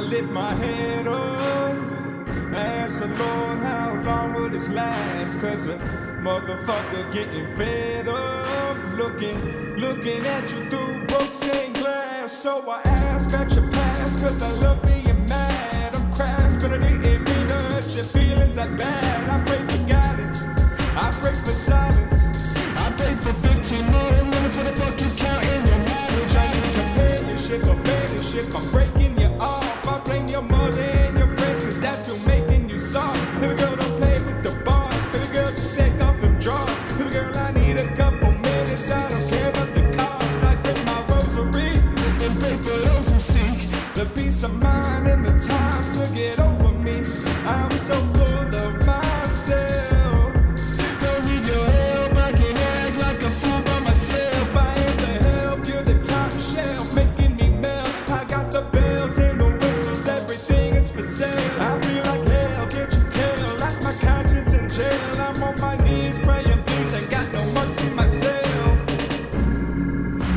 lift my head up, ask the Lord how long will this last, cause a motherfucker getting fed up, looking at you through broke stained glass. So I ask about your past, cause I love being mad. I'm crass, but I didn't mean to hurt your feelings that bad. I pray for guidance, I pray for silence, I pray for 15 more minutes. What the fuck you count in your marriage? I need companionship, abandonship, I'm breaking you off. I blame your mother and your friends, cause that's who making you soft. Baby girl, don't play with the bars. Baby girl, just take off them drawers. Baby girl, I need a couple minutes, I don't care about the cost. I pray my rosary and pray for those who seek the peace of mind and the time to get over me. I'm so full of myself. Don't need your help, I can act like a fool by myself. I am the help, you're the top shelf, making me melt. I got the bells and the whistles, everything is for sale. I feel like hell, can't you tell? Like my conscience in jail. I'm on my knees praying peace, ain't got no mercy myself.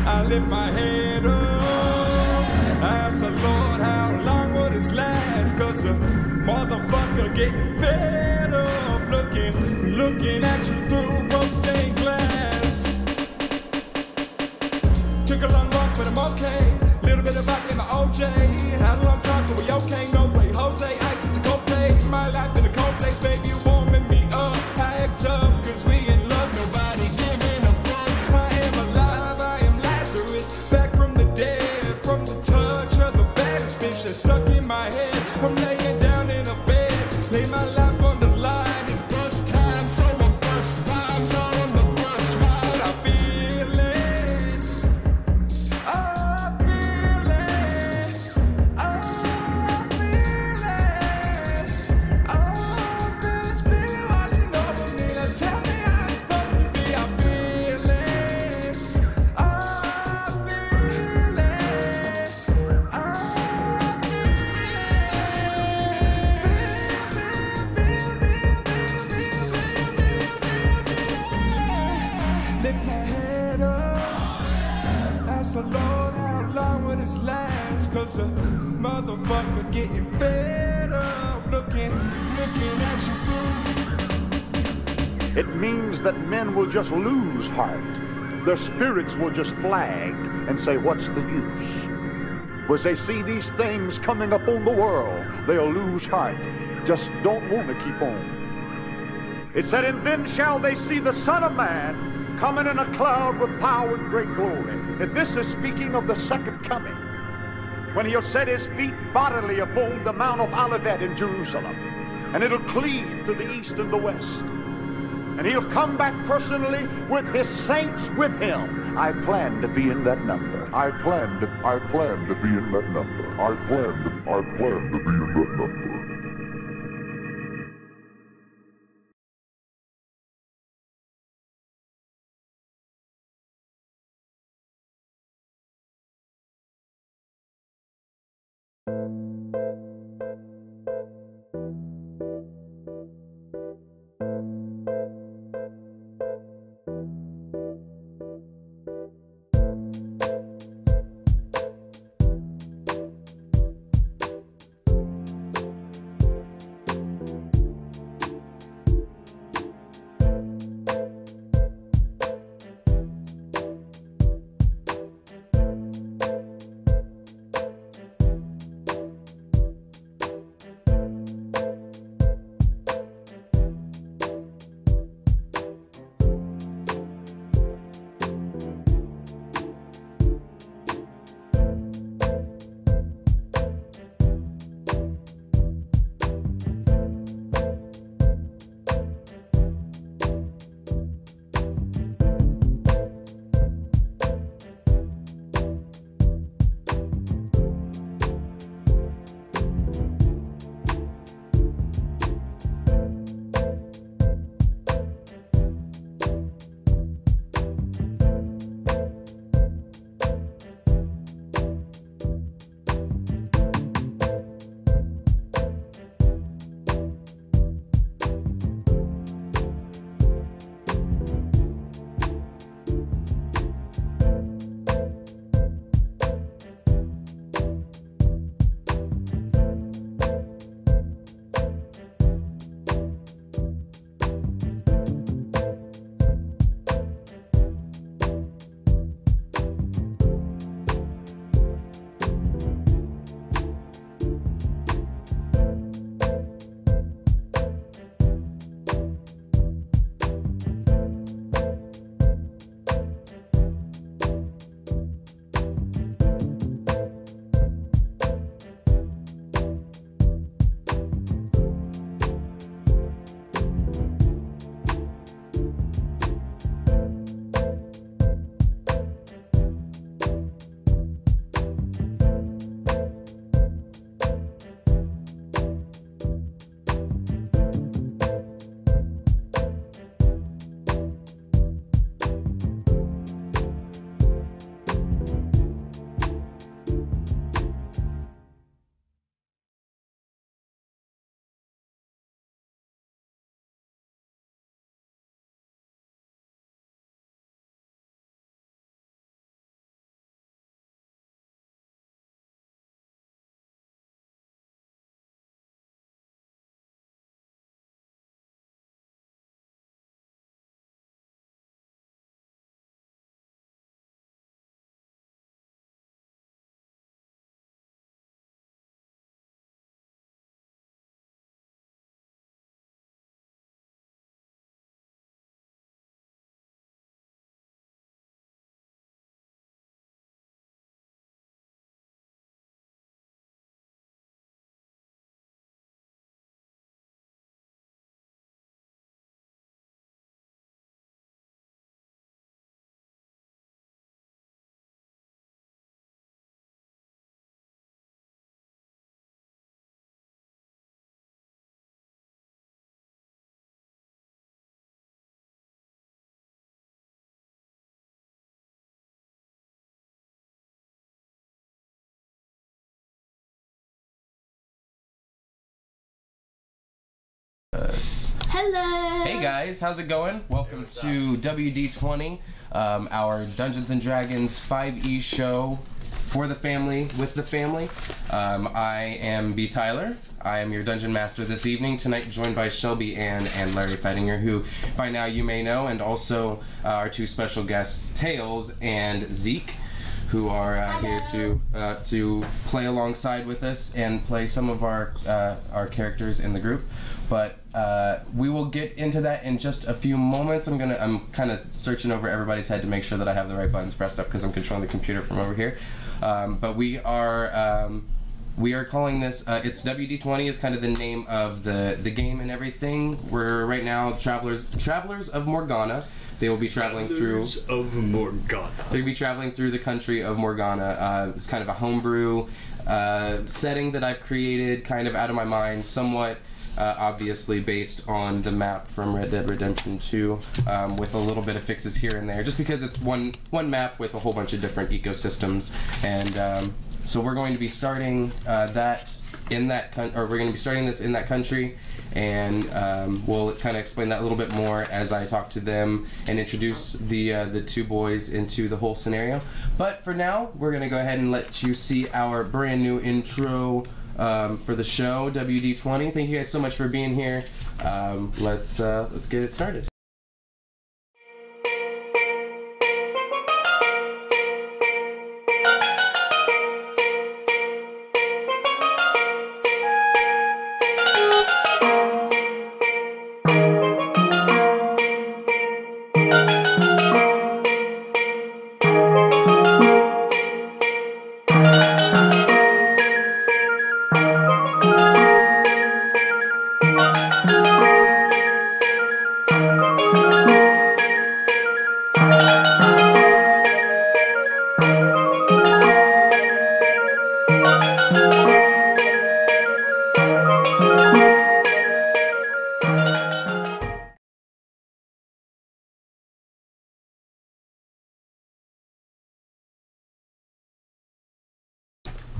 I lift my head up, ask the Lord how long will this last, cause a motherfucker getting fed up, looking at you through broke stained glass. Took a long walk, but I'm okay. Little bit of vodka in my OJ. Had a long talk, but we okay, no way. Jose, ice, it's a cold play. My life in a cold place, baby, you warming me up. I act tough, cause we in love, nobody giving a fuck. I am alive, I am Lazarus, back from the dead, from the touch of the baddest bitch that's stuck in my head. I'm laying down in a bed, lay my life on the line. It's bus time, so I bust vibes on the bus ride. I feel it, I feel it, I feel it. Oh, this spirit washing over me. Now tell me how it's supposed to be. I feel it, I feel it, I feel it. Lift my head up, ask the Lord how long will this last, cause a motherfucker getting fed up, looking at you through. It means that men will just lose heart. Their spirits will just flag and say, what's the use? As they see these things coming upon the world, they'll lose heart. Just don't want to keep on. It said, and then shall they see the Son of Man coming in a cloud with power and great glory. And this is speaking of the second coming, when he'll set his feet bodily upon the Mount of Olivet in Jerusalem, and it'll cleave to the east and the west. And he'll come back personally with his saints with him. I plan to be in that number. I plan to be in that number. I plan to be in that number. Hello! Hey guys, how's it going? Welcome to WD20, our Dungeons & Dragons 5e show for the family, with the family. I am imbtyler. I am your Dungeon Master this evening, tonight joined by Shelby Ann and Larry Fettinger, who by now you may know, and also our two special guests, Tayls and Zeke, who are here to play alongside with us and play some of our characters in the group. But we will get into that in just a few moments. I'm kind of searching over everybody's head to make sure that I have the right buttons pressed up because I'm controlling the computer from over here. But we are calling this. It's WD20 is kind of the name of the game and everything. We're right now travelers of Morgana. They will be traveling through Morgana. They'll be traveling through the country of Morgana. It's kind of a homebrew setting that I've created, kind of out of my mind, somewhat obviously based on the map from Red Dead Redemption 2, with a little bit of fixes here and there, just because it's one map with a whole bunch of different ecosystems, and so we're going to be starting we're going to be starting this in that country. And we'll kind of explain that a little bit more as I talk to them and introduce the two boys into the whole scenario. But for now, we're going to go ahead and let you see our brand new intro for the show, WD20. Thank you guys so much for being here. Let's get it started.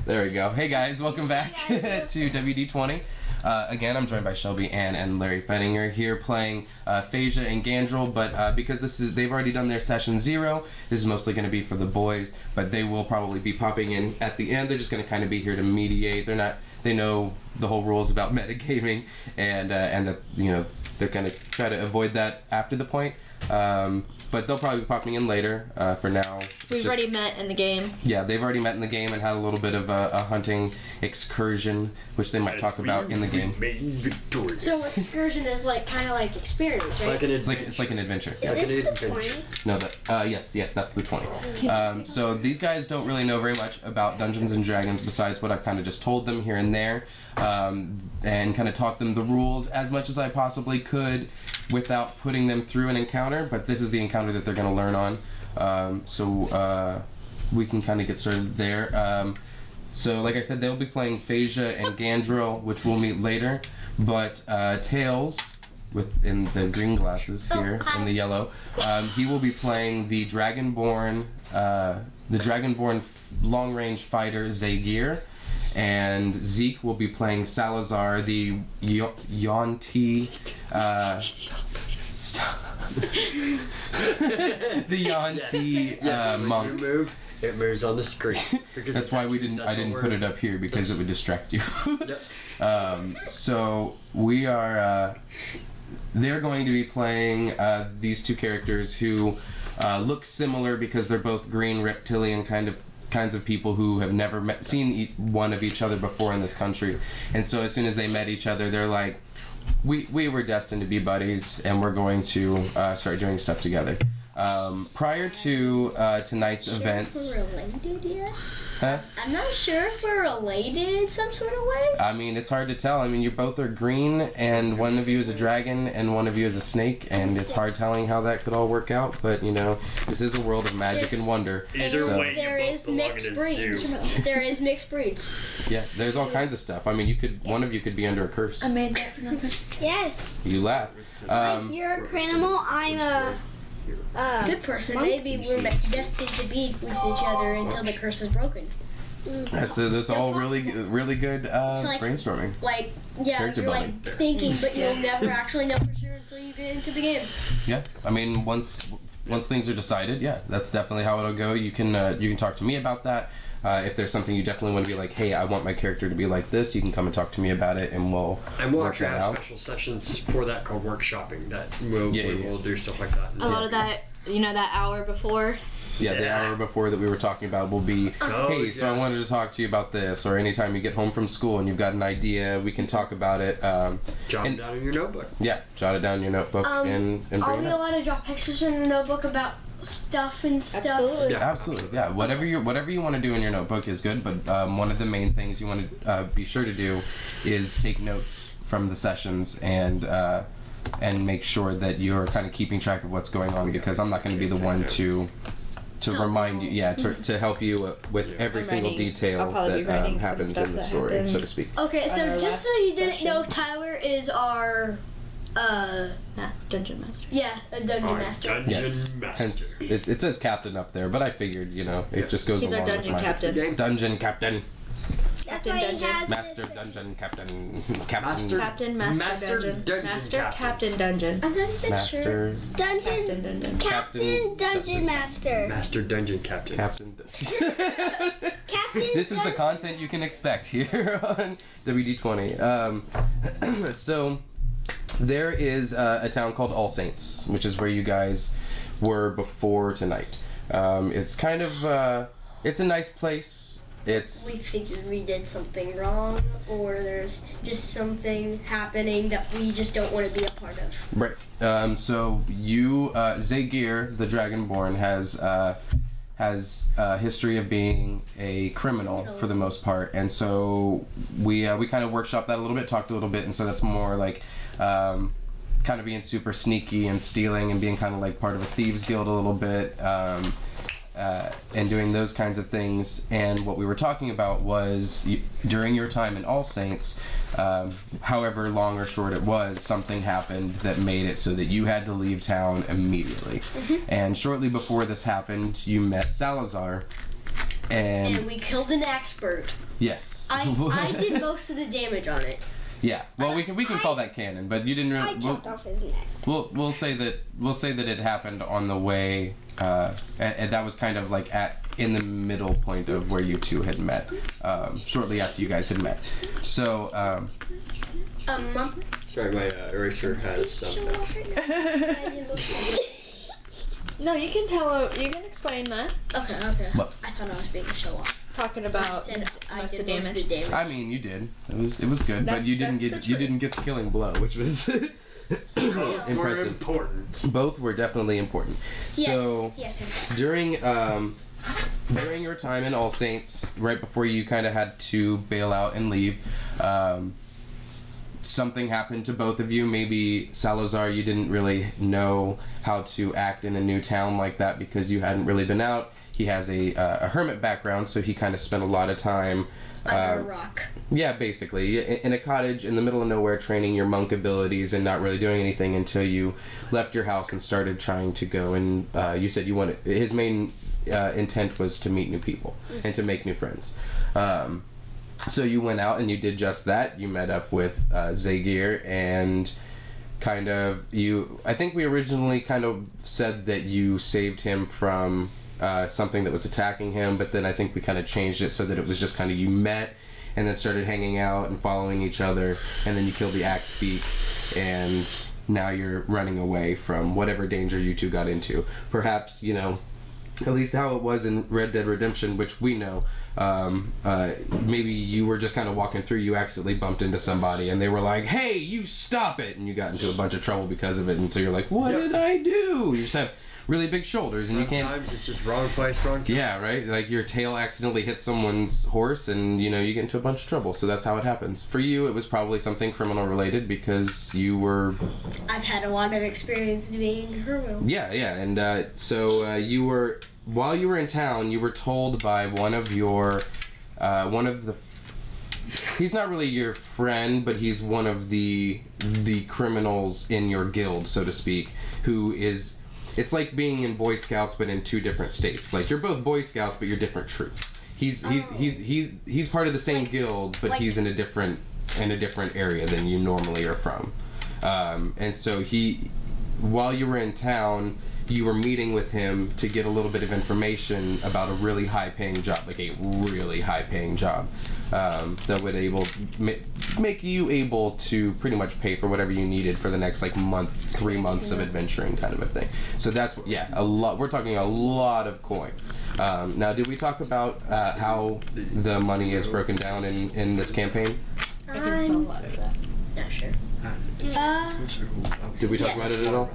There we go. Hey guys, welcome back to WD20. Again, I'm joined by Shelby Ann and Larry Fettinger here playing Phasia and Gandrel, but because they've already done their session 0, this is mostly going to be for the boys, but they will probably be popping in at the end. They're just going to kind of be here to mediate. They know the whole rules about metagaming, and that, you know, they're going to try to avoid that after the point. But they'll probably be popping in later. For now, we've already met in the game. Yeah, they've already met in the game and had a little bit of a hunting excursion, which they might talk about in the game. Victorious. So excursion is like kind of like experience, right? It's like an adventure. Is this the 20? No, yes, that's the 20. So these guys don't really know very much about Dungeons and Dragons besides what I've kind of just told them here and there, and kind of taught them the rules as much as I possibly could without putting them through an encounter. But this is the encounter that they're going to learn on, so we can kind of get started there. So like I said, they'll be playing Phasia and Gandrel, which we'll meet later, but Tayls, in the green glasses here, in the yellow, he will be playing the Dragonborn long-range fighter Tzegyr, and Zeke will be playing Salazar, the Yuan-Ti the Yuan-Ti monk. It moves on the screen. That's why I didn't put it up here, because it would distract you. Yep. So we are. They're going to be playing these two characters who look similar because they're both green reptilian kinds of people who have never seen one of each other before in this country, and so as soon as they met each other, they're like, we were destined to be buddies, and we're going to start doing stuff together. Prior to tonight's events. We're related yet? Huh? I'm not sure if we're related in some sort of way. I mean, it's hard to tell. I mean, you both are green, and one of you is a dragon, and one of you is a snake, and it's hard telling how that could all work out. But you know, this is a world of magic and wonder. Either way, there is mixed breeds. There is mixed breeds. Yeah, there's all kinds of stuff. I mean, one of you could be under a curse. I made that for nothing. Yeah. You laugh. Like you're a cranimal, I'm a good person. Maybe we're destined to be with each other until the curse is broken. That's all really good like, brainstorming. Like, yeah, Character you're building. like thinking, but you'll never actually know for sure until you get into the game. Yeah, I mean, once things are decided, yeah, that's definitely how it'll go. You can talk to me about that. If there's something you definitely want to be like, hey, I want my character to be like this, you can come and talk to me about it, and we'll actually have special sessions for that called workshopping. That we'll do stuff like that. A lot of that, that hour before. Yeah, the hour before that we were talking about will be, hey, so I wanted to talk to you about this, or anytime you get home from school and you've got an idea, we can talk about it. Jot it down in your notebook. Yeah, jot it down in your notebook and bring Are it we up. allowed to drop pictures in the notebook about stuff and stuff? Absolutely. Yeah, absolutely. Yeah, whatever you want to do in your notebook is good, but one of the main things you want to be sure to do is take notes from the sessions and make sure that you're kind of keeping track of what's going on, because I'm not going to be the one to remind you, to help you with every single detail that happens in the story, so to speak. Okay, so just so you didn't know, Tyler is our dungeon master. Yeah, a dungeon master. Dungeon master. Hence, it says captain up there, but I figured, it just goes He's our along dungeon with captain. Dungeon captain. That's why he has Master dungeon captain. Captain, master dungeon. Master captain dungeon. I'm not even sure. Captain Dungeon Master. Master dungeon captain. Captain. Captain. This is the content you can expect here on WD20. So there is a town called All Saints, which is where you guys were before tonight. It's kind of it's a nice place. We figured we did something wrong, or there's just something happening that we just don't want to be a part of. Right. So you, Tzegyr, the Dragonborn, has a history of being a criminal for the most part, and so we kind of workshopped that a little bit, talked a little bit, and so that's more like kind of being super sneaky and stealing and being kind of like part of a thieves guild a little bit. And doing those kinds of things. And what we were talking about was during your time in All Saints, however long or short it was, something happened that made it so that you had to leave town immediately. And shortly before this happened, you met Salazar. And we killed an expert. Yes. I did most of the damage on it. Yeah. Well, we can call that canon, but you didn't really. I chopped off his neck. We'll say that it happened on the way, and that was kind of like in the middle point of where you two had met, shortly after you guys had met. So. Sorry, my eraser has some. No, you can tell. You can explain that. Okay. What? I thought I was being a show off. Talking about I said I most did of the most of the damage. I mean, you did. It was good, but you didn't get the killing blow, which was More impressive. important. Both were definitely important. So yes. during your time in All Saints, right before you kind of had to bail out and leave, something happened to both of you. Maybe Salazar, you didn't really know how to act in a new town like that because you hadn't really been out. He has a hermit background, so he kind of spent a lot of time Under a rock. Yeah, basically, in a cottage in the middle of nowhere, training your monk abilities and not really doing anything until you left your house and started trying to go. And you said you wanted, his main intent was to meet new people and to make new friends. So you went out and you did just that. You met up with Tzegyr and kind of I think we originally kind of said that you saved him from something that was attacking him, but then I think we kind of changed it so that it was just kind of you met and then started hanging out and following each other, and then you killed the axe beak, and now you're running away from whatever danger you two got into. Perhaps, at least how it was in Red Dead Redemption, which we know, maybe you were just kind of walking through, you accidentally bumped into somebody, and they were like, hey, you stop it! And you got into a bunch of trouble because of it, and so you're like, what did I do? You just have really big shoulders, and Sometimes you can't... it's just wrong place, wrong time. Yeah, right? Like your tail accidentally hits someone's horse, and, you get into a bunch of trouble, so that's how it happens. For you, it was probably something criminal-related, because you were... I've had a lot of experience being a criminal. Yeah, and so you were... While you were in town, you were told by one of the... He's not really your friend, but he's one of the criminals in your guild, so to speak, who is... It's like being in Boy Scouts, but in two different states. Like, you're both Boy Scouts, but you're different troops. He's part of the same guild, but he's in a different area than you normally are from. And so while you were in town, you were meeting with him to get a little bit of information about a really high-paying job, like a really high-paying job, that would make you able to pretty much pay for whatever you needed for the next like 3 months of adventuring, kind of a thing. So that's a lot. We're talking a lot of coin. Now, did we talk about how the money is broken down in this campaign? I can smell a lot of that. Not sure. Did we talk about it at all?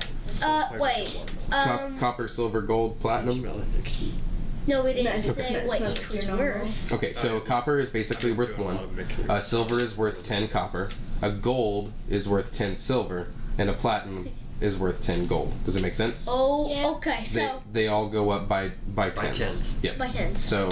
Wait. Copper, silver, gold, platinum? No, we didn't say what each was worth. Okay, so copper is basically worth 1. Silver is worth 10 copper. A gold is worth 10 silver. And a platinum is worth 10 gold. Does it make sense? Oh, okay. So they all go up by tens. By tens. Yep. By tens. So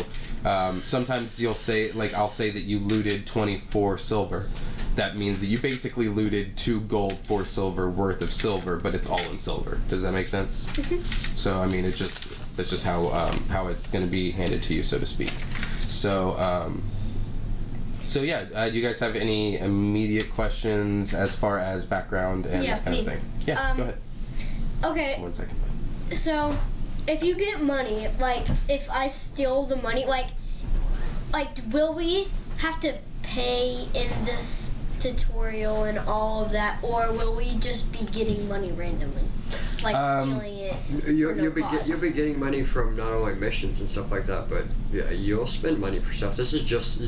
sometimes you'll say, like, I'll say that you looted 24 silver. That means that you basically looted 2 gold, 4 silver worth of silver, but it's all in silver. Does that make sense? So I mean, that's just how it's going to be handed to you, so to speak. So yeah, do you guys have any immediate questions as far as background and that kind of thing? Yeah, go ahead. Okay. 1 second. So, if you get money, like, if I steal the money, like, will we have to pay in this tutorial and all of that, or will we just be getting money randomly, like stealing it? You'll be getting money from not only missions and stuff like that, but yeah, you'll spend money for stuff. This is just,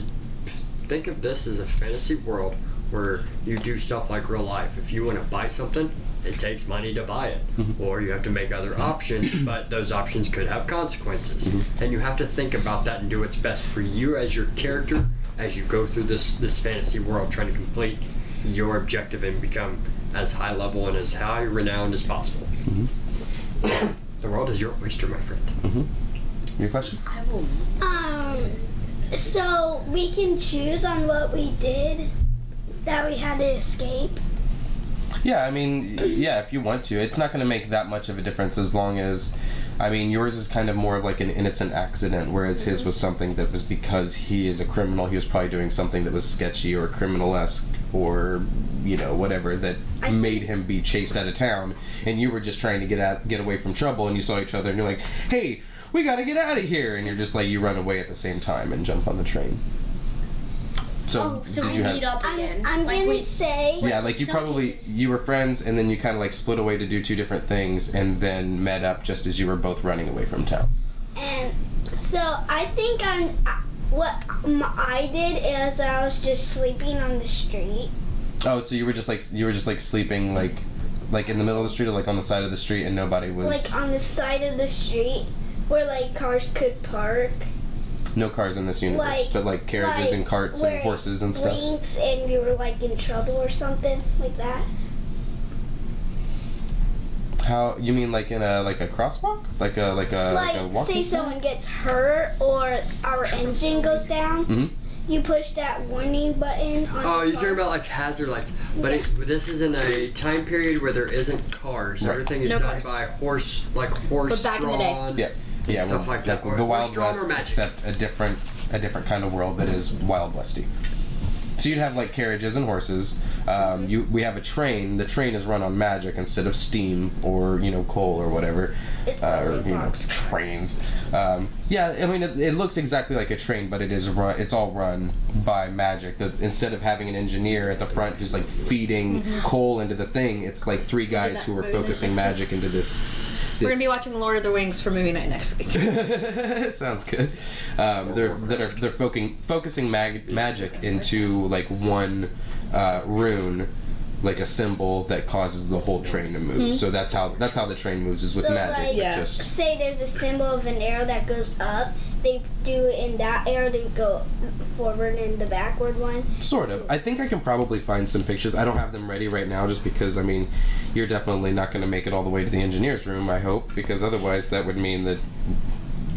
think of this as a fantasy world where you do stuff like real life. If you want to buy something, it takes money to buy it, or you have to make other options, but those options could have consequences, and you have to think about that and do what's best for you as your character as you go through this fantasy world, trying to complete your objective and become as high level and as high renowned as possible. The world is your oyster, my friend. Your question? So we can choose on what we did that we had to escape. Yeah, I mean, yeah, if you want to. It's not going to make that much of a difference as long as, I mean, yours is kind of more of like an innocent accident, whereas his was something that was because he is a criminal. He was probably doing something that was sketchy or criminal-esque or, you know, whatever that made him be chased out of town, and you were just trying to get away from trouble, and you saw each other, and you're like, hey, we got to get out of here, and you're just like, you run away at the same time and jump on the train. So, so we meet up again. I'm gonna say... Yeah, like you were friends, and then you kind of like split away to do 2 different things, and then met up just as you were both running away from town. And so I think what I did is I was just sleeping on the street. Oh, so you were just like sleeping like in the middle of the street, or like on the side of the street, and nobody was... Like on the side of the street where like cars could park. No cars in this universe, but like carriages and carts and horses and stuff. Links and you were like in trouble or something like that. How you mean, like in a crosswalk, like a walking? Say someone gets hurt or our engine goes down. You push that warning button. Oh, you're talking about like hazard lights, but this is in a time period where there isn't cars. Right. Everything is done by horse-drawn. Yeah, stuff like that. The Wild West, except a different kind of world that is Wild Westy. So you'd have like carriages and horses. We have a train. The train is run on magic instead of steam or coal or whatever, or trains. Yeah, I mean it looks exactly like a train, but it's all run by magic. Instead of having an engineer at the front who's like feeding coal into the thing, it's like 3 guys who are focusing magic into this. We're gonna be watching Lord of the Rings for movie night next week. Sounds good. They're focusing magic into like one rune, like a symbol that causes the whole train to move. So that's how the train moves, is with magic. Like, just say there's a symbol of an arrow that goes up. They do it in that arrow. They go forward in the backward one. Sort of. I think I can probably find some pictures. I don't have them ready right now, just because, I mean, you're definitely not going to make it all the way to the engineer's room, I hope, because otherwise that would mean that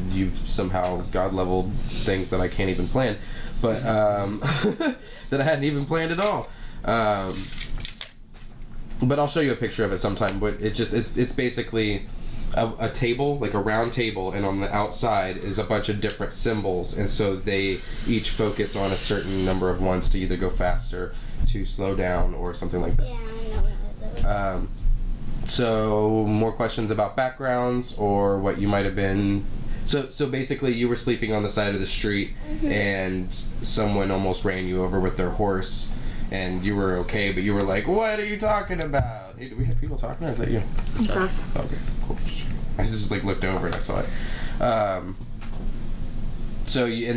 you've somehow god-leveled things that I can't even plan, but that I hadn't even planned at all. But I'll show you a picture of it sometime. But it's basically a table, like a round table, and on the outside is a bunch of different symbols, and so they each focus on a certain number of ones to either go faster, to slow down, or something like that. Yeah, I know that. So more questions about backgrounds or what you might have been. So basically you were sleeping on the side of the street and someone almost ran you over with their horse and you were okay, but you were like, what are you talking about? Hey, do we have people talking or is that you? It's us. Okay, cool. I just like looked over and I saw it. And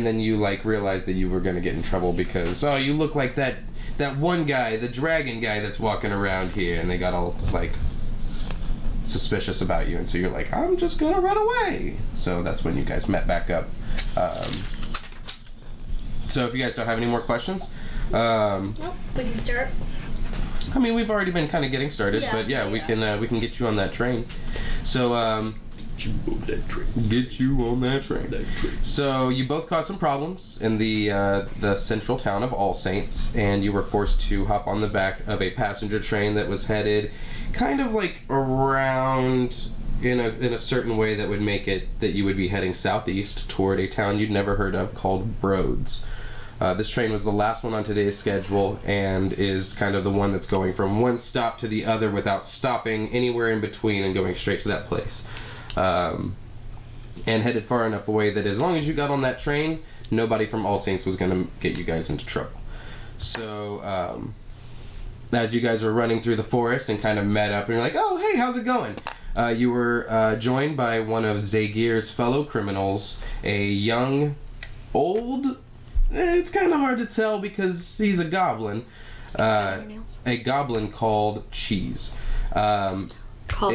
then you like realized that you were gonna get in trouble because, oh, you look like that one guy, the dragon guy that's walking around here, and they got all like suspicious about you, and so you're like, I'm just gonna run away. So that's when you guys met back up. So if you guys don't have any more questions, Nope, we can start. I mean, we've already been kind of getting started, but yeah, we can get you on that train. So get you on that train. So you both caused some problems in the central town of All Saints, and you were forced to hop on the back of a passenger train that was headed kind of like around in a certain way that would make it that you would be heading southeast toward a town you'd never heard of called Broads. This train was the last one on today's schedule and is kind of the one that's going from one stop to the other without stopping anywhere in between and going straight to that place. And headed far enough away that as long as you got on that train, nobody from All Saints was going to get you guys into trouble. So, as you guys were running through the forest and kind of met up and you're like, oh, hey, how's it going? You were joined by one of Tzegyr's fellow criminals, a young, old, it's kind of hard to tell because he's a goblin, a goblin called Cheese.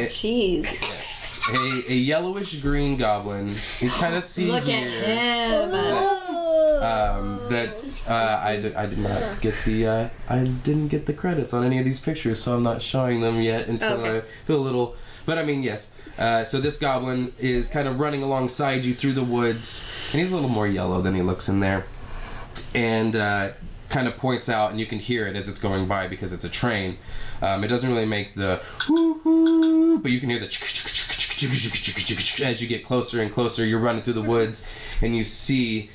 Cheese. A yellowish green goblin. You kind of see Look here at him. I did not get the I didn't get the credits on any of these pictures, so I'm not showing them yet until I feel a little. But I mean, yes. So this goblin is kind of running alongside you through the woods, and he's a little more yellow than he looks in there, and kind of points out, and you can hear it as it's going by because it's a train. It doesn't really make the whoo-hoo, but you can hear the as you get closer and closer. You're running through the woods, and you see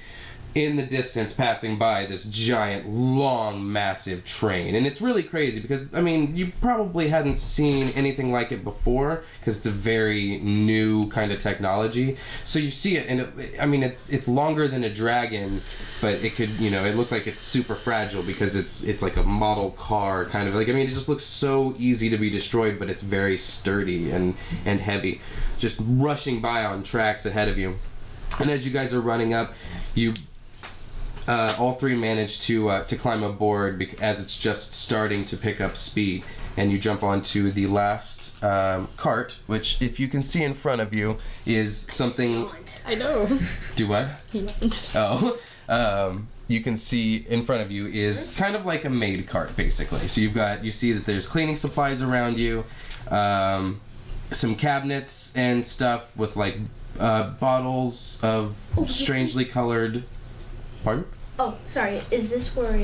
in the distance passing by this giant, long, massive train. And it's really crazy because, I mean, you probably hadn't seen anything like it before because it's a very new kind of technology. So you see it, and it's longer than a dragon, but it could, it looks like it's super fragile because it's like a model car kind of. Like, I mean, it just looks so easy to be destroyed, but it's very sturdy and heavy, just rushing by on tracks ahead of you. And as you guys are running up, you all three manage to climb aboard as it's just starting to pick up speed, and you jump onto the last cart, which, if you can see in front of you, is something. I know. Do what? Oh, you can see in front of you is kind of like a maid cart, basically. So you see that there's cleaning supplies around you, some cabinets and stuff with like bottles of strangely colored. Pardon? Oh, sorry. Is this where?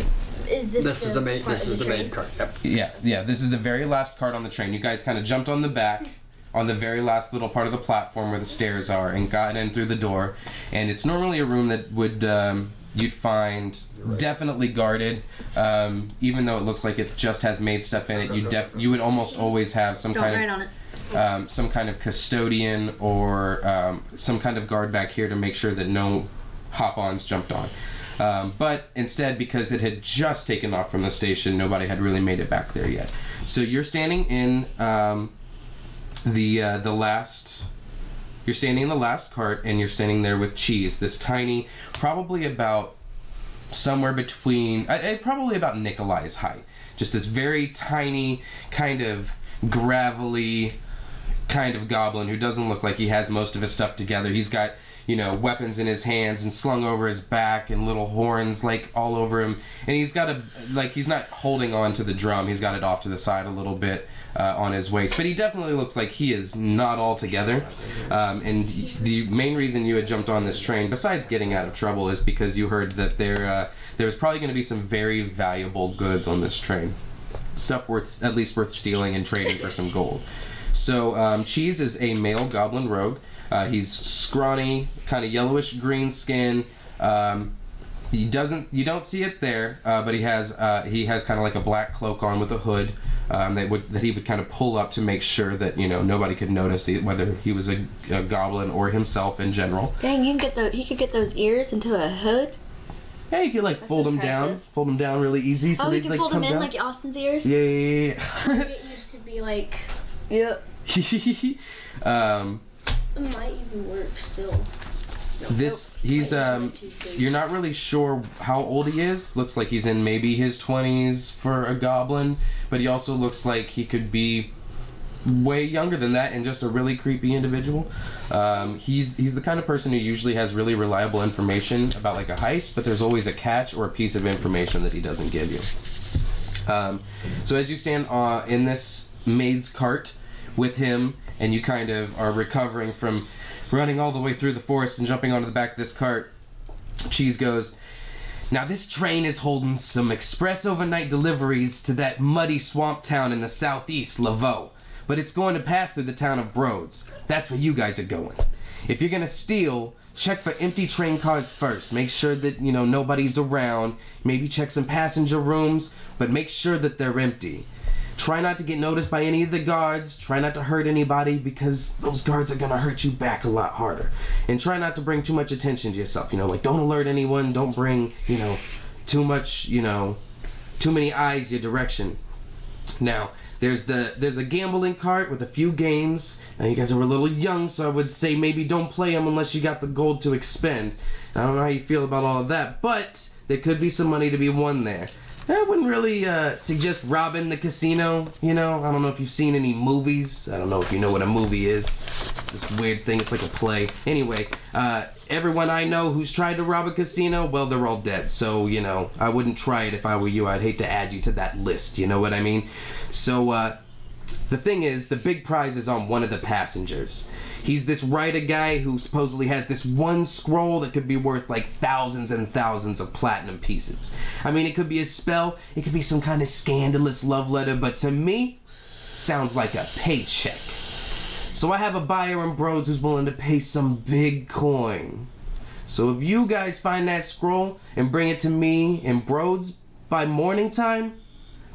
Is this? This is the main cart. Yep. Yeah. This is the very last cart on the train. You guys kind of jumped on the back, on the very last little part of the platform where the stairs are, and got in through the door. And it's normally a room that would you'd find definitely guarded, even though it looks like it just has maid stuff in it. You would almost always have some kind of custodian or some kind of guard back here to make sure that no hop-ons jumped on. But instead, because it had just taken off from the station, nobody had really made it back there yet. So you're standing in the last. You're standing in the last cart, and you're standing there with Cheese, this tiny, probably about somewhere between, probably about Nikolai's height. Just this very tiny, kind of gravelly kind of goblin who doesn't look like he has most of his stuff together. He's got, weapons in his hands and slung over his back and little horns like all over him. And he's got he's not holding on to the drum. He's got it off to the side a little bit on his waist. But he definitely looks like he is not all together. And the main reason you had jumped on this train, besides getting out of trouble, is because you heard that there was probably going to be some very valuable goods on this train. Stuff at least worth stealing and trading for some gold. So Cheese is a male goblin rogue. He's scrawny, kind of yellowish green skin. You don't see it there, but he has kind of like a black cloak on with a hood that he would kind of pull up to make sure that nobody could notice whether he was a goblin or himself in general. Dang, he could get those ears into a hood. Yeah, you could like fold them down really easy. So you can fold them in like Austin's ears. Yeah. It used to be like. Yep. It might even work still. He's you're not really sure how old he is. Looks like he's in maybe his 20s for a goblin, but he also looks like he could be way younger than that and just a really creepy individual. He's the kind of person who usually has really reliable information about like a heist, but there's always a catch or a piece of information that he doesn't give you. So as you stand in this maid's cart with him, and you kind of are recovering from running all the way through the forest and jumping onto the back of this cart, Cheese goes, "Now this train is holding some express overnight deliveries to that muddy swamp town in the southeast, Laveau. But it's going to pass through the town of Broads. That's where you guys are going. If you're gonna steal, check for empty train cars first. Make sure that, nobody's around. Maybe check some passenger rooms, but make sure that they're empty. Try not to get noticed by any of the guards. Try not to hurt anybody, because those guards are gonna hurt you back a lot harder. And try not to bring too much attention to yourself. Like don't alert anyone. Don't bring, too much, too many eyes your direction. Now, there's a gambling cart with a few games. Now, you guys are a little young, so I would say maybe don't play them unless you got the gold to expend. I don't know how you feel about all of that, but there could be some money to be won there. I wouldn't really suggest robbing the casino, I don't know if you've seen any movies. I don't know if you know what a movie is. It's this weird thing, it's like a play. Anyway, everyone I know who's tried to rob a casino, well, they're all dead. So, I wouldn't try it if I were you. I'd hate to add you to that list, you know what I mean? So, the thing is, the big prize is on one of the passengers. He's this writer guy who supposedly has this one scroll that could be worth like thousands and thousands of platinum pieces. I mean, it could be a spell, it could be some kind of scandalous love letter, but to me, sounds like a paycheck. So I have a buyer in Broads who's willing to pay some big coin. So if you guys find that scroll and bring it to me in Broads by morning time,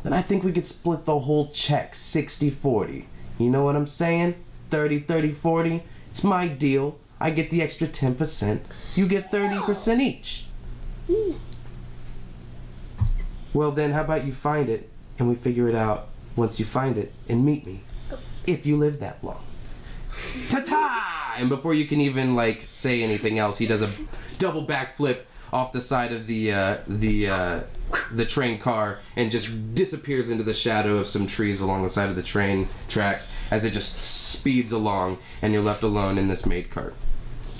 then I think we could split the whole check 60-40. You know what I'm saying? 30-30-40. It's my deal. I get the extra 10%. You get 30% each. Well then, how about you find it and we figure it out once you find it and meet me, if you live that long. Ta-ta! And before you can even say anything else, he does a double backflip off the side of the train car and just disappears into the shadow of some trees along the side of the train tracks as it just speeds along, and you're left alone in this maid cart.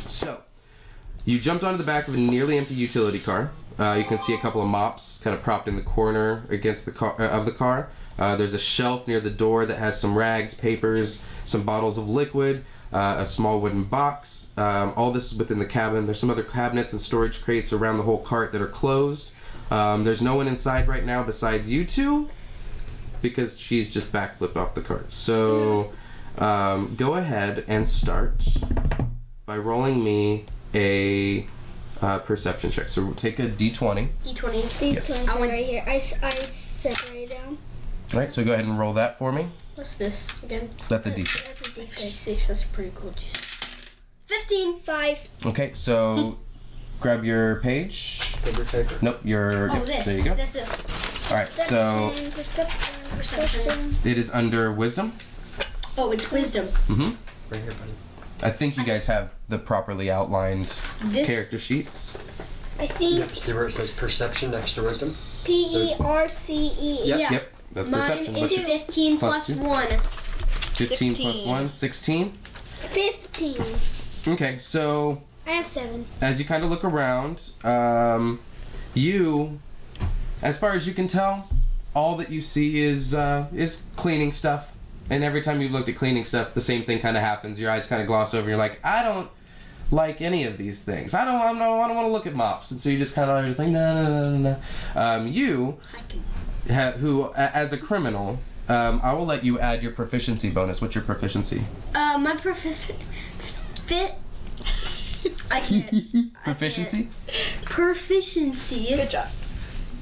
So, you jumped onto the back of a nearly empty utility car. You can see a couple of mops kind of propped in the corner against the car. There's a shelf near the door that has some rags, papers, some bottles of liquid, a small wooden box. All this is within the cabin. There's some other cabinets and storage crates around the whole cart that are closed. There's no one inside right now besides you two, because she's just backflipped off the cart. So go ahead and start by rolling me a perception check. So we'll take a D20. D20. Yes. I went right here. I separate it down. All right, so go ahead and roll that for me. What's this again? That's a D6. That's a D6. That's a pretty cool D6. 15. 5. Okay, so grab your page. Paper. Nope, your. Oh, yep, this. there you go. This. All right, so Perception. it is under wisdom. Oh, it's wisdom. Mm-hmm. Right here, buddy. I think you guys have the properly outlined character sheets. I think. Yep. See where it says perception next to wisdom? PERCE. Yep. Yeah. Yep, that's Mine perception. is 15 plus 1. 15 plus 1, 16. 15. Okay, so I have 7. as you kind of look around, you, as far as you can tell, all that you see is cleaning stuff. And every time you've looked at cleaning stuff, the same thing kind of happens. Your eyes kind of gloss over. You're like, I don't like any of these things. I don't want to look at mops. And so you just kind of just like, no. You, who as a criminal, I will let you add your proficiency bonus. What's your proficiency? My I can't. Proficiency? Proficiency. Good job.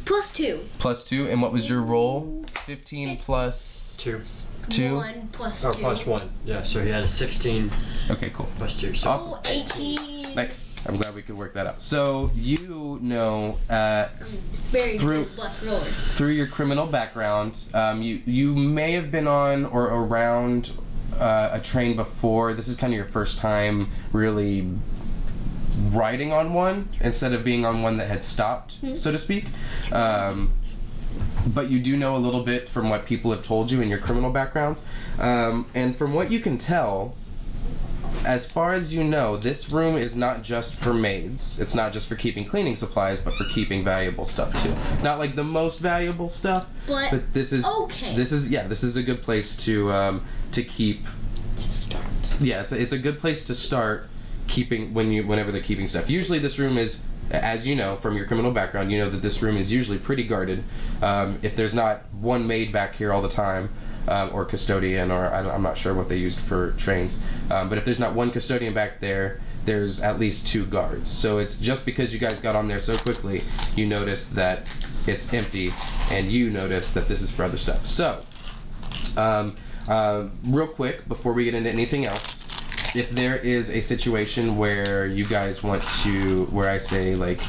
+2. +2, and what was your roll? 15 plus 2. 1 plus 2. Oh, +1. Yeah, so he had a 16. Okay, cool. +2. So Awesome. 18. Nice. I'm glad we could work that out. So you know, Very through good luck roller. through your criminal background, you may have been on or around a train before. This is kind of your first time really riding on one instead of being on one that had stopped, so to speak. But you do know a little bit from what people have told you in your criminal backgrounds. And from what you can tell, as far as you know, this room is not just for maids. It's not just for keeping cleaning supplies, but for keeping valuable stuff too. Not like the most valuable stuff, but this is okay. This is a good place to keep. To start. Yeah, it's a good place to start keeping whenever they're keeping stuff. Usually this room is, as you know from your criminal background, you know that this room is usually pretty guarded. If there's not one maid back here all the time, or custodian, or I'm not sure what they used for trains, but if there's not one custodian back there, there's at least 2 guards. So it's just because you guys got on there so quickly, you notice that it's empty, and you notice that this is for other stuff. So, real quick, before we get into anything else, if there is a situation where you guys want to, where I say, like,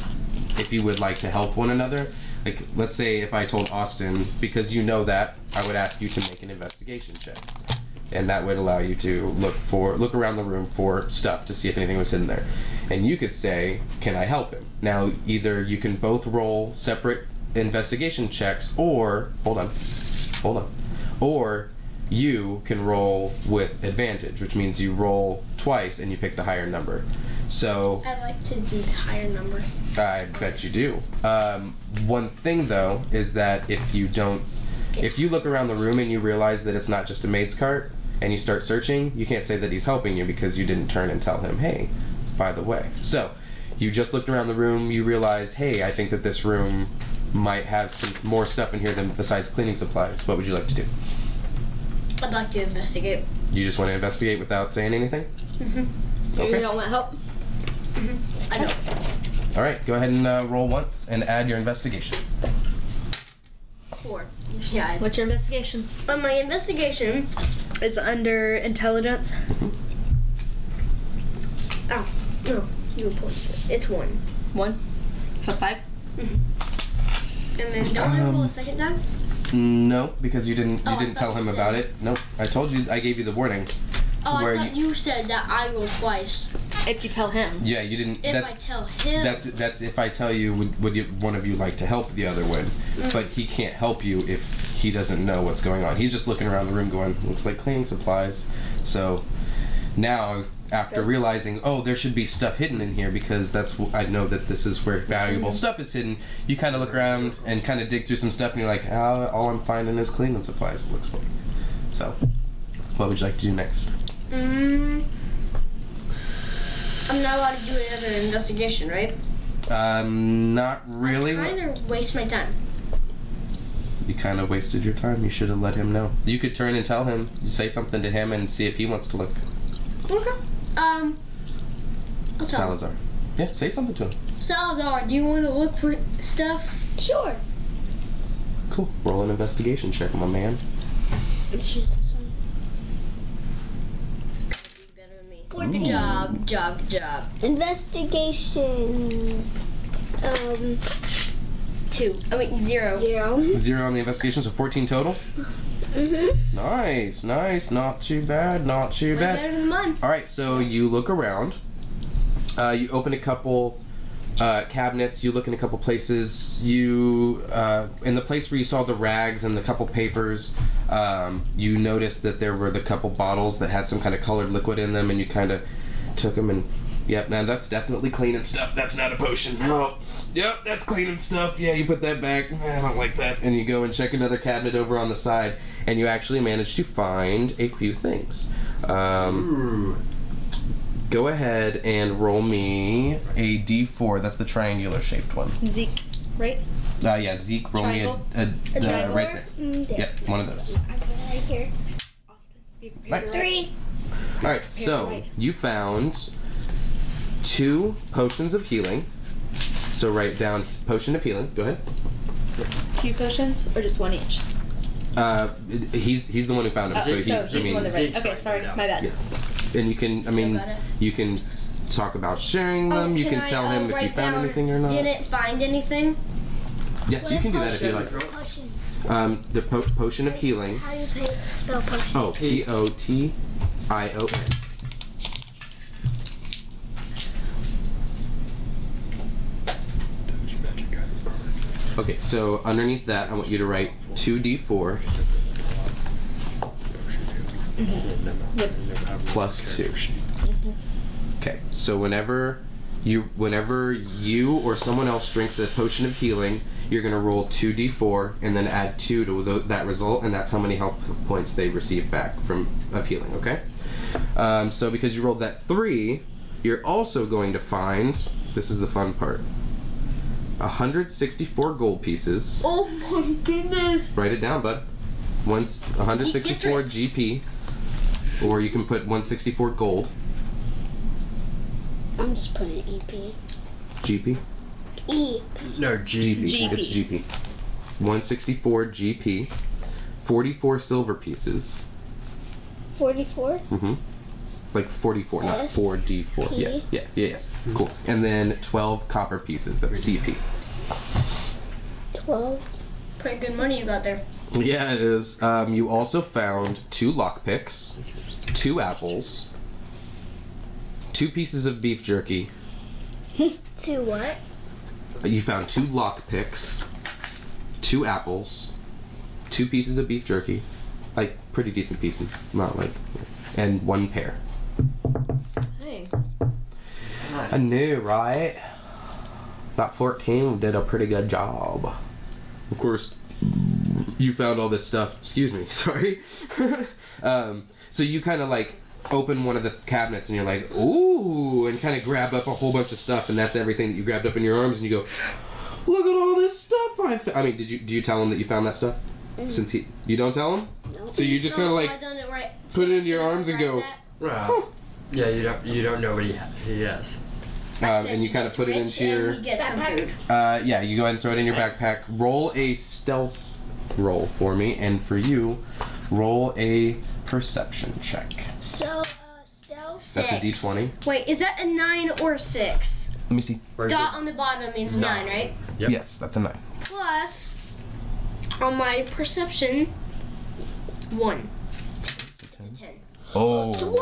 if you would like to help one another, like, let's say if I told Austin, because you know that, I would ask you to make an investigation check. And that would allow you to look around the room for stuff to see if anything was hidden there. And you could say, can I help him? Now, either you can both roll separate investigation checks, or, hold on, or you can roll with advantage, which means you roll twice and you pick the higher number. So I like to do the higher number. I bet you do. One thing though is that if you look around the room and you realize that it's not just a maid's cart and you start searching, you can't say that he's helping you because you didn't turn and tell him, hey, by the way. So you just looked around the room, you realized, hey, I think that this room might have some more stuff in here than besides cleaning supplies. What would you like to do? I'd like to investigate. You just want to investigate without saying anything? Mm-hmm. Okay. You don't want help? Mm-hmm. I don't. All right, go ahead and roll once and add your investigation. 4. Yeah. What's your investigation? My investigation Is under intelligence. Oh, no. You reported it. It's 1. 1. So 5. Mm-hmm. And then don't I roll a second time? No, because you didn't tell him you about said. it. Nope. I told you, I gave you the warning. Oh, I where thought you said that I rolled twice. If you tell him. Yeah, you didn't. If I tell him. That's if I tell you, one of you like to help the other one? But he can't help you if he doesn't know what's going on. He's just looking around the room going, looks like cleaning supplies. So now, after realizing, oh, there should be stuff hidden in here because I know that this is where valuable stuff is hidden, you kind of look around and kind of dig through some stuff and you're like, all I'm finding is cleaning supplies, it looks like. So, what would you like to do next? I'm not allowed to do another investigation, right? Not really. I kind of waste my time. You kind of wasted your time. You should have let him know. You could turn and tell him, you say something to him and see if he wants to look. Okay. I'll tell Salazar. him. Yeah, say something to him. Salazar, do you want to look for stuff? Sure. Cool. Roll an investigation check, my man. It's just this one. Better than me. Good job. Investigation. 2. 0. 0. 0 on the investigation, so 14 total. Mm-hmm. Nice. Not too bad. Better than mine. All right, so you look around. You open a couple cabinets. You look in a couple places. You in the place where you saw the rags and the couple papers, you noticed that there were the couple bottles that had some kind of colored liquid in them, and you kind of took them and. Yep, now that's definitely cleaning stuff. That's not a potion. Oh, yep, that's cleaning stuff. Yeah, you put that back. I don't like that. And you go and check another cabinet over on the side, and you actually manage to find a few things. Go ahead and roll me a D4. That's the triangular shaped one. Zeke, right? Yeah, Zeke, roll me a right there. Yep, one of those. Okay, right here. Nice. 3. Alright, so you found 2 potions of healing. So write down potion of healing. Go ahead. 2 potions or just 1 each? He's the one who found them. So he's the one that read. Okay, sorry, my bad. Yeah. And you can, you can talk about sharing them. You can tell him if you found anything or not. Didn't find anything. Yeah, you can do that if you like. The potion of healing. How do you spell potion? Oh, P-O-T-I-O-N. Okay, so underneath that, I want you to write 2d4 plus 2. Okay, so whenever you or someone else drinks a potion of healing, you're going to roll 2d4 and then add 2 to that result, and that's how many health points they receive back of healing, okay? So because you rolled that 3, you're also going to find, this is the fun part, 164 gold pieces. Oh my goodness! Write it down, bud. 164 GP, or you can put 164 gold. I'm just putting EP. GP? E. No, GP. It's GP. 164 GP, 44 silver pieces. 44? Mm-hmm. Like 44, not S 4d4. P. Yes. Cool. And then 12 copper pieces. That's CP. 12. Pretty good money you got there. Yeah, it is. You also found 2 lockpicks, 2 apples, 2 pieces of beef jerky. 2 what? You found 2 lockpicks, 2 apples, 2 pieces of beef jerky, like pretty decent pieces, not like, and 1 pear. Hey. I knew, right? That 14 did a pretty good job. Of course, you found all this stuff. Excuse me, sorry. So you kind of like open one of the cabinets and you're like, ooh, and kind of grab up a whole bunch of stuff, and that's everything that you grabbed up in your arms, and you go, look at all this stuff I found. I mean, do you tell him that you found that stuff? Since you don't tell him? No. So you just kind of like put it into your arms and go, huh. Yeah, you don't know what he has. and you kind of put it into your backpack. yeah, you go ahead and throw it in your backpack. Roll a stealth roll for me, and for you, roll a perception check. So, stealth? That's a d20. Wait, is that a 9 or 6? Let me see. Dot on the bottom means 9, right? Yep. Yes, that's a 9. Plus, on my perception, 1. 10. Oh, 20!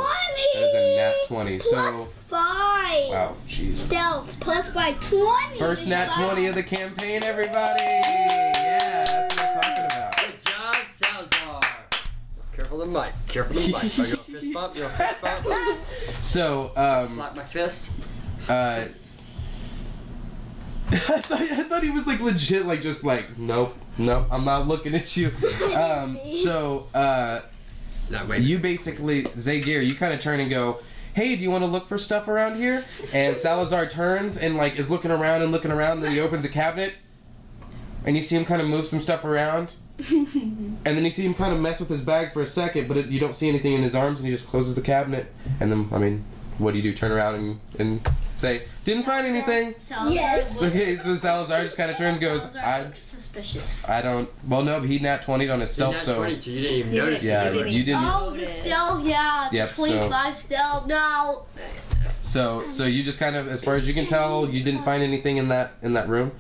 that is a nat 20. Plus So 5. wow, jeez. Stealth plus by 20. First nat 20 of the campaign, everybody! Yeah, that's what I'm talking about. Good job, Salazar. Careful of the mic. Careful of the mic. Are you a fist bump? You a fist bump? So, Slap my fist. I thought he was like legit, like just like, nope, I'm not looking at you. You basically, Tzegyr, you kind of turn and go, hey, do you want to look for stuff around here? And Salazar turns and like is looking around, and then he opens a cabinet, and you see him kind of move some stuff around, and then you see him kind of mess with his bag for a second, but you don't see anything in his arms, and he just closes the cabinet, and then, I mean, what do? Turn around and say, didn't find anything? Salazar Yes. Okay, so Salazar just kind of turns and goes, Salazar looks suspicious. I don't, well no, he nat 20'd on his stealth, Nat so. 20, so you didn't even notice Yeah, it. you didn't. Oh, the stealth, yeah. Yep, 25 stealth, no. So you just kind of, as far as you can tell, you didn't find anything in that room.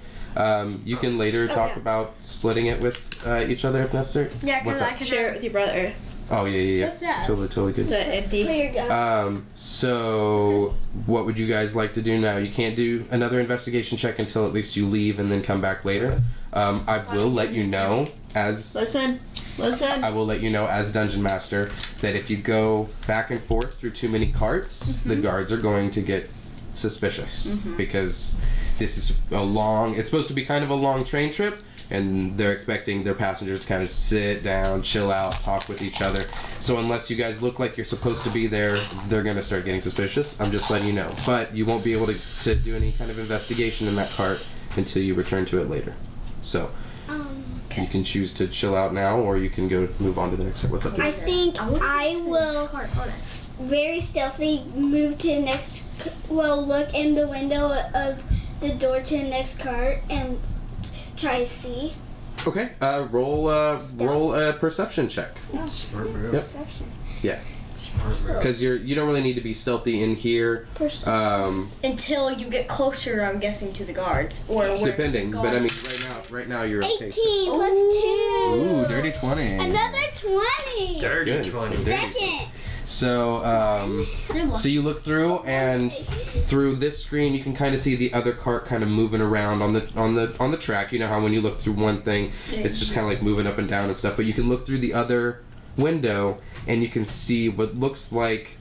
You can later talk about splitting it with each other if necessary. Yeah, because I can Share it with your brother. Oh yeah. What's that? Totally good. The empty. Clear gun. So what would you guys like to do now? You can't do another investigation check until at least you leave and then come back later. I will let you know as Listen. I will let you know as Dungeon Master that if you go back and forth through too many carts, the guards are going to get suspicious because this is it's supposed to be kind of a long train trip, and they're expecting their passengers to kind of sit down, chill out, talk with each other. So unless you guys look like you're supposed to be there, they're going to start getting suspicious. I'm just letting you know. But you won't be able to do any kind of investigation in that cart until you return to it later. So you can choose to chill out now, or you can go move on to the next. What's up? I think I will very stealthy move to the next. Well, look in the window of the door to the next cart and try to see. Okay. Roll a perception check. Smart move. Yep. Perception. Yeah. Because you don't really need to be stealthy in here. Until you get closer, I'm guessing, to the guards. Or Depending, but I mean, right now you're okay. 18 plus 2. Ooh, dirty 20. Another 20. Dirty 20. Second. So, so you look through, and through this screen, you can kind of see the other cart kind of moving around on the track. You know how when you look through one thing, it's just kind of like moving up and down and stuff. But you can look through the other window, and you can see what looks like,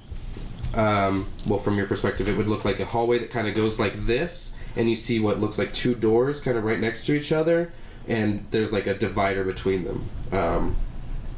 well, from your perspective, it would look like a hallway that kind of goes like this, and you see what looks like two doors kind of right next to each other, and there's like a divider between them.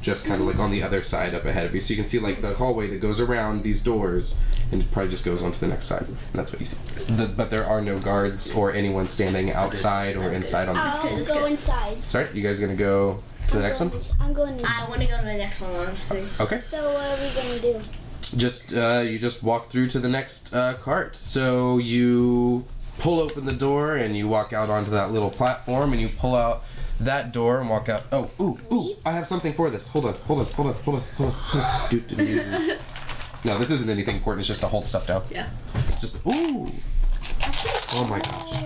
Just kind of like on the other side up ahead of you. So you can see like the hallway that goes around these doors, and it probably just goes on to the next side. And that's what you see. But there are no guards or anyone standing outside or inside on the I'll go inside. Sorry, you guys gonna go to the next one? I'm going inside. I want to go to the next one, honestly. Okay. So what are we going to do? Just you just walk through to the next cart. So you pull open the door and you walk out onto that little platform, and you pull out that door and walk out. Oh, ooh, I have something for this. Hold on. No, this isn't anything important. It's just to hold stuff down. Yeah. It's just, ooh. Oh my gosh.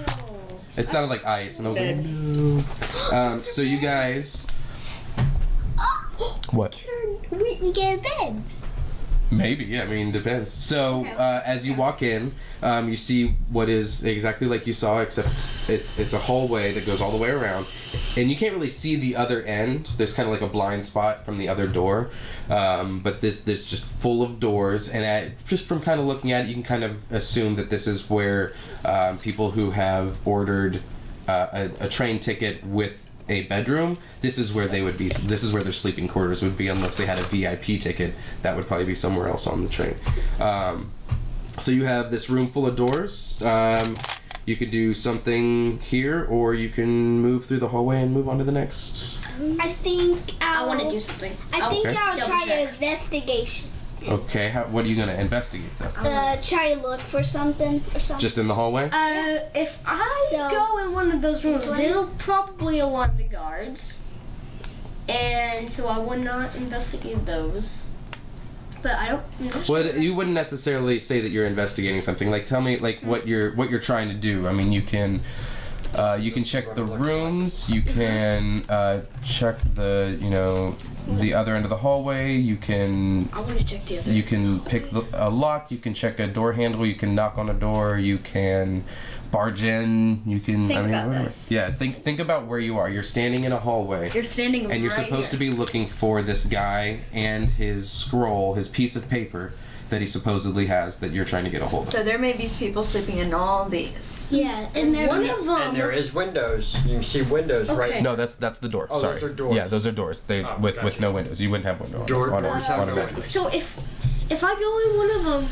It sounded like ice, and I was like, no. So you guys. What? We get beds. Maybe, I mean, depends. So, as you walk in, you see what is exactly like you saw, except it's a hallway that goes all the way around, and you can't really see the other end. There's kind of like a blind spot from the other door, but this just full of doors, and just from kind of looking at it, you can kind of assume that this is where people who have ordered a train ticket with a bedroom, this is where they would be. This is where their sleeping quarters would be, unless they had a VIP ticket. That would probably be somewhere else on the train. So you have this room full of doors. You could do something here, or you can move through the hallway and move on to the next. I think I want to do something. I think Okay. I'll try Double an investigation. Okay, what are you going to investigate then? Try to look for something or something. Just in the hallway? If I go in one of those rooms, it'll probably alarm the guards. And so I would not investigate those. But I don't. Well, you wouldn't necessarily say that you're investigating something. Like, tell me, like, what you're trying to do. I mean, you can check the rooms. You can check the other end of the hallway. You can. I want to check the other. You can pick a lock. You can check a door handle. You can knock on a door. You can barge in. You can. Think about this. Yeah, think about where you are. You're standing in a hallway. You're standing and you're right supposed to here. be looking for this guy and his scroll, his piece of paper that he supposedly has that you're trying to get a hold of. So there may be people sleeping in all these. Yeah, and One of them. And there is windows. You can see windows right. No, that's the door. Oh, Sorry. those are doors. Yeah, those are doors. They with gotcha. no windows. You wouldn't have windows. Doors have a windows. So if I go in one of them,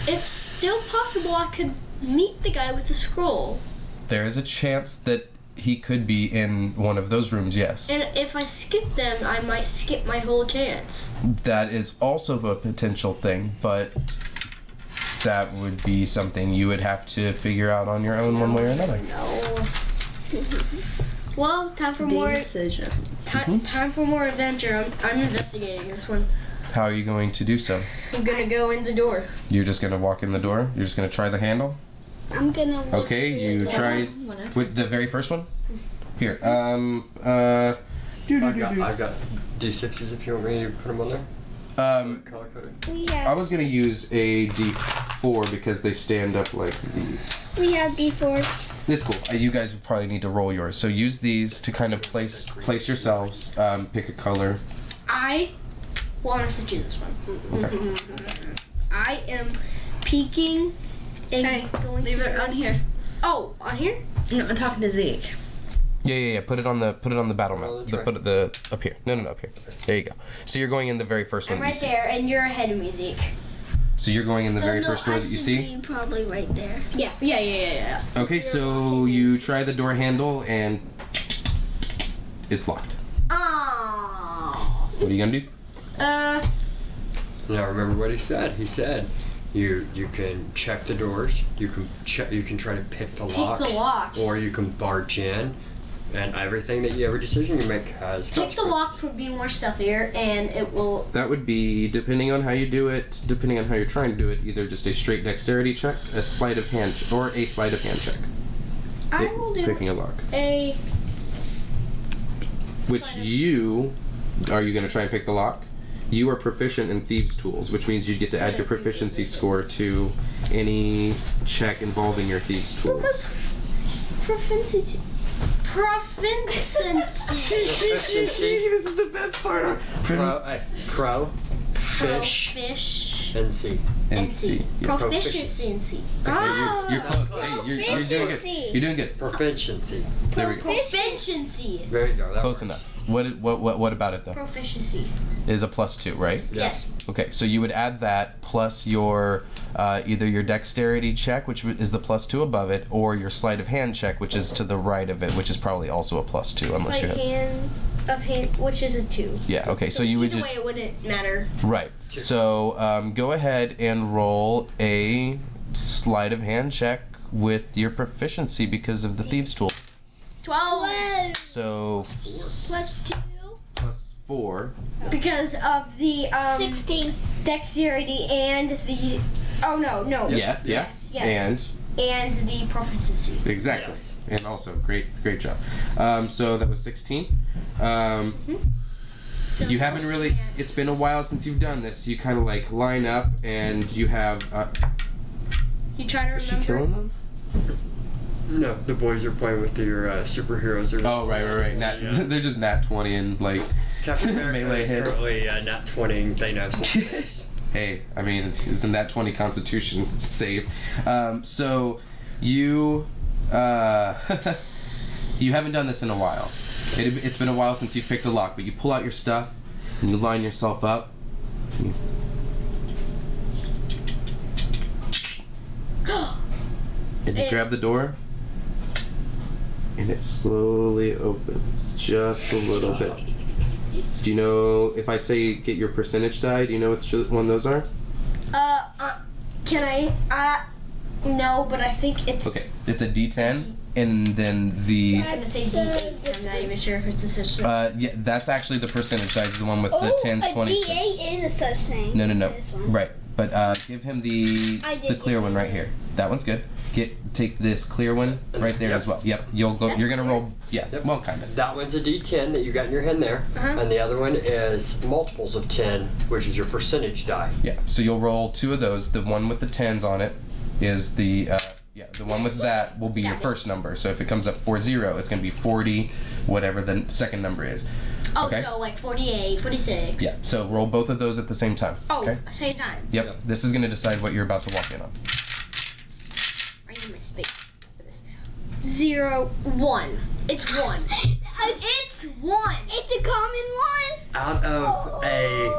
it's still possible I could meet the guy with the scroll. There is a chance that he could be in one of those rooms. Yes. And if I skip them, I might skip my whole chance. That is also a potential thing, but that would be something you would have to figure out on your own, one way or another. No. Well, time for more. Decision. Time for more adventure. I'm investigating this one. How are you going to do so? I'm gonna go in the door. You're just gonna walk in the door. You're just gonna try the handle. I'm gonna look Okay, you through try One at a with the very first one. Here. I've got D6s if you want me to put them on there. Color coded. We I have was gonna use a D4 because they stand up like these. D4s. It's cool. You guys would probably need to roll yours. So use these to kind of place yourselves. Pick a color. I want us to choose this one. Okay. I am peeking and Hey, going leave to it on here. Oh, on here? No, I'm talking to Zeke. Yeah. Put it on the battle map. that's right. Put it up here. No, up here. There you go. So you're going in the very first one. I'm that you right see. there, and you're ahead of me, Zeke. So you're going in the very first door that you see. Probably right there. Yeah. Okay, so you try the door handle and it's locked. Oh. What are you gonna do? Now remember what he said. He said you can check the doors. You can try to pick the locks. Or you can barge in. And every decision you make has pick the locks would be more stuffier, and it will. That would be, depending on how you do it, depending on how you're trying to do it, either just a straight dexterity check, a sleight of hand, or a sleight of hand check. I will do picking a lock. A. Which are you going to try and pick the lock? You are proficient in thieves' tools, which means you get to add your proficiency score to any check involving your thieves' tools. Proficiency. Proficiency. This is the best part. Fish. NC. NC. Yeah. Proficiency. You're close. Hey, you're doing good. You're doing good. Proficiency. There we go. Proficiency. There you go. Close enough. What about it though? Proficiency. Is a +2, right? Yes. Okay, so you would add that plus your either your dexterity check, which is the +2 above it, or your sleight of hand check, which is to the right of it, which is probably also a +2, unless you have. Hand, which is a 2. Yeah. Okay. So you would either just. way, it wouldn't matter. Right. So go ahead and roll a sleight of hand check with your proficiency because of the thieves' tool. 12. So. +2. +4. Because of the 16. Dexterity and the. Oh no. Yeah. Yes. And the proficiency. exactly. Yes. And also great job. So that was 16. So You haven't really. It's been a while since you've done this. You kind of like line up and you have. You try to Is she remember. killing them? No, the boys are playing with your superheroes. Oh right. They're just nat 20 and like. Captain America melee is hits. currently nat 20 Thanos in the face. Hey, I mean, isn't that 20 Constitution save? So you you haven't done this in a while. It's been a while since you picked a lock, but you pull out your stuff and you line yourself up. And you grab the door, and it slowly opens just a little bit. Do you know, if I say get your percentage die, do you know which one those are? Can I? No, but I think it's. Okay, it's a D10, and then the. I was gonna say D8. I'm not even sure if it's a such thing. Yeah, that's actually the percentage dice, the one with the 10s, 20s. D8 is a such thing. No. This one. Right, but give him the clear one right here. That one's good. Take this clear one right there as well. Yep, you'll go. You're gonna roll. Yeah, well, kind of. That one's a D10 that you got in your hand there, and the other one is multiples of 10, which is your percentage die. Yeah, so you'll roll 2 of those. The one with the 10s on it is the the one with that will be your first number. So if it comes up 40, it's gonna be 40, whatever the second number is. Oh, okay? so like 48, 46. Yeah. So roll both of those at the same time. Oh, okay? same time. Yep. This is gonna decide what you're about to walk in on. I need my space for this. 0, 1. It's 1. It's 1. It's a common one. Out of a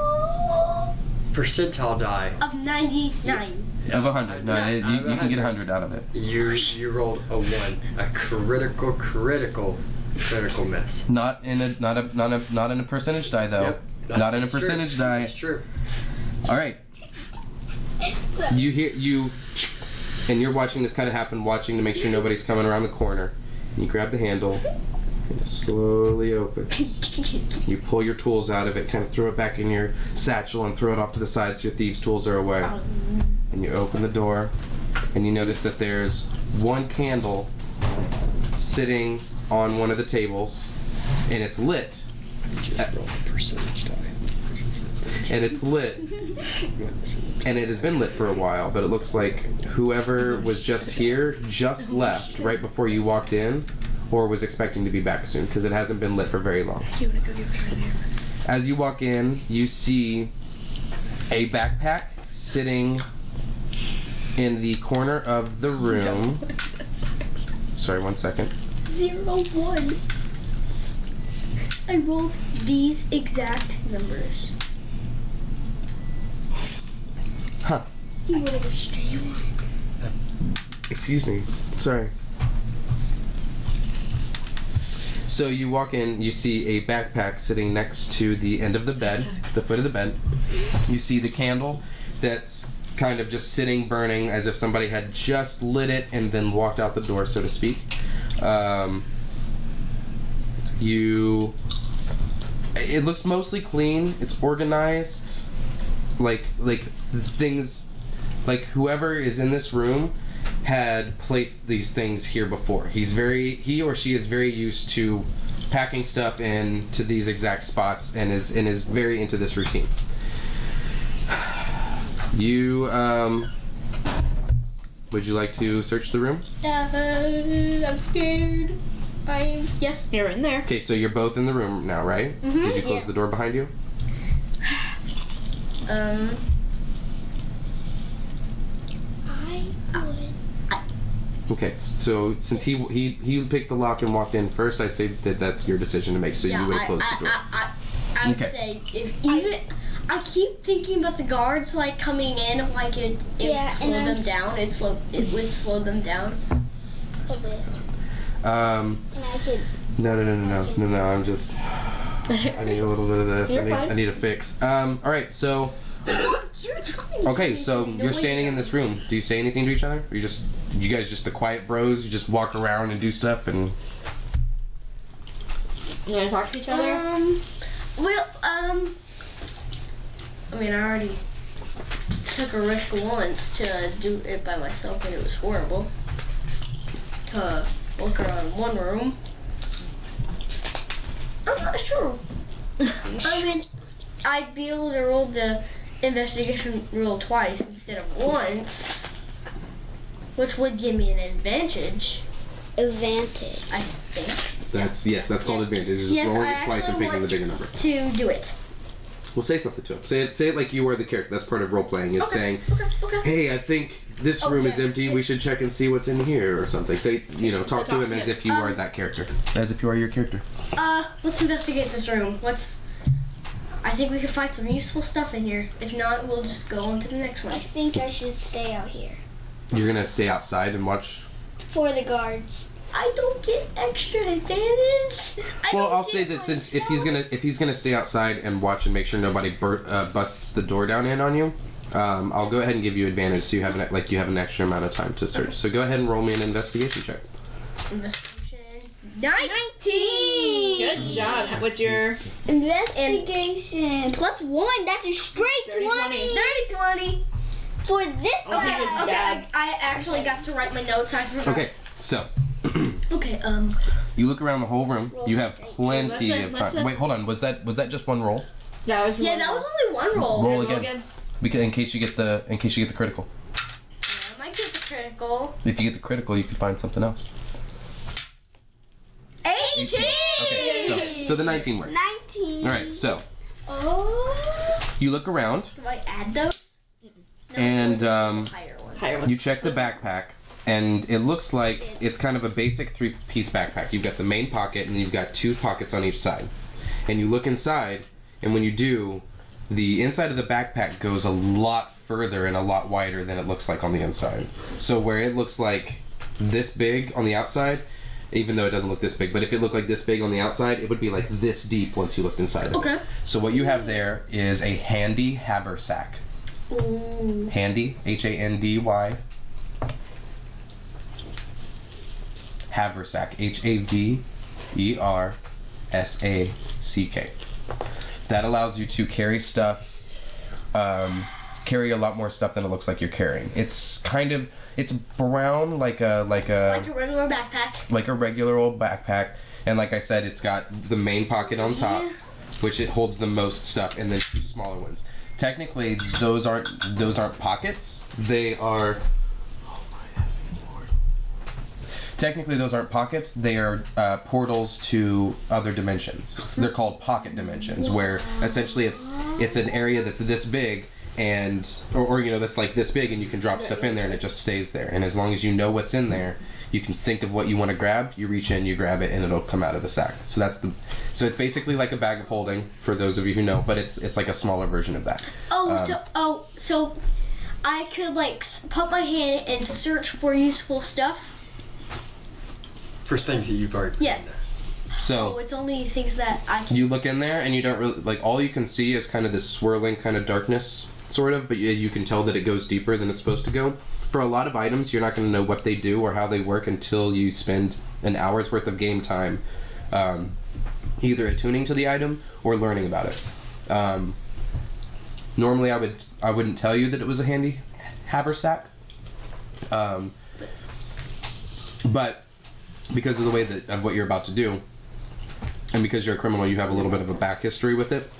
percentile die Of 99. Of 100. No, you can get 100 out of it. You rolled a 1, a critical miss. Not in a percentage die though. Yep. Not in a percentage die. That's true. All right. And you're watching this kind of happen, watching to make sure nobody's coming around the corner. You grab the handle, and it slowly opens. You pull your tools out of it, kind of throw it back in your satchel, and throw it off to the side so your thieves' tools are away. And you open the door, and you notice that there's one candle sitting on one of the tables, and it's lit. Just roll the percentage die. And it's lit. And it has been lit for a while, but it looks like whoever was just here just left right before you walked in, or was expecting to be back soon, because it hasn't been lit for very long. As you walk in, you see a backpack sitting in the corner of the room. Sorry, 1 second. 0, 1. I rolled these exact numbers. Huh. You rolled a straight one. Excuse me. Sorry. So you walk in, you see a backpack sitting next to the end of the bed, the foot of the bed. You see the candle that's kind of just sitting burning as if somebody had just lit it and then walked out the door, so to speak. It looks mostly clean. It's organized. Like things, like whoever is in this room had placed these things here before. He or she is very used to packing stuff into these exact spots and is very into this routine. You would you like to search the room? I'm scared. Yes. You're in there. Okay, so you're both in the room now, right? Mm-hmm. Did you close the door behind you? I would. Okay, so since he picked the lock and walked in first, I'd say that that's your decision to make. So you would close the door. I would say I keep thinking about the guards like coming in, like it would slow them down. It would slow them down. A bit. And I could. No. I'm just. I need a little bit of this. I need a fix. All right, so. Okay, so you're standing in this room. Do you say anything to each other? Or you guys just the quiet bros? You just walk around and do stuff and. You gonna talk to each other? I mean, I already took a risk once to do it by myself, and it was horrible. To look around one room. I'm not sure. I mean, I'd be able to roll the investigation roll twice instead of once, which would give me an advantage. Advantage. I think. That's called advantage. It's just rolling it twice and picking the bigger number. To do it. Well, say something to him. Say it like you are the character. That's part of role playing. Is saying, Okay. "Hey, I think this room is empty. We should check and see what's in here," or something. Say, talk to him as if you are that character. As if you are your character. Let's investigate this room. I think we could find some useful stuff in here. If not, we'll just go on to the next one. I think I should stay out here. You're gonna stay outside and watch. For the guards. I don't get extra advantage. I'll say that since if he's gonna stay outside and watch and make sure nobody busts the door down in on you, I'll go ahead and give you advantage so you have an extra amount of time to search. Okay. So go ahead and roll me an investigation check. Investigation 19. Good job. What's your investigation? +1. That's a straight 20. 30-20. For this guy. Okay. I actually got to write my notes. I forgot. Okay. So. Okay. You look around the whole room. You have plenty of time. Wait, hold on. Was that just one roll? That was that was only one roll. Roll again. Because in case you get the critical. Yeah, I might get the critical. If you get the critical, you can find something else. 18. Okay. So the 19 works. 19. All right. So. Oh. You look around. Do I add those? No, and higher one. You check the backpack. And it looks like it's kind of a basic 3-piece backpack. You've got the main pocket, and you've got 2 pockets on each side. And you look inside, and when you do, the inside of the backpack goes a lot further and a lot wider than it looks like on the inside. So where it looks like this big on the outside, even though it doesn't look this big, but if it looked like this big on the outside, it would be like this deep once you looked inside of it. Okay. So what you have there is a handy haversack. Ooh. Handy, Handy. Haversack, Haversack. That allows you to carry stuff, carry a lot more stuff than it looks like you're carrying. It's brown like a regular backpack. Like a regular old backpack, and like I said, it's got the main pocket on top, which it holds the most stuff, and then 2 smaller ones. Technically, those aren't pockets. They are. Technically, those aren't pockets. They are portals to other dimensions. They're called pocket dimensions, where essentially it's an area that's this big, and or that's like this big, and you can drop stuff in there, and it just stays there. And as long as you know what's in there, you can think of what you want to grab. You reach in, you grab it, and it'll come out of the sack. So it's basically like a bag of holding for those of you who know, but it's like a smaller version of that. So I could put my hand and search for useful stuff. For things that you've already put in there. So it's only things that I can... You look in there and you don't really, like, all you can see is kind of this swirling kind of darkness, sort of, but you can tell that it goes deeper than it's supposed to go. For a lot of items, you're not going to know what they do or how they work until you spend an hour's worth of game time either attuning to the item or learning about it. Normally I wouldn't tell you that it was a handy haversack, but because of the way that of what you're about to do, and because you're a criminal, you have a little bit of a back history with it.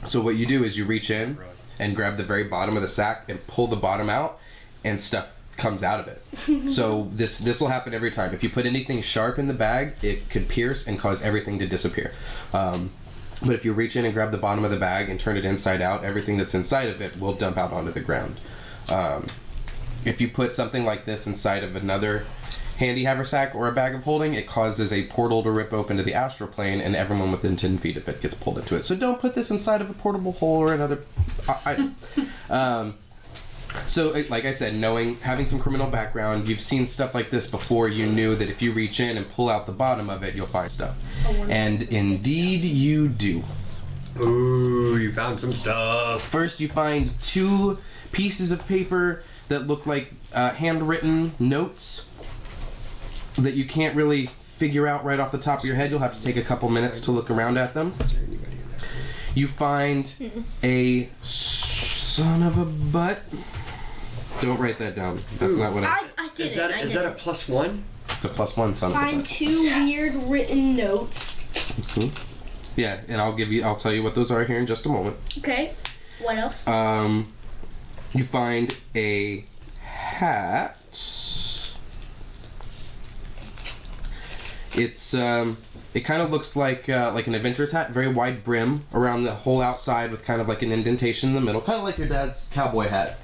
So what you do is you reach in and grab the very bottom of the sack and pull the bottom out, and stuff comes out of it. So this will happen every time. If you put anything sharp in the bag, it could pierce and cause everything to disappear. But if you reach in and grab the bottom of the bag and turn it inside out, everything that's inside of it will dump out onto the ground. If you put something like this inside of another handy haversack or a bag of holding, it causes a portal to rip open to the astral plane, and everyone within 10 feet of it gets pulled into it. So don't put this inside of a portable hole or another item. So, like I said, having some criminal background, you've seen stuff like this before. You knew that if you reach in and pull out the bottom of it, you'll find stuff. And indeed you do. Ooh, you found some stuff. First, you find 2 pieces of paper that look like handwritten notes that you can't really figure out right off the top of your head. You'll have to take a couple minutes to look around at them. You find a son of a butt. Don't write that down. That's not what I did. Is that a +1? It's a +1 son of a butt. Find 2 weird written notes. Mm-hmm. Yeah, and I'll tell you what those are here in just a moment. Okay. What else? You find a hat. It's it kind of looks like an adventurer's hat, very wide brim around the whole outside with kind of like an indentation in the middle, kind of like your dad's cowboy hat.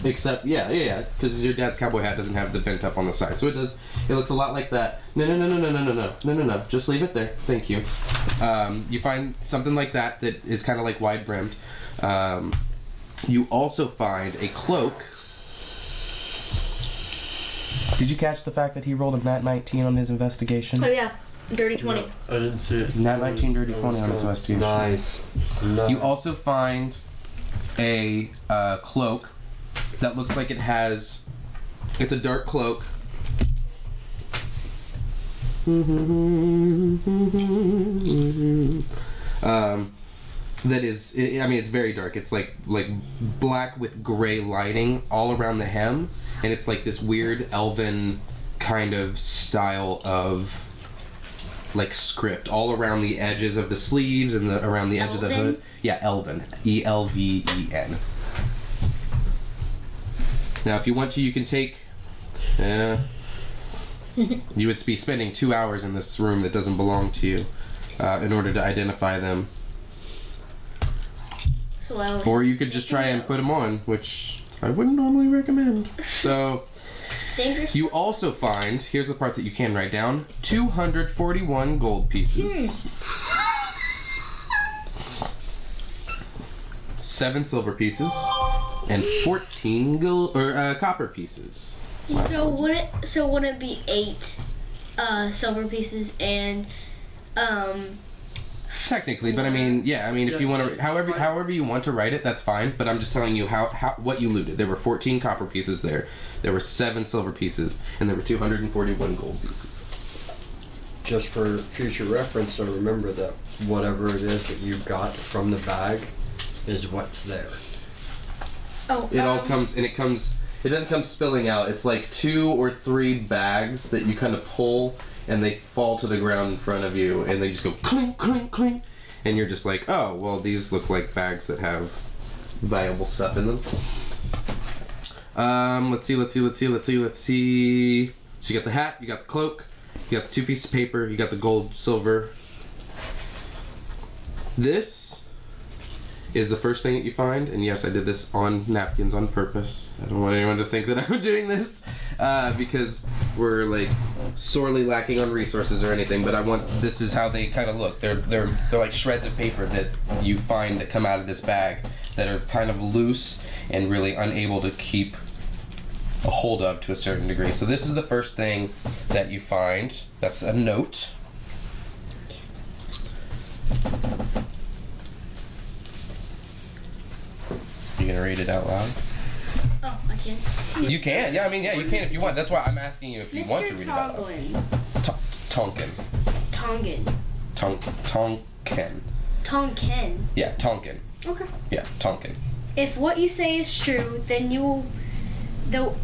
Except, yeah, because your dad's cowboy hat doesn't have the bent up on the side, so it does. It looks a lot like that. No. Just leave it there. Thank you. You find something like that is kind of like wide brimmed. You also find a cloak. Did you catch the fact that he rolled a nat 19 on his investigation? Oh yeah, dirty 20. No, I didn't see it. Nat 19, dirty 20 on his investigation. Nice. You also find a cloak that looks like it's a dark cloak. That is, I mean, it's very dark. It's like black with gray lighting all around the hem, and it's like this weird elven kind of style of like script all around the edges of the sleeves and around the edge of the hood. Yeah, elven. E-L-V-E-N. Now, if you want to, you can take. You would be spending 2 hours in this room that doesn't belong to you in order to identify them. Or you could just try and put them on, which I wouldn't normally recommend. So, Dangerous. You also find, here's the part that you can write down, 241 gold pieces. 7 silver pieces. And 14 copper pieces. Wow. So would it be 8 silver pieces and Technically, but I mean, yeah, I mean, if you want to, however you want to write it, that's fine. But I'm just telling you what you looted. There were 14 copper pieces there. There were 7 silver pieces, and there were 241 gold pieces. Just for future reference, so remember that whatever it is that you got from the bag is what's there. Oh, it all comes, and it doesn't come spilling out. It's like 2 or 3 bags that you kind of pull, and they fall to the ground in front of you, and they just go clink, clink, clink, and you're just like, oh, well, these look like bags that have valuable stuff in them. Let's see. So you got the hat, you got the cloak, you got the 2 pieces of paper, you got the gold, silver. This is the first thing that you find, and yes, I did this on napkins on purpose. I don't want anyone to think that I'm doing this because we're like sorely lacking on resources or anything. But this is how they kind of look. They're like shreds of paper that you find that come out of this bag that are kind of loose and really unable to keep a hold of to a certain degree. So this is the first thing that you find. That's a note. narrate it out loud. Oh, I can. You can. Yeah, I mean, yeah, you can if you want. That's why I'm asking you if you want to read it out loud. Tonkin. Tongan. Tonkin. Tonkin. Yeah, Tonkin. Okay. Yeah, Tonkin. If what you say is true, then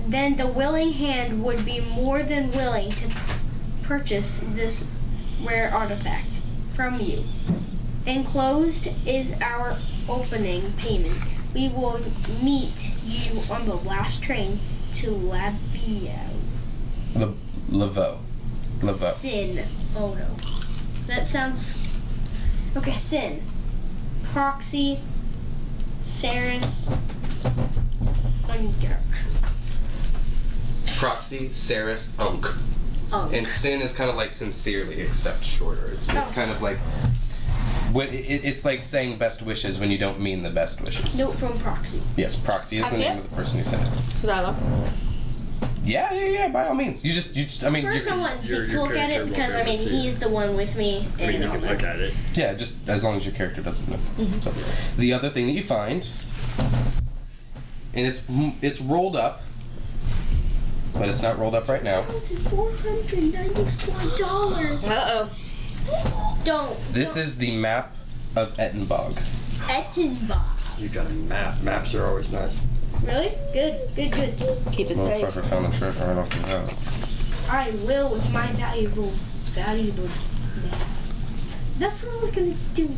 then the willing hand would be more than willing to purchase this rare artifact from you. Enclosed is our opening payment. We will meet you on the last train to Laveau. Sin. Oh no. That sounds... Okay, Sin. Proxy. Saris. Ungurk. Proxy, Saris, Unk. And Sin is kind of like sincerely, except shorter. It's kind of like... It's like saying best wishes when you don't mean the best wishes. Note from Proxy. Yes, Proxy is the name of the person who sent it. Yeah, by all means. You just, I mean... First I want Zeke to look at it because, I mean, he's the one with me. I mean, you can look at it. Yeah, just as long as your character doesn't know. Mm-hmm. So, the other thing that you find, and it's rolled up, but it's not rolled up right now. $1,494. Uh-oh. Don't. This is the map of Ettenbog. Ettenbog. You got a map. Maps are always nice. Really? Good. Keep it safe. Motherfucker found a treasure right off the ground. I will with my valuable map. That's what I was gonna do.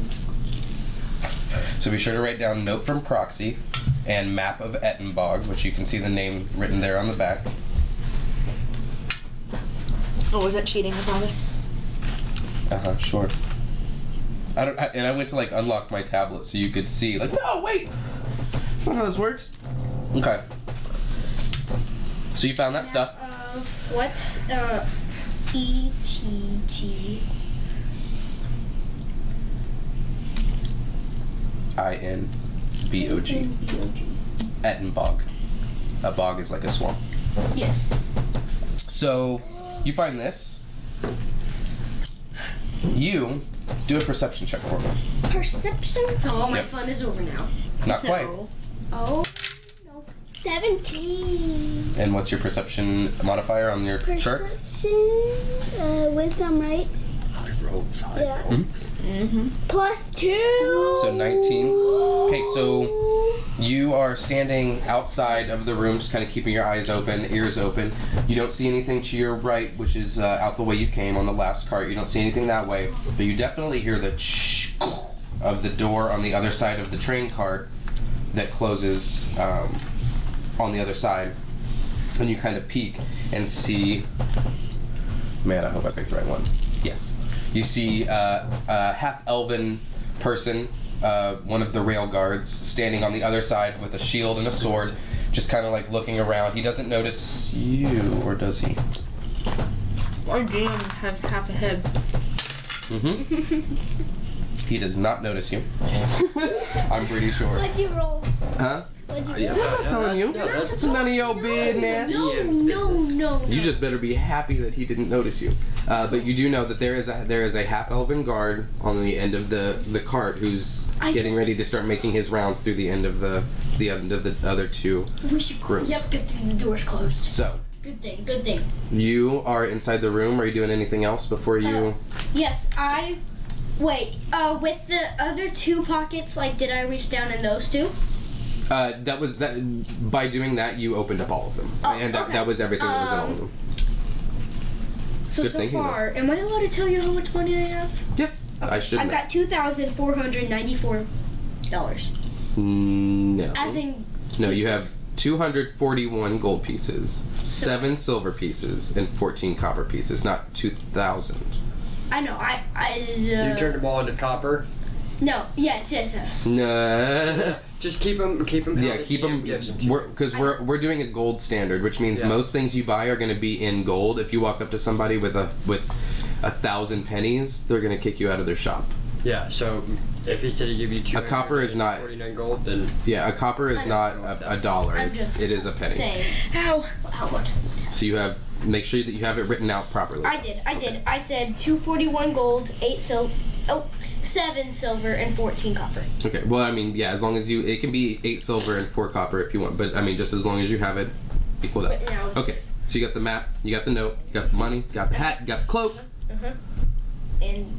So be sure to write down note from Proxy and map of Ettenbog, which you can see the name written there on the back. Oh, was that cheating, I promise? Sure. I went to like unlock my tablet so you could see. Like, no, wait! That's not how this works. Okay. So you found that stuff. What? E-T-T. I-N-B-O-G. Ettenbog. A bog is like a swamp. Yes. So you find this. You do a perception check for me. Perception? So all my fun is over now. Not quite. Oh, no. 17. And what's your perception modifier on your chart? Perception, wisdom, right? High rolls, Yeah. rolls. Mm-hmm. +2. So 19. Okay, so you are standing outside of the room, just kind of keeping your eyes open, ears open. You don't see anything to your right, which is out the way you came on the last cart. You don't see anything that way, but you definitely hear the of the door on the other side of the train cart that closes on the other side. And you kind of peek and see... Man, I hope I picked the right one. Yes. You see a half-elven person, one of the rail guards, standing on the other side with a shield and a sword, just kind of like looking around. He doesn't notice you, or does he? Our GM has half a head. Mm-hmm. He does not notice you. I'm pretty sure. What'd you roll? Huh? What'd you Yeah, roll? I'm not telling you. That's none of your business. No. You just better be happy that he didn't notice you. But you do know that there is a half-elven guard on the end of the cart who's getting ready to start making his rounds through the end of the other two rooms. Yep, good thing the door's closed. So. Good thing. You are inside the room. Are you doing anything else before you? Yes, Wait, with the other two pockets, like, did I reach down in those two? That was that. By doing that, you opened up all of them, and that was everything that was in all of them. So far, am I allowed to tell you how much money I have? Yep, I should. I've got $2,494. No. As in. No, you have 241 gold pieces, 7 silver pieces, and 14 copper pieces. Not 2,000. I know. You turned them all into copper. No. Yes. No. Just keep them. Yeah, keep them. Because we're doing a gold standard, which means most things you buy are going to be in gold. If you walk up to somebody with 1,000 pennies, they're going to kick you out of their shop. Yeah. So if he said he give you 249 a copper is not 49 gold, then a copper is not a dollar. It is a penny. Saying. How much? So you have. Make sure that you have it written out properly. I did. I said 241 gold, 8 silver. Oh, 7 silver and 14 copper. Okay, well, I mean, yeah, as long as it can be 8 silver and 4 copper if you want, but I mean, just as long as you have it equal that. Okay, so you got the map, you got the note, you got the money, you got the hat, you got the cloak. And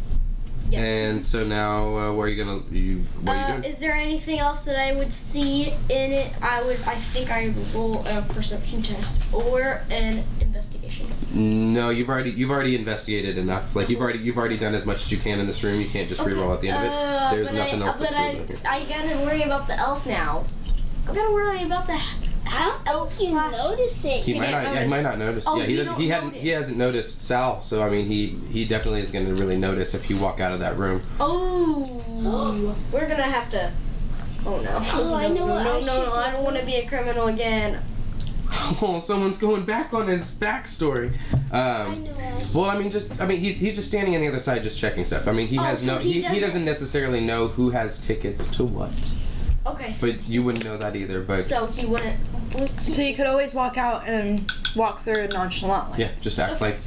yeah. And so now, what are you what are you doing? Is there anything else that I would see in it? I think I would roll a perception test or an investigation. No, you've already investigated enough. Like you've already done as much as you can in this room. You can't just reroll at the end of it. There's nothing else. But I gotta worry about the elf now. I gotta worry about the elf. You notice it. He might not notice. Oh, yeah, he hasn't noticed Sal. So I mean, he definitely is going to really notice if you walk out of that room. Oh, we're gonna have to. Oh no. Oh, I know. No, I don't want to be a criminal again. Oh, someone's going back on his backstory. Well, I mean, he's just standing on the other side, just checking stuff. I mean, he doesn't necessarily know who has tickets to what. Okay, so but you wouldn't know that either. But so he wouldn't. So you could always walk out and walk through nonchalantly. Yeah, just act like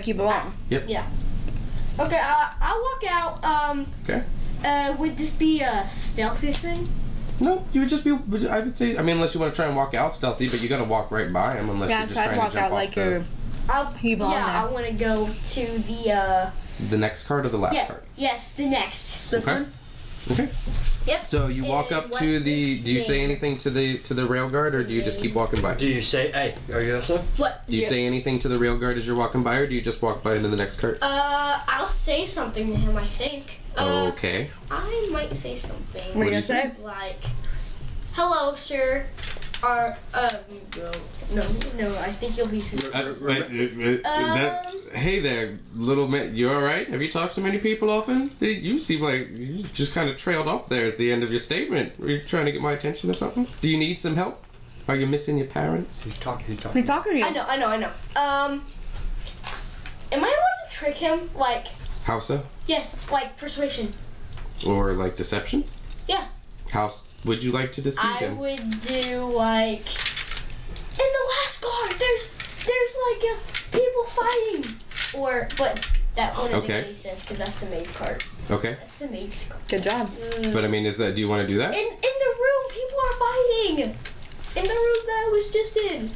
you belong. Yep. Yeah. Okay, I'll walk out. Okay. Would this be a stealthy thing? No, you would just be. I would say. I mean, unless you want to try and walk out stealthy, but you got to walk right by him unless you're just trying to walk jump out off like you belong there. I want to go to the next card or the last card. Yes, the next. This one. Okay. Yep. So you walk up to the. Do you say anything to the rail guard, or do you just keep walking by? Do you say, "Hey, are you listening?" What? Do you say anything to the rail guard as you're walking by, or do you just walk by into the next cart? I'll say something to him. I think. Okay. I might say something. What are you gonna say? Like, "Hello, sir." No, I think you'll be suspicious. Hey there, little man. You alright? Have you talked to many people often? You seem like you just kind of trailed off there at the end of your statement. Were you trying to get my attention or something? Do you need some help? Are you missing your parents? He's talking. He's talking to you. I know. Am I able to trick him? Like. How so? Yes, like persuasion. Or like deception? Yeah. How would you like to deceive him? I would do like in the last guard. There's like people fighting, but that wouldn't make any sense because that's the maid's card. Okay. That's the maid's card. Good job. But I mean, do you want to do that? In the room, people are fighting. In the room that I was just in,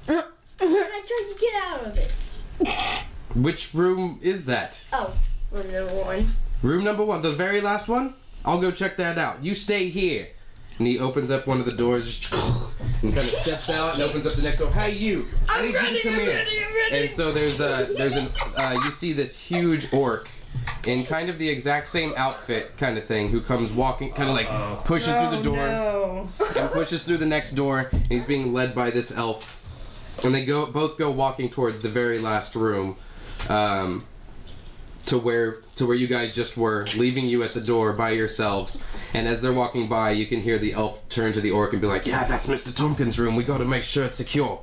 and I tried to get out of it. Which room is that? Oh, room number 1. Room number 1, the very last one? I'll go check that out. You stay here. And he opens up one of the doors and kind of steps out and opens up the next door. Hey, you! I need you to come here. And so you see this huge orc in kind of the exact same outfit kind of thing who comes walking, kind of like pushing through the door and pushes through the next door. And he's being led by this elf. And they both go walking towards the very last room. To where you guys just were, leaving you at the door by yourselves. And as they're walking by, you can hear the elf turn to the orc and be like, "Yeah, that's Mr. Tompkins' room. We got to make sure it's secure."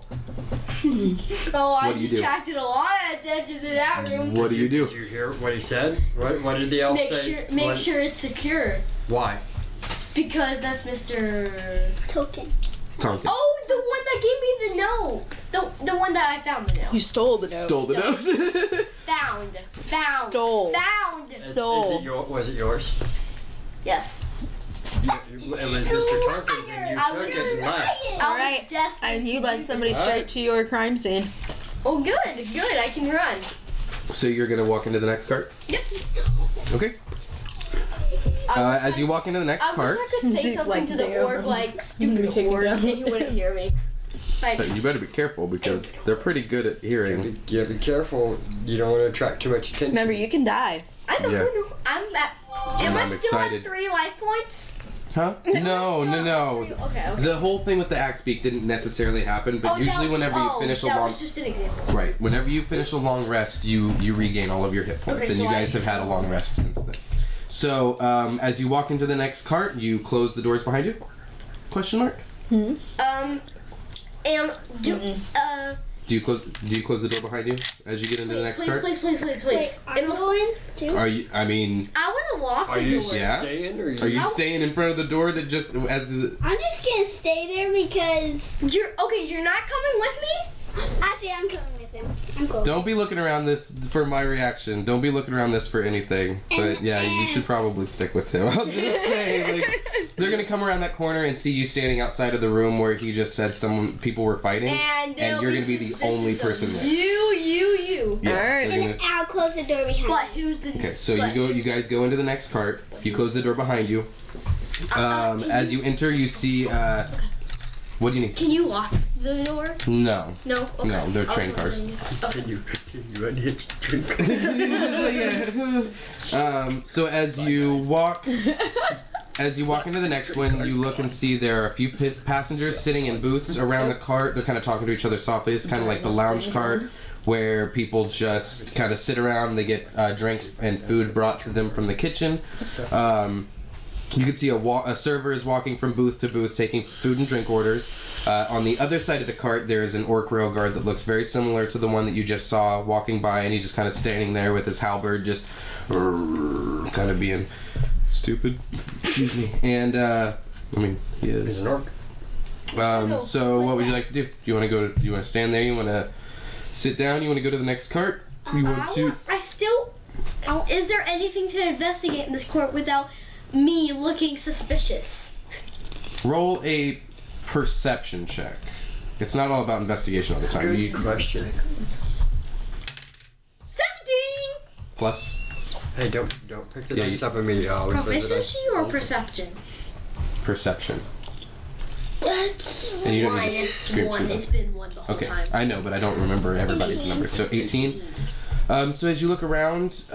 I detracted a lot of attention to that room. What do you do? Did you hear what he said? What did the elf say? Make sure it's secure. Why? Because that's Mr. Token. Tompkins. Oh, the one that gave me the note. The one that I found the note. You stole the note. Stole the note. Found. Stole. Found. Was it yours? Yes. It was Mr. Tompkins, and you took it and left. All right. And you led somebody straight to your crime scene. Oh, good. I can run. So you're gonna walk into the next cart? Yep. Okay. As you walk into the next cart, I wish I could say something to the orc, like stupid orc, and he wouldn't hear me. you better be careful because they're pretty good at hearing. Yeah, be careful. You don't want to attract too much attention. Remember, you can die. I don't know. Am I still excited. at 3 life points? Huh? No. Okay. The whole thing with the axe beak didn't necessarily happen, but usually whenever you finish a long... that was just an example. Right. Whenever you finish a long rest, you regain all of your hit points, and you guys have had a long rest since then. So, as you walk into the next cart, you close the doors behind you? Question mark? Do you close the door behind you as you get into the next cart? Please. Wait, I'm going to. Are you? I mean. I want to lock the door. Yeah. Are you staying in front of the door that just as the? I'm just gonna stay there because You're not coming with me. Actually, I'm coming with them. I'm cool. Don't be looking around this for my reaction. Don't be looking around this for anything. But yeah, you should probably stick with him. I'll just say, like, they're gonna come around that corner and see you standing outside of the room where he just said people were fighting, and you're gonna be the only person there. You. Yeah, Alright. And I'll close the door behind But me. who's the? okay, so you guys go into the next cart. You close the door behind you. As you enter, you see. What do you need? Can you lock the door? No. No. Okay. No, they're train cars. Can you unhitch drink? So as you walk into the next one, you look and see there are a few passengers sitting in booths around the cart. They're kind of talking to each other softly. It's kind of like the lounge cart where people just kind of sit around. They get drinks and food brought to them from the kitchen. You can see a server is walking from booth to booth taking food and drink orders. On the other side of the cart, there is an orc rail guard that looks very similar to the one that you just saw walking by, and he's just kind of standing there with his halberd, just kind of being stupid. Excuse me. And he is. He's an orc. So what would you like to do? You want to stand there? You want to sit down? You want to go to the next cart? You want to? Is there anything to investigate in this court without me looking suspicious? Roll a perception check. It's not all about investigation all the time. Good question. 17. Plus. Hey, don't pick the dice up immediately. Always Proficiency or perception? Perception. That's And you don't one. need to scream One. through them. It's been one the whole Okay, time. I know, but I don't remember everybody's numbers. So 18. So as you look around,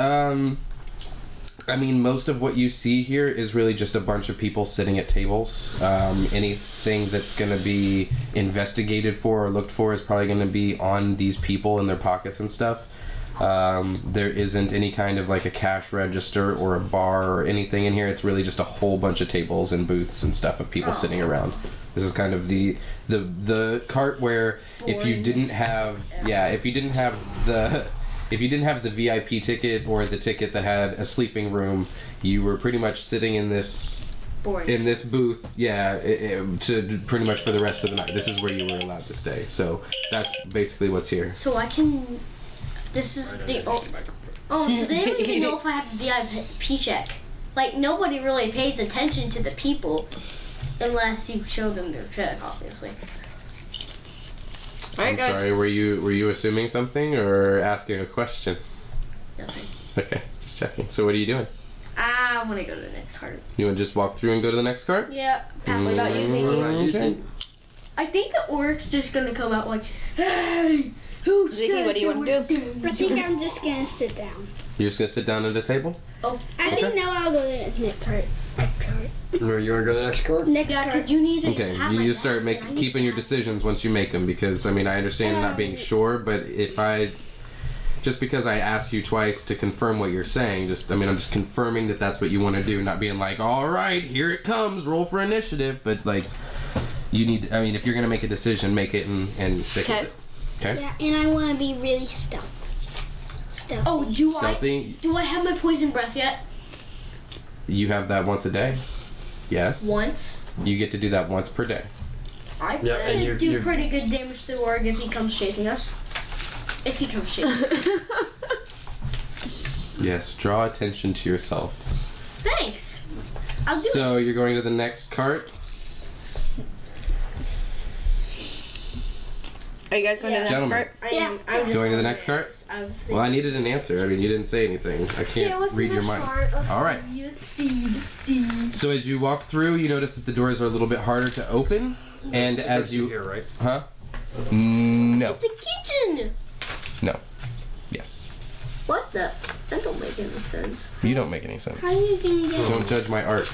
most of what you see here is really just a bunch of people sitting at tables. Anything that's going to be investigated for or looked for is probably going to be on these people in their pockets and stuff. There isn't any kind of like a cash register or a bar or anything in here. It's really just a whole bunch of tables and booths and stuff of people sitting around. This is kind of the cart where if you didn't have the VIP ticket or the ticket that had a sleeping room, you were pretty much sitting in this booth, to pretty much for the rest of the night. This is where you were allowed to stay. So that's basically what's here. So I can. This is the. So they don't even know if I have the VIP check. Like nobody really pays attention to the people, unless you show them their check, obviously. I'm sorry, were you assuming something or asking a question? Nothing. Okay, just checking. So what are you doing? I want to go to the next cart. You want to just walk through and go to the next cart? Yeah. What about you, Zeke? Okay. I think the orc's just gonna come out like, hey, who Zeke, said what do you want to do? I think I'm just gonna sit down. You're just gonna sit down at a table? I think now I'll go to the next cart. No, you want to go to the next card? Next Yeah, cart. because you need to Okay, have you my need to start bag. I need keeping your decisions once you make them, because I understand not being sure, but just because I asked you twice to confirm what you're saying, I'm just confirming that that's what you want to do, not being like, all right, here it comes, roll for initiative, but like, you need, if you're gonna make a decision, make it and stick with it. Okay. Yeah, and I want to be really stealthy. Oh, do Stealthy. I have my poison breath yet? You have that once a day. Yes. Once. You get to do that once per day. I Yeah, and could do you- pretty good damage to the orc if he comes chasing us. If he comes chasing us. Yes. Draw attention to yourself. Thanks. I'll do it. So you're going to the next cart. Are you guys going to the next Gentlemen. part? I'm just Going to the next cart? I was Well, I needed an answer. You didn't say anything. I can't read your mind. All right. Let's see. So as you walk through, you notice that the doors are a little bit harder to open, and as you here, right? Huh? No. It's the kitchen. No. Yes. What the? That don't make any sense. You don't make any sense. How are you gonna get Don't judge my art.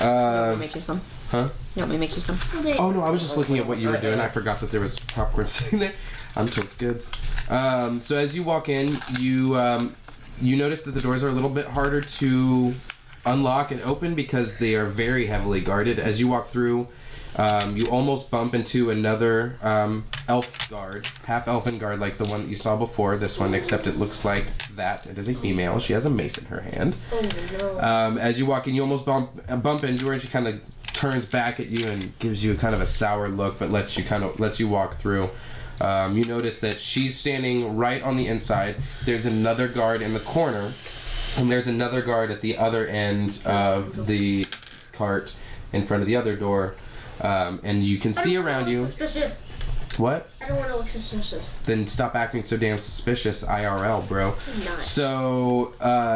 I'll make you some. Huh? You want me to make you some? Oh no, I was just looking at what you were doing. I forgot that there was popcorn sitting there. I'm totes goods. So as you walk in, you notice that the doors are a little bit harder to unlock and open because they are very heavily guarded. As you walk through, you almost bump into another elf guard, half elfin guard like the one that you saw before. This one, except it looks like that. It is a female. She has a mace in her hand. Oh no. As you walk in, you almost bump into her, and she kind of turns back at you and gives you kind of a sour look, but lets you walk through. You notice that she's standing right on the inside. There's another guard in the corner, and there's another guard at the other end of the cart in front of the other door. And you can see around you. Suspicious. What? I don't want to look suspicious. Then stop acting so damn suspicious, IRL, bro. I'm not. So,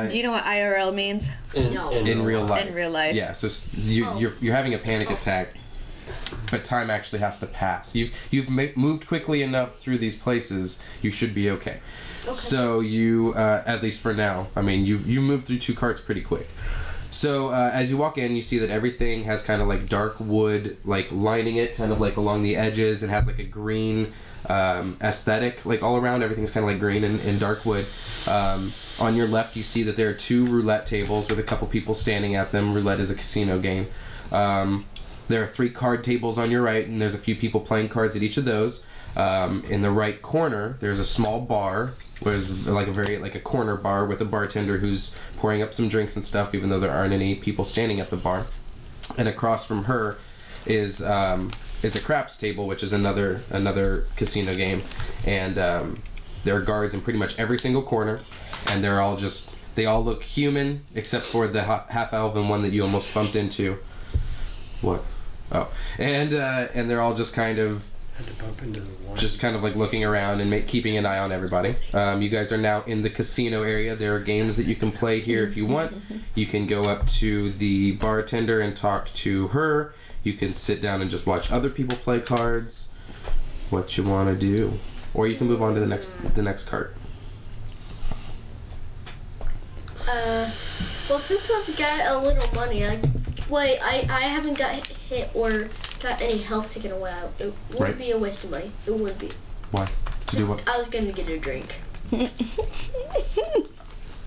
Do you know what IRL means? in real life. In real life. Yeah, so you're having a panic attack, but time actually has to pass. You've moved quickly enough through these places, you should be okay. So you, at least for now, I mean, you moved through 2 carts pretty quick. So as you walk in, you see that everything has kind of like dark wood, like lining it, kind of like along the edges. It has like a green aesthetic, like all around. Everything's kind of like green and dark wood. On your left, you see that there are 2 roulette tables with a couple people standing at them. Roulette is a casino game. There are 3 card tables on your right, and there's a few people playing cards at each of those. In the right corner, there's a small bar. Was like a corner bar with a bartender who's pouring up some drinks and stuff, even though there aren't any people standing at the bar. And across from her is a craps table, which is another casino game. And there are guards in pretty much every single corner, and they all look human except for the half elf and one that you almost bumped into. What? Oh, and they're all just kind of. Just kind of like looking around and keeping an eye on everybody. You guys are now in the casino area. There are games that you can play here if you want. You can go up to the bartender and talk to her. You can sit down and just watch other people play cards. What you want to do, or you can move on to the next cart. Well, since I've got a little money, I haven't got hit or got any health taken away. It would be a waste of money. It would be. Why? To do what? I was going to get a drink.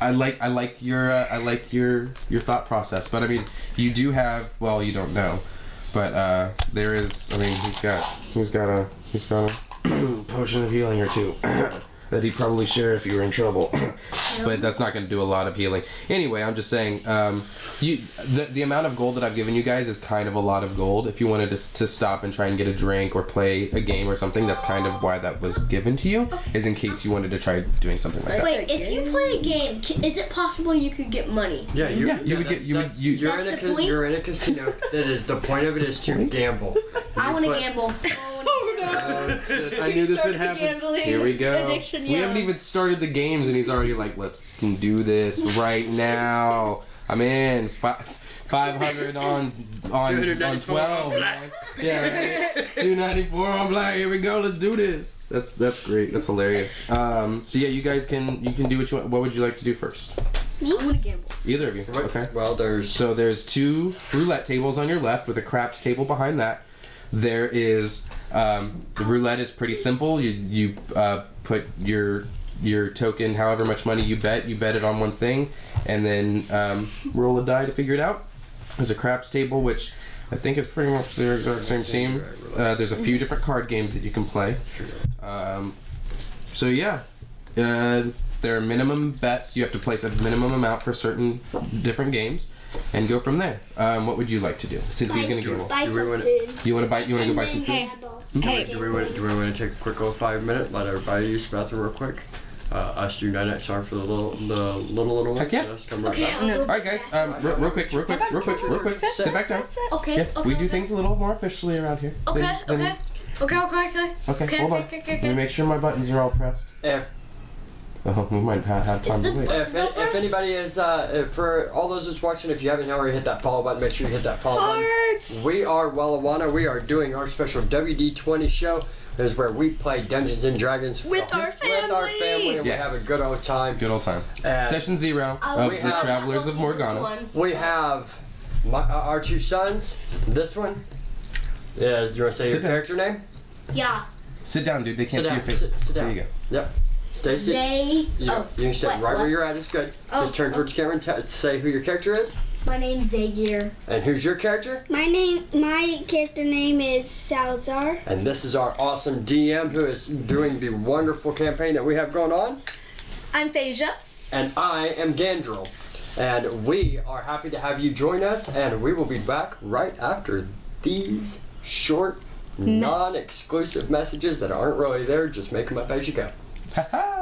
I like your thought process, but I mean, you do have. Well, you don't know, but there is. I mean, he's got a potion of healing or 2. That he'd probably share if you were in trouble. But that's not going to do a lot of healing. Anyway, I'm just saying, the amount of gold that I've given you guys is kind of a lot of gold. If you wanted to stop and try and get a drink or play a game or something, that's kind of why that was given to you, is in case you wanted to try doing something like that. Wait, if you play a game, is it possible you could get money? Yeah, you're in a casino. That is, the point of it is to gamble. I want to gamble. I knew this would happen. Here we go. Addiction, We haven't even started the games, and he's already like, "Let's do this right now." I'm in. 500 on 12, man. Yeah, right? 294 on black. Here we go. Let's do this. That's great. That's hilarious. So yeah, you guys can do what you want. What would you like to do first? I want to gamble. Either of you. Okay. Well, there's 2 roulette tables on your left with a craps table behind that. There is the roulette is pretty simple. You put your token, however much money you bet it on one thing, and then roll a die to figure it out. There's a craps table, which I think is pretty much the exact same team. There's a few different card games that you can play. So yeah, there are minimum bets. You have to place a minimum amount for certain different games. And go from there. What would you like to do? Since he's gonna gamble. Buy some food. You wanna go buy some food? Do we want to take a quick little 5 minute? Let everybody use the bathroom real quick. Us do 9XR for the little one. Heck yeah. Let's come right back. All right, guys. Real quick. Sit back down. Okay. Yeah, Okay. we do things a little more officially around here. Okay. Okay, hold on. Let me make sure my buttons are all pressed. We might have time to wait. If anybody is, for all those that's watching, if you haven't already hit that follow button, make sure you hit that follow button. We are Wellijuana. We are doing our special WD20 show. This is where we play Dungeons and Dragons with our family, and we have a good old time. Good old time. Session 0 of the Travelers of Morgana. We have our 2 sons. This one is. Do you want to say your character name? Yeah. Sit down, dude. They can't see your face. Sit down. There you go. Yep. Stacy, you can sit right where you're at. It's good. Just turn towards the camera and say who your character is. My name's Tzegyr. And who's your character? My character name is Salazar. And this is our awesome DM who is doing the wonderful campaign that we have going on. I'm Phasia. And I am Gandrel. And we are happy to have you join us, and we will be back right after these short non-exclusive messages that aren't really there. Just make them up as you go. Haha.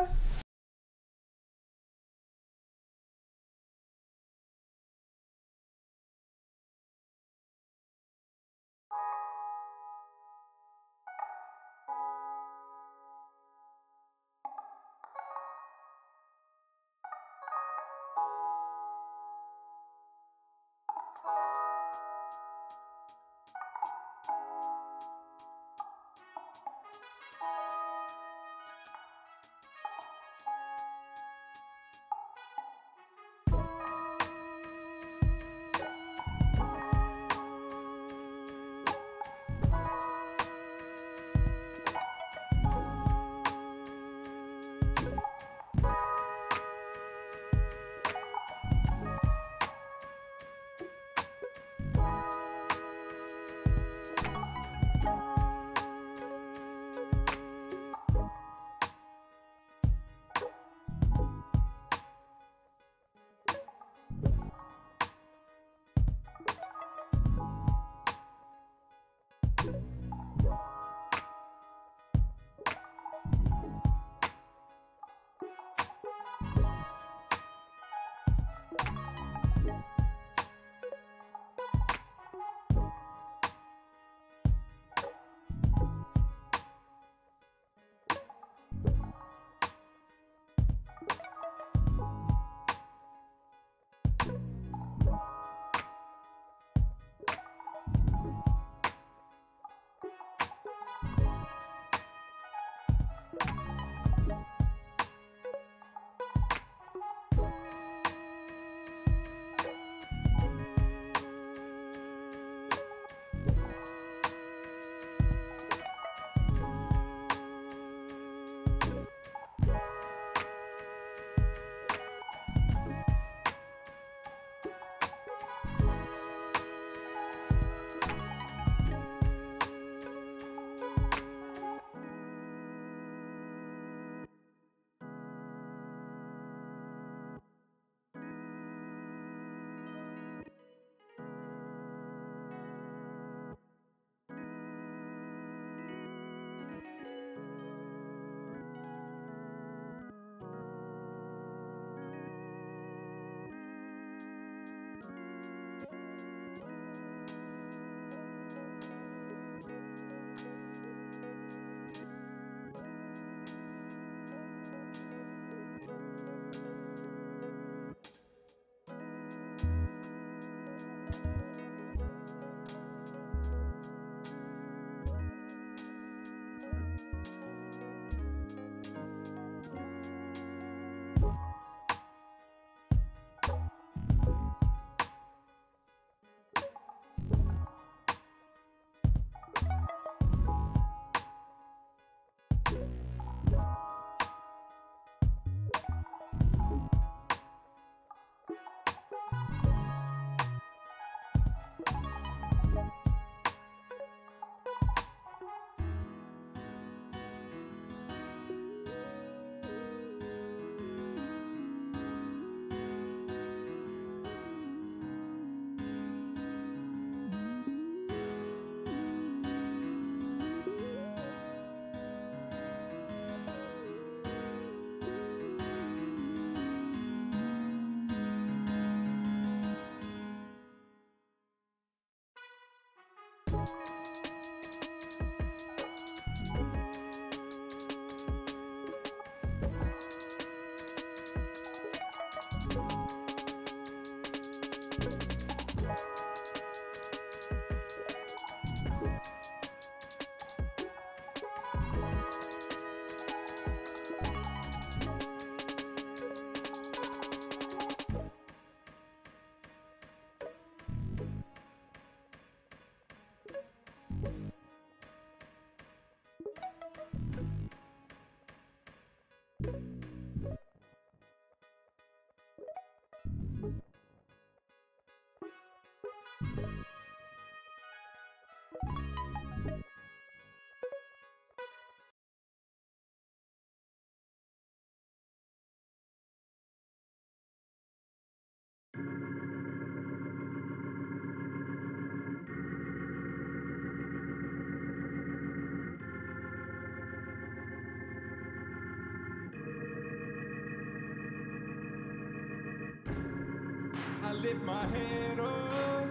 lift my head up,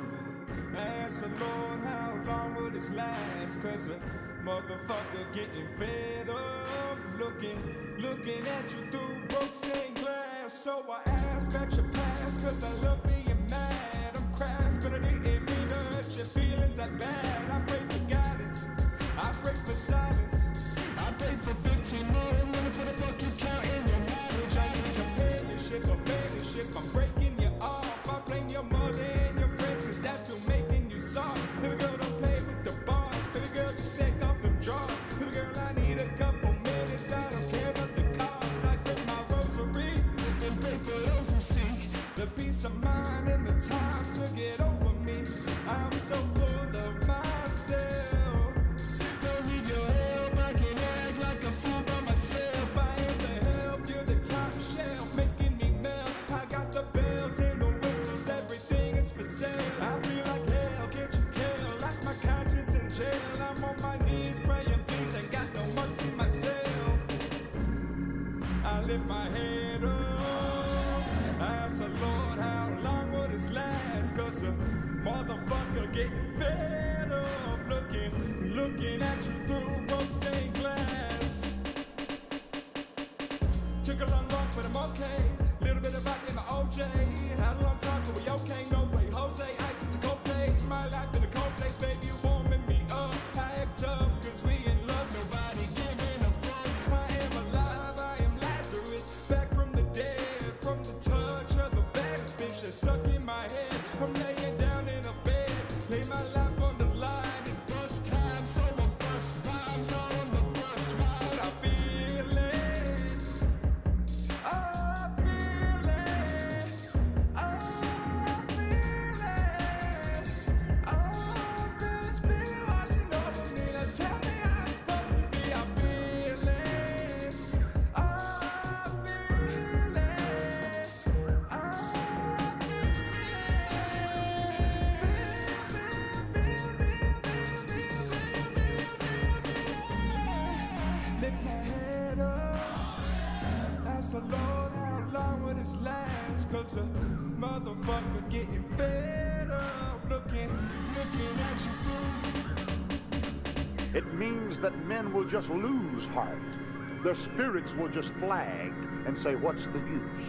ask the Lord how long will this last, cause a motherfucker getting fed up, looking at you through broke stained glass. So I ask about your past, cause I love being mad. I'm crass, but it didn't mean to hurt your feelings that bad. I pray for guidance, I pray for silence, I pray for 15 more minutes for the fuck you count in your marriage. I need companionship, abandonship, I'm breaking you off. I blame your mother and your friends, cause that's who making you soft. Baby girl, don't play with the bars, baby girl, just take off them drawers. Baby girl, I need a couple minutes, I don't care about the cost. I get my rosary and pray for those who seek the peace of mind and the time to get over me. I'm so full of myself, don't need your help, I can act like a fool by myself. I am the help, you're the top shelf, making me melt. I got the bells and the whistles, everything is for sale. I feel like hell, can't you tell, like my conscience in jail. I'm on my knees praying peace, ain't got no mercy myself. I lift my head up, I ask the Lord how long will this last, cause a motherfucker getting fed up, looking at you through broke stained glass. Took a long walk, but I'm okay. Little bit of vodka in my OJ. Had a long talk, but we okay, no way. Jose, ice, it's a cold play. My life in a cold place, baby, you warming me up. I act tough, cause we in love, nobody giving a fuck. I am alive, I am Lazarus, back from the dead, from the touch of the baddest bitch that's stuck in my head. I'm laying down in a bed, lay my life on the line. It's bus time, so I bust rhymes on the bus ride. I feel it, I feel it, I feel it, I feel it, spirit washing over me. Now tell me how it's supposed to be. I feel it, I feel it, I lift my head up, ask the Lord how long will this last, cause a motherfucker getting fed up, looking at you through. It means that men will just lose heart. Their spirits will just flag and say, what's the use?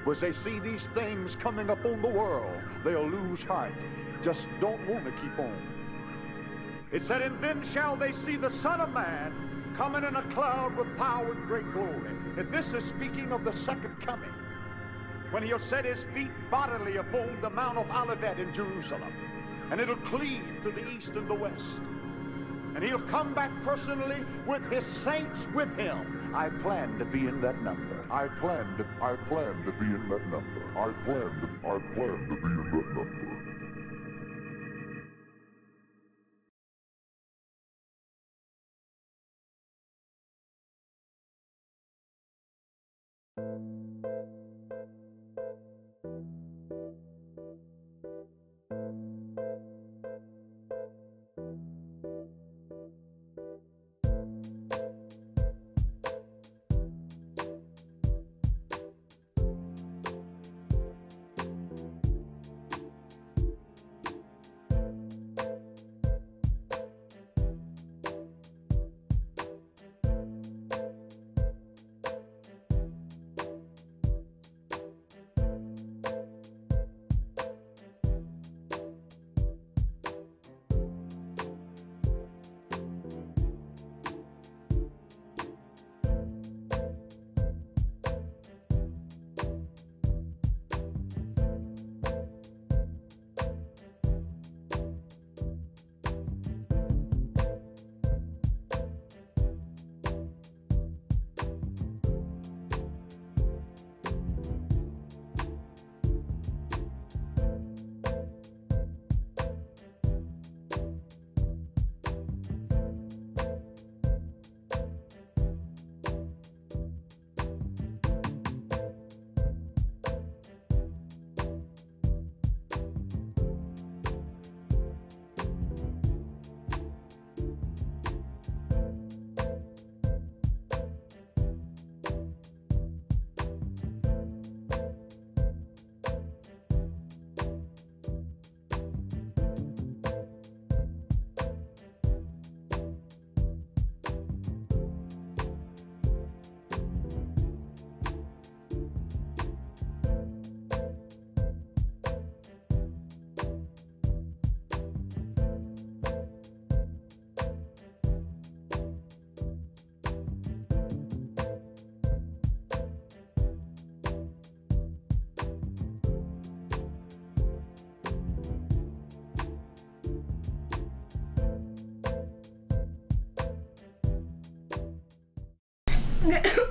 As they see these things coming upon the world, they'll lose heart. Just don't want to keep on. It said, and then shall they see the Son of Man coming in a cloud with power and great glory. And this is speaking of the second coming, when he'll set his feet bodily upon the Mount of Olivet in Jerusalem, and it'll cleave to the east and the west. And he'll come back personally with his saints with him. I plan to be in that number. I plan to be in that number. I plan to be in that number.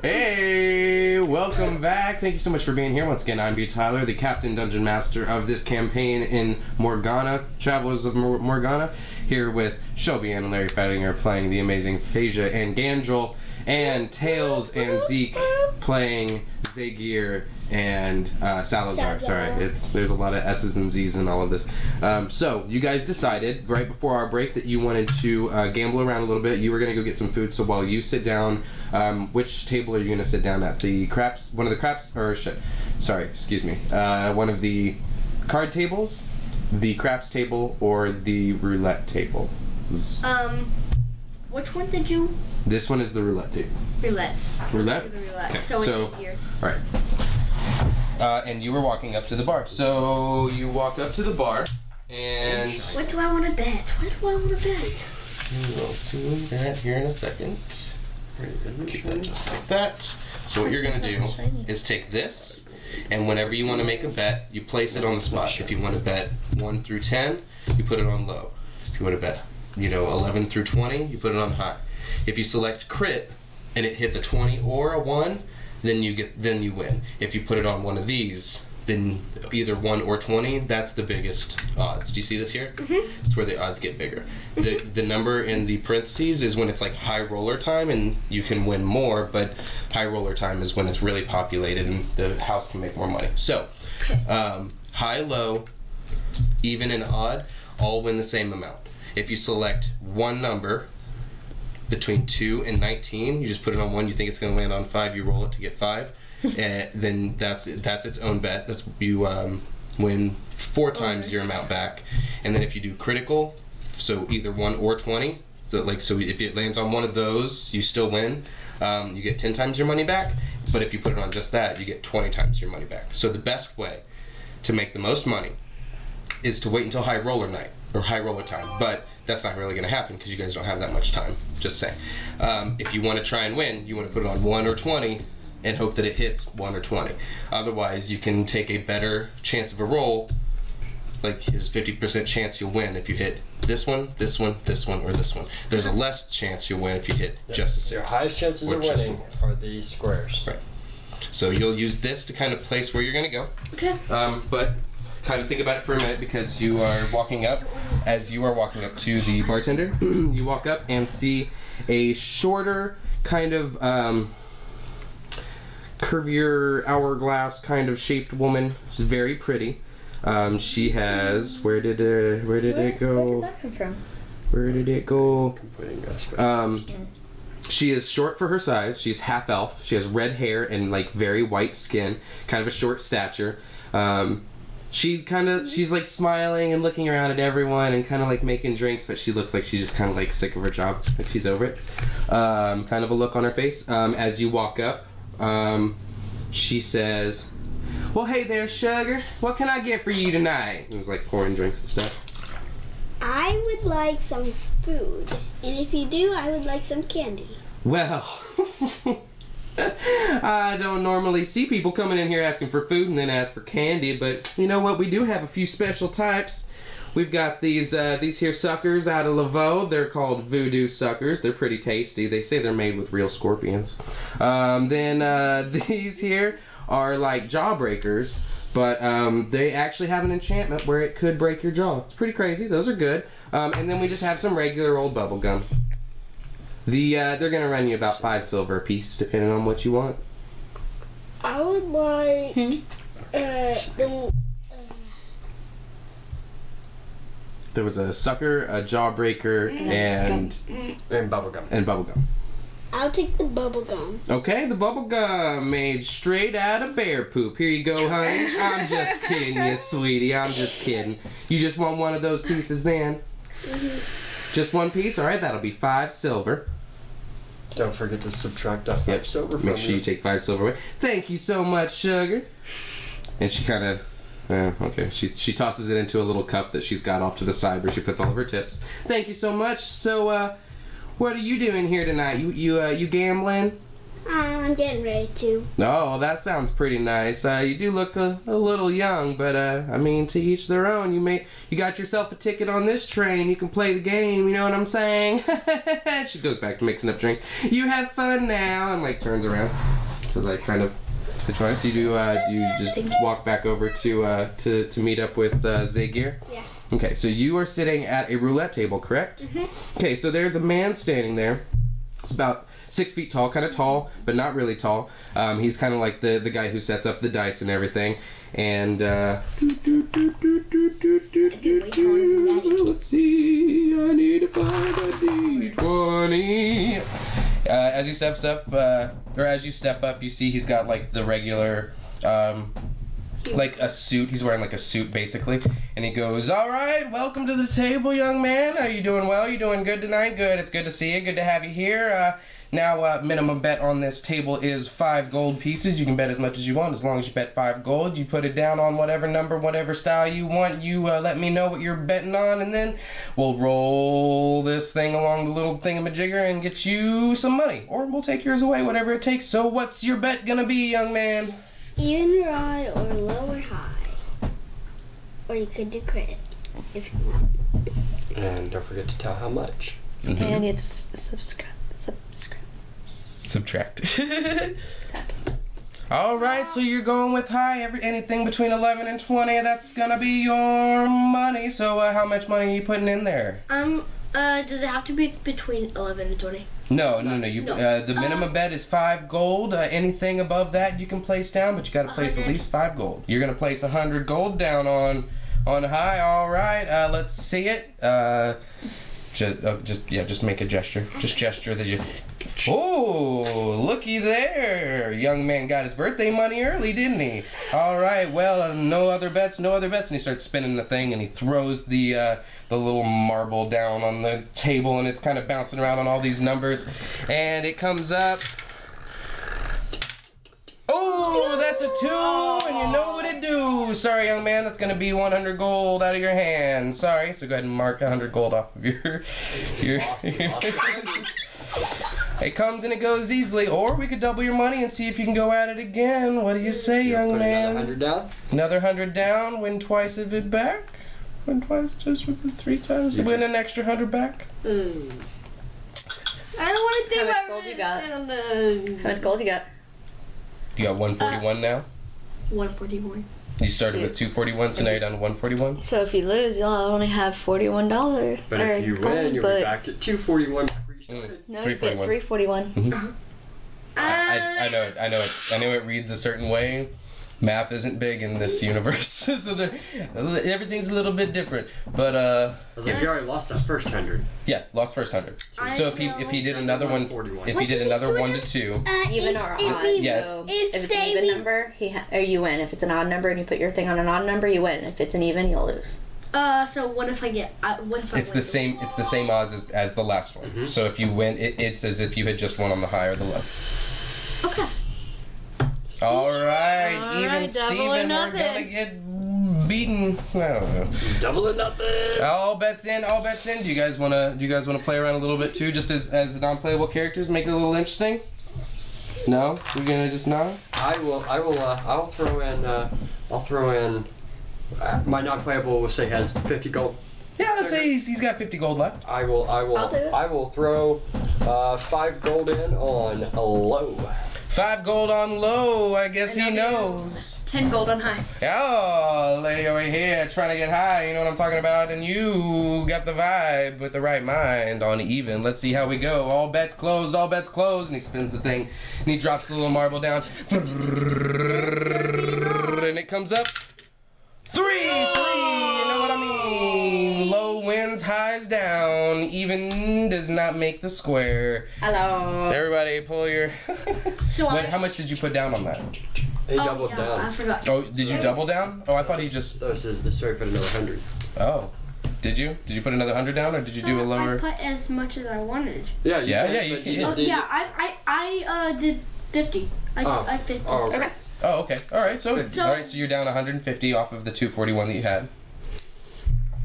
Hey, welcome back. Thank you so much for being here. Once again, I'm imbtyler, the Captain Dungeon Master of this campaign in Morgana, Travelers of Morgana, here with Shelby Ann and Larry Fettinger playing the amazing Phasia and Gandrel, and Tayls and Zeke playing Tzegyr and Salazar. Sorry, there's a lot of S's and Z's in all of this. So you guys decided right before our break that you wanted to gamble around a little bit. You were gonna go get some food. So while you sit down, which table are you gonna sit down at? The craps, one of the craps, or shit? Sorry, excuse me. One of the card tables, the craps table, or the roulette table. Which one did you? This one is the roulette table. Roulette. Roulette? The roulette. Okay. So it's easier. Right. And you were walking up to the bar. So you walk up to the bar, and... What do I want to bet? What do I want to bet? We'll see that here in a second. Keep that just like that. So what you're going to do is take this, and whenever you want to make a bet, you place it on the spot. If you want to bet 1 through 10, you put it on low. If you want to bet, 11 through 20, you put it on high. If you select crit and it hits a 20 or a 1, then you win. If you put it on one of these, then either 1 or 20, that's the biggest odds. Do you see this here? Mm-hmm. It's where the odds get bigger. The number in the parentheses is when it's like high roller time and you can win more, but high roller time is when it's really populated and the house can make more money. So, high, low, even and odd, all win the same amount. If you select one number between 2 and 19, you just put it on 1, you think it's going to land on 5, you roll it to get 5, then that's its own bet. That's you win 4 times your amount back. And then if you do critical, so either 1 or 20, so if it lands on one of those, you still win. You get 10 times your money back, but if you put it on just that, you get 20 times your money back. So the best way to make the most money is to wait until high roller night, or high roller time, but that's not really going to happen because you guys don't have that much time, just saying. If you want to try and win, you want to put it on 1 or 20 and hope that it hits 1 or 20. Otherwise, you can take a better chance of a roll, like here's 50% chance you'll win if you hit this one, this one, this one, or this one. There's a less chance you'll win if you hit just a 6. Your highest chances of winning are these squares. Right. So you'll use this to kind of place where you're going to go. Okay. But kind of think about it for a minute because you are walking up. As you are walking up to the bartender, you walk up and see a shorter kind of curvier hourglass kind of shaped woman. She's very pretty. She has where did it go? Where did that come from? Where did it go? She is short for her size. She's half elf. She has red hair and like very white skin, kind of a short stature. She's like smiling and looking around at everyone and kind of like making drinks, but she looks like she's just kind of like sick of her job, like she's over it. Kind of a look on her face. As you walk up, she says, "Well, hey there, sugar. What can I get for you tonight?" It was like pouring drinks and stuff. I would like some food, and if you do, I would like some candy. Well, I don't normally see people coming in here asking for food and then ask for candy, but you know what? We do have a few special types. We've got these here suckers out of Laveau. They're called voodoo suckers. They're pretty tasty. They say they're made with real scorpions. Then these here are like jawbreakers, but they actually have an enchantment where it could break your jaw. It's pretty crazy. Those are good. And then we just have some regular old bubble gum. They're gonna run you about 5 silver a piece, depending on what you want. I would like There was a sucker, a jawbreaker, and bubblegum. And bubblegum. I'll take the bubble gum. Okay, the bubblegum made straight out of bear poop. Here you go, honey. I'm just kidding you, sweetie. I'm just kidding. You just want one of those pieces then? Mm-hmm. Just one piece? Alright, that'll be 5 silver. Don't forget to subtract that 5 silver from Make sure you take 5 silver away. Thank you so much, sugar. And she kind of... okay, she tosses it into a little cup that she's got off to the side where she puts all of her tips. Thank you so much. So, what are you doing here tonight? You gambling? I'm getting ready to. Oh, that sounds pretty nice. You do look a little young, but I mean, to each their own. You got yourself a ticket on this train. You can play the game. You know what I'm saying? She goes back to mixing up drinks. You have fun now, and like turns around to like kind of the choice. So you just walk back over to meet up with Tzegyr? Yeah. Okay, so you are sitting at a roulette table, correct? Mm-hmm. Okay, so there's a man standing there. It's about 6 feet tall, kind of tall, but not really tall. He's kind of like the guy who sets up the dice and everything. And let's see, I need to find a D20. As he steps up, or as you step up, you see he's got like the regular, like a suit. He's wearing like a suit basically. And he goes, "All right, welcome to the table, young man. Are you doing well? You doing good tonight? Good. It's good to see you. Good to have you here. Now, minimum bet on this table is 5 gold pieces. You can bet as much as you want, as long as you bet 5 gold. You put it down on whatever number, whatever style you want. You let me know what you're betting on, and then we'll roll this thing along the little thingamajigger and get you some money. Or we'll take yours away, whatever it takes. So what's your bet gonna be, young man?" Even rod or low or high. Or you could do crit if you want. And don't forget to tell how much. Mm-hmm. And you have to subtract. All right, so you're going with high. Anything between 11 and 20, that's gonna be your money. So how much money are you putting in there? Does it have to be between 11 and 20? No. The minimum bet is 5 gold. Anything above that you can place down, but you got to place 100. At least 5 gold. You're gonna place 100 gold down on high. All right, let's see it. Just make a gesture. Just gesture that you. Oh, looky there! Young man got his birthday money early, didn't he? All right. Well, no other bets. And he starts spinning the thing, and he throws the little marble down on the table, and it's kind of bouncing around on all these numbers, and it comes up. Oh, that's a 2, and you know what it do. Sorry, young man, that's gonna be 100 gold out of your hand. Sorry, so go ahead and mark 100 gold off of your It comes and it goes easily, or we could double your money and see if you can go at it again. What do you say, young man? Another 100 down? Another 100 down, win twice of it back. Win twice, just win 3 times, win an extra 100 back. I don't want to do How much gold you got? How much gold you got? You got 141 now? 141. You started with 241, so now you're down to 141? So if you lose, you'll only have $41. But if you win, you'll be back at 241. No, you get 341. Mm-hmm. I know it reads a certain way. Math isn't big in this universe, so everything's a little bit different. But you already lost that first 100. Yeah, lost first 100. So if he did another one, if he did another 1 to 2, even or odd. Yeah, so if it's an even number, or you win. If it's an odd number and you put your thing on an odd number, you win. If it's an even, you'll lose. So what if I get? What if I? It's the same odds as the last one. Mm-hmm. So if you win, it's as if you had just won on the high or the low. Okay. All right, even Steven, we're gonna get beaten. I don't know. Double or nothing. All bets in. Do you guys wanna play around a little bit too, just as non-playable characters, make it a little interesting? No, we're gonna just not. I'll throw in. My non-playable will say has 50 gold. Yeah, let's say he's got 50 gold left. I will throw 5 gold in on low. 5 gold on low, I guess he knows. 10 gold on high. Oh, lady over here trying to get high, you know what I'm talking about? And you got the vibe with the right mind on even. Let's see how we go. All bets closed. And he spins the thing, and he drops the little marble down. And it comes up. 3! You know what I mean? Low wins, highs down. Even does not make the square. Hello. Everybody pull your... So how much did you put down on that? He doubled down. I forgot. Oh, did you double down? Oh, I thought he just... Oh, it says, sorry, put another 100. Oh. Did you? Did you put another 100 down, or did you do a lower... I put as much as I wanted. Yeah, you can. I did 50. I 50. Oh, okay. Oh, okay. All right. So you're down 150 off of the 241 that you had.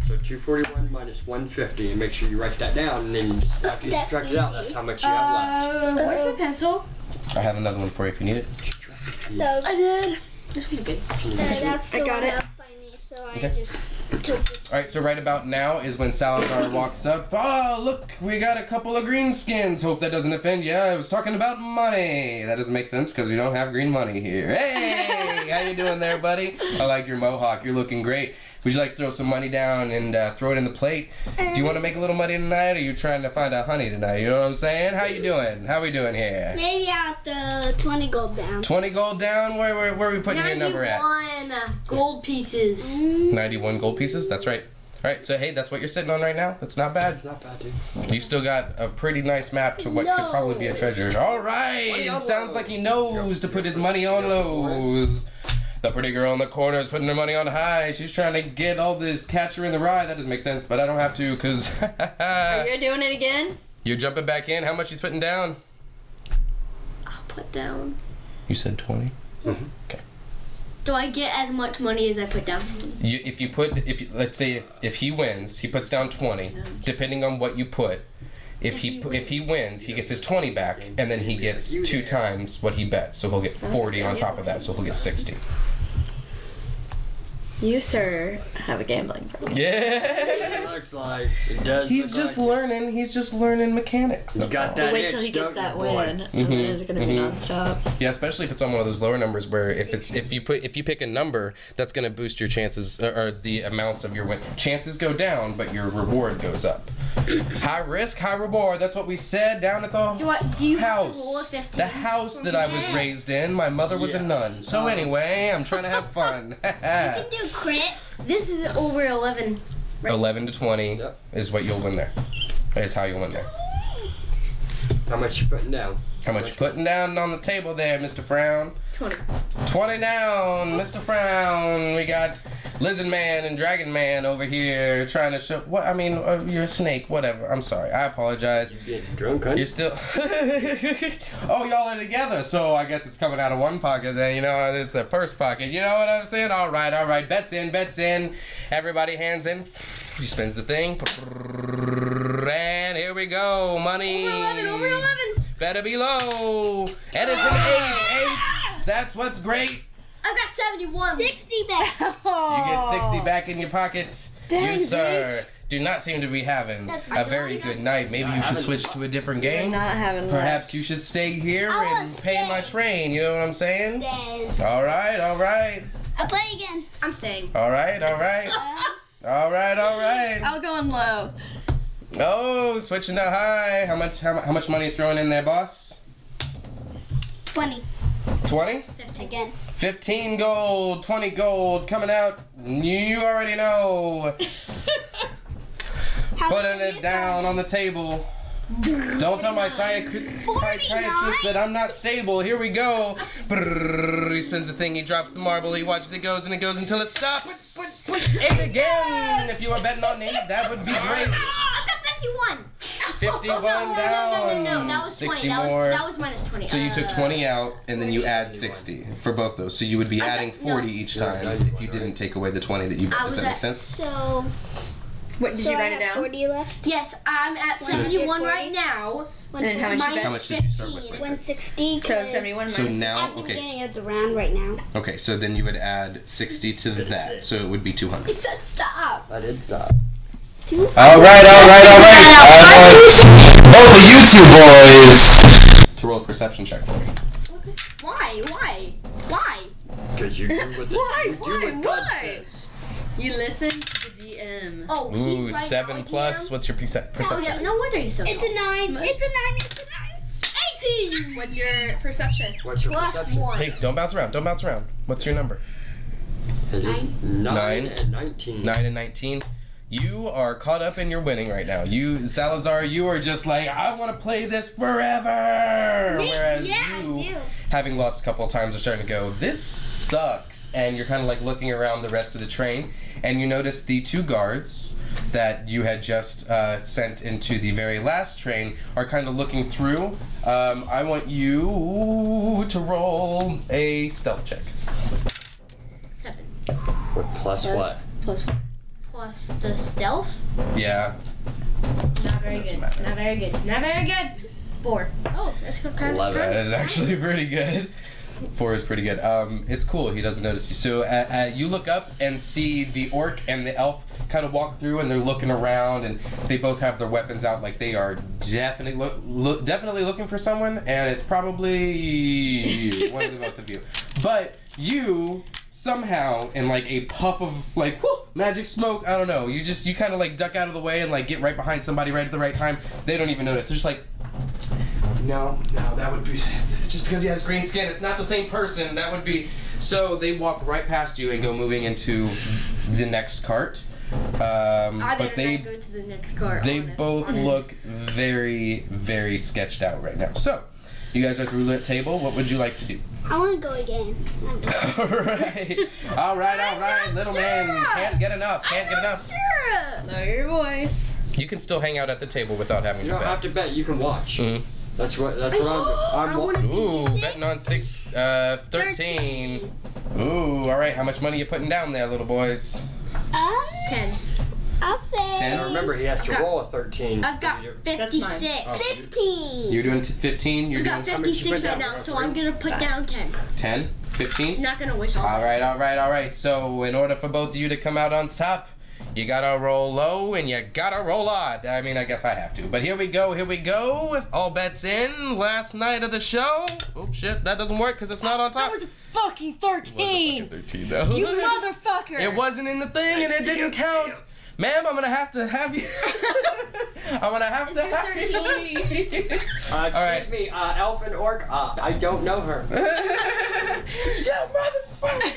So 241 minus 150, and make sure you write that down. And then after you subtract it out, that's how much you have left. Where's my pencil? I have another one for you if you need it. So I did. This one's good. that's the I got one it. that's by me, so Okay. I just took this. Alright, so right about now is when Salazar walks up. Oh, look, we got a couple of green skins. Hope that doesn't offend you. I was talking about money. That doesn't make sense because we don't have green money here. Hey, how you doing there, buddy? I like your mohawk. You're looking great. Would you like to throw some money down and throw it in the plate? Do you want to make a little money tonight, or are you trying to find a honey tonight? You know what I'm saying? How you doing? How we doing here? Maybe at the 20 gold down. 20 gold down? Where are we putting your number at? 91 gold pieces. 91 gold pieces? That's right. Alright, so hey, that's what you're sitting on right now? That's not bad. It's not bad, dude. You've still got a pretty nice map to what could probably be a treasure. Alright! Sounds like he knows to put his money on lows. The pretty girl in the corner is putting her money on high. She's trying to get all this catcher in the rye. That doesn't make sense, but I don't have to because... Are you doing it again? You're jumping back in. How much you putting down? I'll put down. You said 20? Mm-hmm. Okay. Do I get as much money as I put down? Let's say if he wins, he puts down 20. Depending on what you put, if he wins, he gets his 20 back, and then he gets 2 times what he bet. So he'll get 40 on top of that. So he'll get 60. You, sir, have a gambling problem. Yeah. It looks like it does. He's just learning. He's just learning mechanics. You That's got all. that Wait till itch, he gets don't that you, boy? win, and then it's gonna be nonstop. Yeah, especially if it's on one of those lower numbers where if you pick a number, that's gonna boost your chances or the amounts of your win. Chances go down, but your reward goes up. High risk, high reward. That's what we said down at the Do you have house. to roll a 15? The house that I was raised in. My mother was a nun. So anyway, I'm trying to have fun. You can do crit. This is over 11. Right? 11 to 20 is what you'll win there. Is how you'll win there. How much you putting down? How much you putting down on the table there, Mr. Frown? 20. 20 down, Mr. Frown. We got Lizard Man and Dragon Man over here trying to show. What? I mean, you're a snake. Whatever. I'm sorry. I apologize. You getting drunk, huh? You're still. Oh, y'all are together, so I guess it's coming out of one pocket. Then you know it's the purse pocket. You know what I'm saying? All right, all right. Bets in, bets in. Everybody, hands in. He spins the thing. And here we go. Money. Over 11. Over 11. Better be low. And it's an 8. That's what's great. I've got 71. 60 back. You get 60 back in your pockets. Dang, You, sir, do not seem to be having a very good night. Maybe you should switch to a different You're game. not having Perhaps you should stay here I wanna and pay my stay. train. You know what I'm saying? Then All right, all right. I'll play again. I'm staying. All right, all right. All right, all right. I'll go on low. Oh, switching to high. How much money you throwing in there, boss? 20 20? again. 15 gold, 20 gold coming out. You already know. Putting it down on the table. Don't tell my psychiatrist that I'm not stable. Here we go. Brrr, he spins the thing, he drops the marble, he watches it goes, and it goes until it stops. 8 again. If you were betting on 8, that would be great. I got 51. 51 No, down. that was 20. 60 That more. was minus 20. So you took 20 out, and then you add 60 for both those. So you would be adding 40 each time if you didn't take away the 20 that you bet. Does that make sense? So, What, did you write it down? 40 left. Yes, I'm at 71 right now. And then how much you bet? How much did you start with? 160. So 71 So minus now, At the okay. beginning of the round right now. Okay, so then you would add 60 to that, so it would be 200. He said stop. I did stop. All right. Both of you two boys to roll a perception check for me. Why? Because you do what God says. You listen to the DM. Oh, he's Ooh, right 7 now, plus. DM. What's your perception? Yeah, no wonder he's so It's a 9. It's a 9. 18. What's your perception? What's your Plus perception? 1. Hey, don't bounce around. What's your number? Is this 9 Nine. and 19? 9 and 19. You are caught up in your winning right now. You, Salazar, you are just like, I want to play this forever. Whereas Yeah, you, I do. having lost a couple of times, are starting to go, this sucks. And you're kind of like looking around the rest of the train, and you notice the 2 guards that you had just sent into the very last train are kind of looking through. I want you to roll a stealth check. 7. What, plus what? Plus 1. Plus the stealth. Yeah. Not very good. Not very good. Not very good. 4. Oh, that's kind of 11. That is actually pretty good. 4 is pretty good. It's cool. He doesn't notice you. So you look up and see the orc and the elf kind of walk through, and they're looking around, and they both have their weapons out, like they are definitely looking for someone, and it's probably one of the both of you. But you somehow, in like a puff of like magic smoke, I don't know, you kind of like duck out of the way and like get right behind somebody right at the right time. They don't even notice. They're just like, no, that would be just because he has green skin. It's not the same person. That would be. So they walk right past you and go moving into the next cart. But they go to the next cart. They both look very, very sketched out right now. So, you guys are at the roulette table. What would you like to do? I want to go again. All right. Little man can't get enough. Sure. Lower your voice. You can still hang out at the table without having You to don't bet. have to bet. You can watch. Mhm. That's what I'm. Ooh, betting on 13. Ooh, all right. How much money you putting down there, little boys? 10. I'll say 10? Now remember, he has to roll a 13. I've got 56. 15. You're doing 15. You're I've got doing 56 down? right now, so I'm gonna put down 10. 10, 15. Not gonna wish all. All right. So in order for both of you to come out on top, you gotta roll low and you gotta roll odd. I mean, I guess I have to. But here we go. All bets in. Last night of the show. Oh shit, that doesn't work because it's not on top. That was a fucking 13. It was a fucking 13 though. You motherfucker. It wasn't in the thing and it didn't count. Ma'am, I'm gonna have to have you. I'm gonna have to have you. Excuse me, elf and orc. I don't know her. You motherfucker!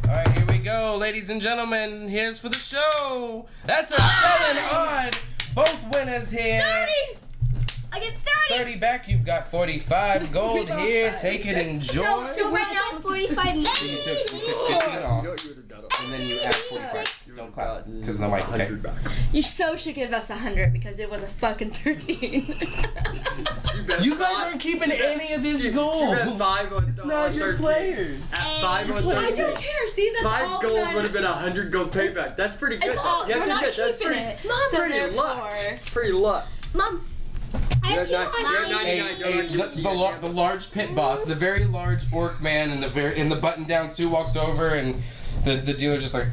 Alright, here we go, ladies and gentlemen. Here's for the show. That's a 7 odd. Both winners here. 30. I get 30. 30 back. You've got 45 gold here. Take it, enjoy. So right now 45. You took 16 off, and then you add 45. Don't clap, because the mic. Okay. back. You so should give us 100 because it was a fucking 13. You guys aren't keeping any of this gold. She bet 5 on, It's not your 13. players. At 5 on 13. I don't care. See, that's 5 all gold we would have been 100 gold payback. That's pretty good. It's all, Yeah, we're not good. That's keeping pretty, it. Mom, So pretty luck. therefore, Pretty luck. Mom, I You're have at 99. The large pit boss, the very large orc man in the button-down suit walks over, and the dealer's just like.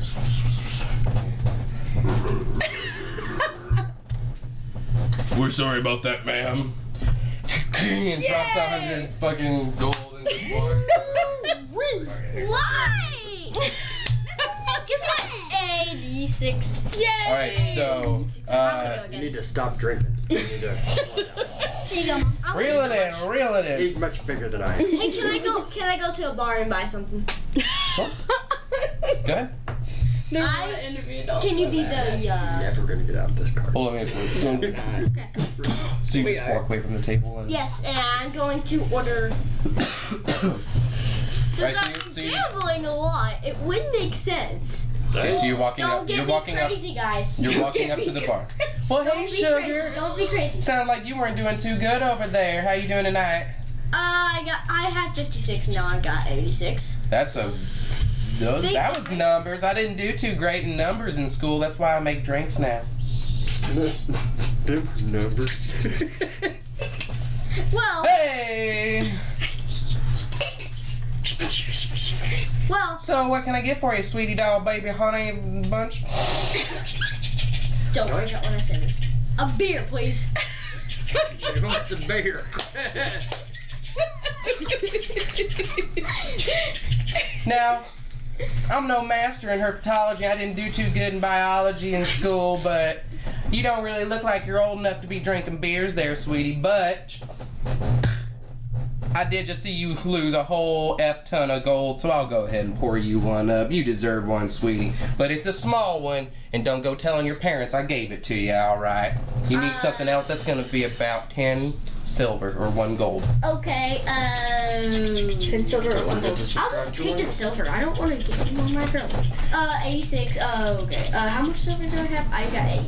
We're sorry about that, ma'am. And drops 100 fucking gold in the floor. Why? Guess what? 86. Yay! Alright, so You need to stop drinking. You need to slow down. Here you go, Mom. reel it in. He's much bigger than I am. Hey, can I go to a bar and buy something? Sure. Go ahead. Can you be the Never gonna get out of this car. Hold on, so you just walk away from the table and. Yes, and I'm going to order. Since Right, I'm so you- gambling a lot, it would make sense. Okay, so you're walking Don't up. get You're me walking up. crazy, guys. You're walking up to the bar. Well, hey, Don't be sugar. crazy. Don't be crazy. Sound like you weren't doing too good over there. How you doing tonight? I had 56. Now I got 86. That was numbers. I didn't do too great in numbers in school. That's why I make drinks now. Them numbers. Well. Hey. Well. So what can I get for you, sweetie doll, baby, honey bunch? Don't worry about when I say this. A beer, please. He wants a beer. Now, I'm no master in herpetology. I didn't do too good in biology in school, but you don't really look like you're old enough to be drinking beers there, sweetie. But I did just see you lose a whole F-ton of gold, so I'll go ahead and pour you one up. You deserve one, sweetie. But it's a small one, and don't go telling your parents I gave it to you, all right? You need something else, that's going to be about 10 silver or 1 gold. Okay, 10 silver or 1 gold. I'll just take the silver. I don't want to give you on my girl. 86. Okay. How much silver do I have? I got 8.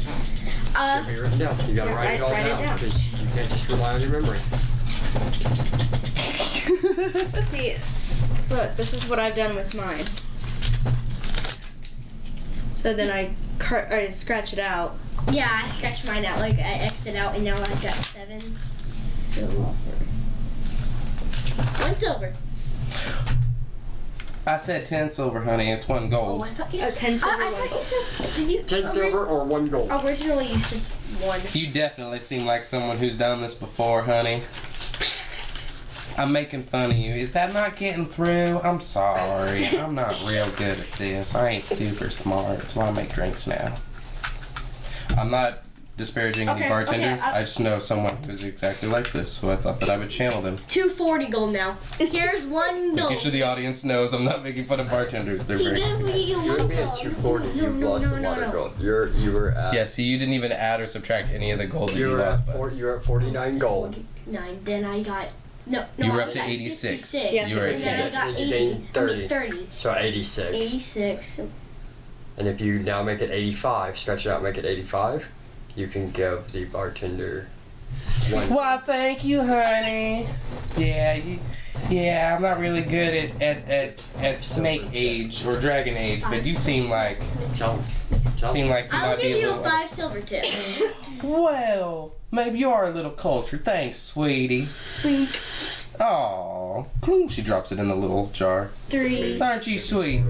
Should be written down. You gotta write it all down because you can't just rely on your memory. See, look, this is what I've done with mine. So then I scratch it out, Yeah, I scratched mine out. Like, I X'd it out, and now I've got 7 silver. 1 silver. I said 10 silver, honey. It's 1 gold. Oh, I thought you Oh, said 10 silver, I 1 thought you gold. said. Did you? 10 silver or 1 gold. Originally, you said 1. You definitely seem like someone who's done this before, honey. I'm making fun of you. Is that not getting through? I'm sorry. I'm not real good at this. I ain't super smart. That's why I make drinks now. I'm not disparaging any Okay, bartenders. okay, I just know someone who's exactly like this, so I thought that I would channel them. 240 gold now. Here's 1 gold. Making sure the audience knows I'm not making fun of bartenders. They're very You're gonna be at 240. You've lost the water gold. You were at. Yeah, see, you didn't even add or subtract any of the gold that You you were lost. at But you were at 49 gold. 9. Then I got. No, You were I up to got 86. 56. Yes. You were at And then I 56. got You 80. gained 30. I mean, 30. So 86. 86. And if you now make it 85, scratch it out, make it 85, you can give the bartender 1. Why, thank you, honey. Yeah, I'm not really good at snake age or dragon age, but you seem like Tell you I'll might be give a you a little. 5 silver tip. Well, maybe you are a little cultured. Thanks, sweetie. Aw, cling. She drops it in the little jar. 3. Aren't you sweet?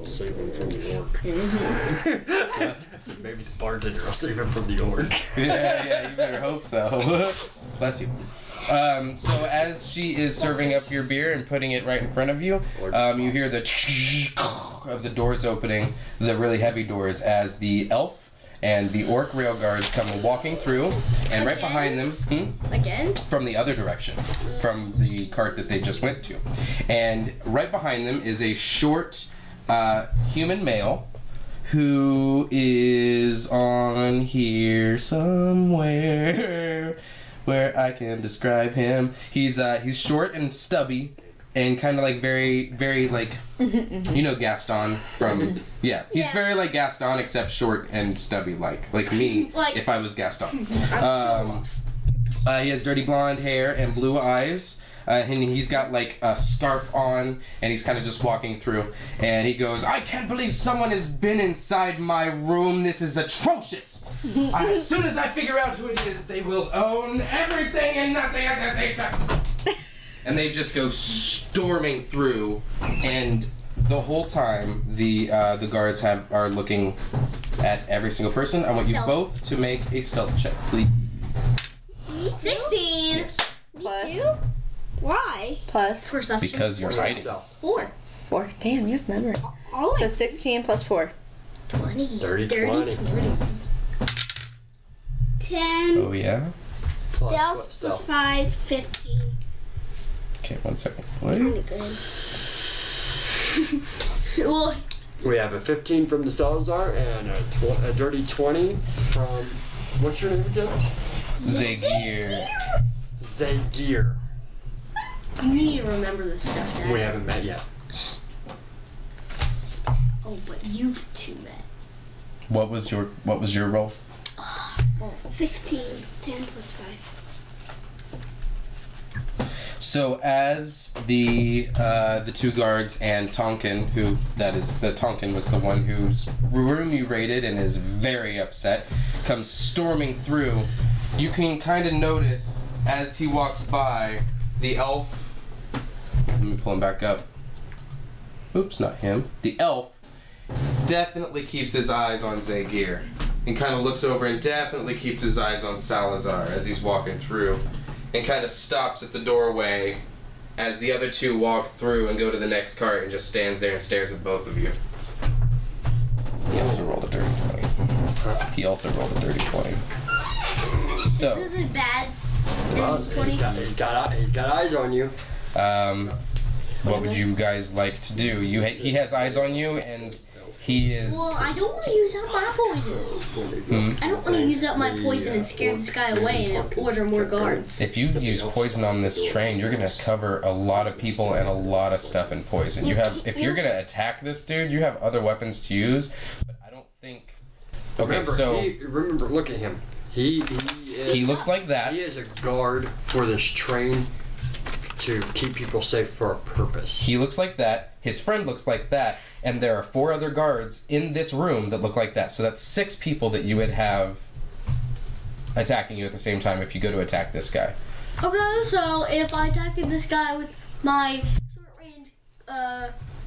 Save him from the orc. I said maybe the bartender will save him from the orc. Yeah, you better hope so. Bless you. So as she is serving up your beer and putting it right in front of you, you hear the of the doors opening, the really heavy doors, as the elf and the orc rail guards come walking through, and right behind them, Again? from the other direction, from the cart that they just went to, and right behind them is a short human male who is on here somewhere where I can describe him. He's short and stubby and kind of like very like you know Gaston from he's Yeah. very like Gaston except short and stubby like me Like- if I was Gaston. He has dirty blonde hair and blue eyes. And he's got like a scarf on, and he's kind of just walking through. And he goes, "I can't believe someone has been inside my room. This is atrocious. As soon as I figure out who it is, they will own everything and nothing at the same time." And they just go storming through, and the whole time the guards are looking at every single person. I want you Stealth. both to make a stealth check, please. 16. Yes. Plus. Why? Plus Perception. Because you're hiding. 4. 4. Damn, you have memory. All So 16 plus 4. 20. Dirty 20. 10. Oh yeah. Stealth plus 5, 15. Okay, 1 second. Kinda good. Well, We have a 15 from the Salazar and a dirty 20 from, what's your name again? Tzegyr. Tzegyr. you need to remember this stuff, Dad. We haven't met yet. Oh, but you've 2 met. What was your role? 15. 10 plus 5. So as the 2 guards and Tonkin, Tonkin was the one whose room you raided and is very upset, comes storming through, you can kind of notice as he walks by, the elf, let me pull him back up. Oops, not him. The elf definitely keeps his eyes on Tzegyr and kind of looks over and definitely keeps his eyes on Salazar as he's walking through. And kind of stops at the doorway as the other 2 walk through and go to the next cart and just stands there and stares at both of you. He also rolled a dirty 20. So, This isn't bad. Well, This is 20. he's got eyes on you. what would you guys like to do? He has eyes on you, and he is. Well, I don't want to use up my poison. I don't want to use up my poison and scare this guy away and order more guards. If you use poison on this train, you're gonna cover a lot of people and a lot of stuff in poison. If you're gonna attack this dude, you have other weapons to use, but I don't think. Okay, Remember, look at him. He looks like that. He is a guard for this train to keep people safe for a purpose. He looks like that. His friend looks like that, and there are 4 other guards in this room that look like that. So that's 6 people that you would have attacking you at the same time if you go to attack this guy. Okay, so if I attack this guy with my short range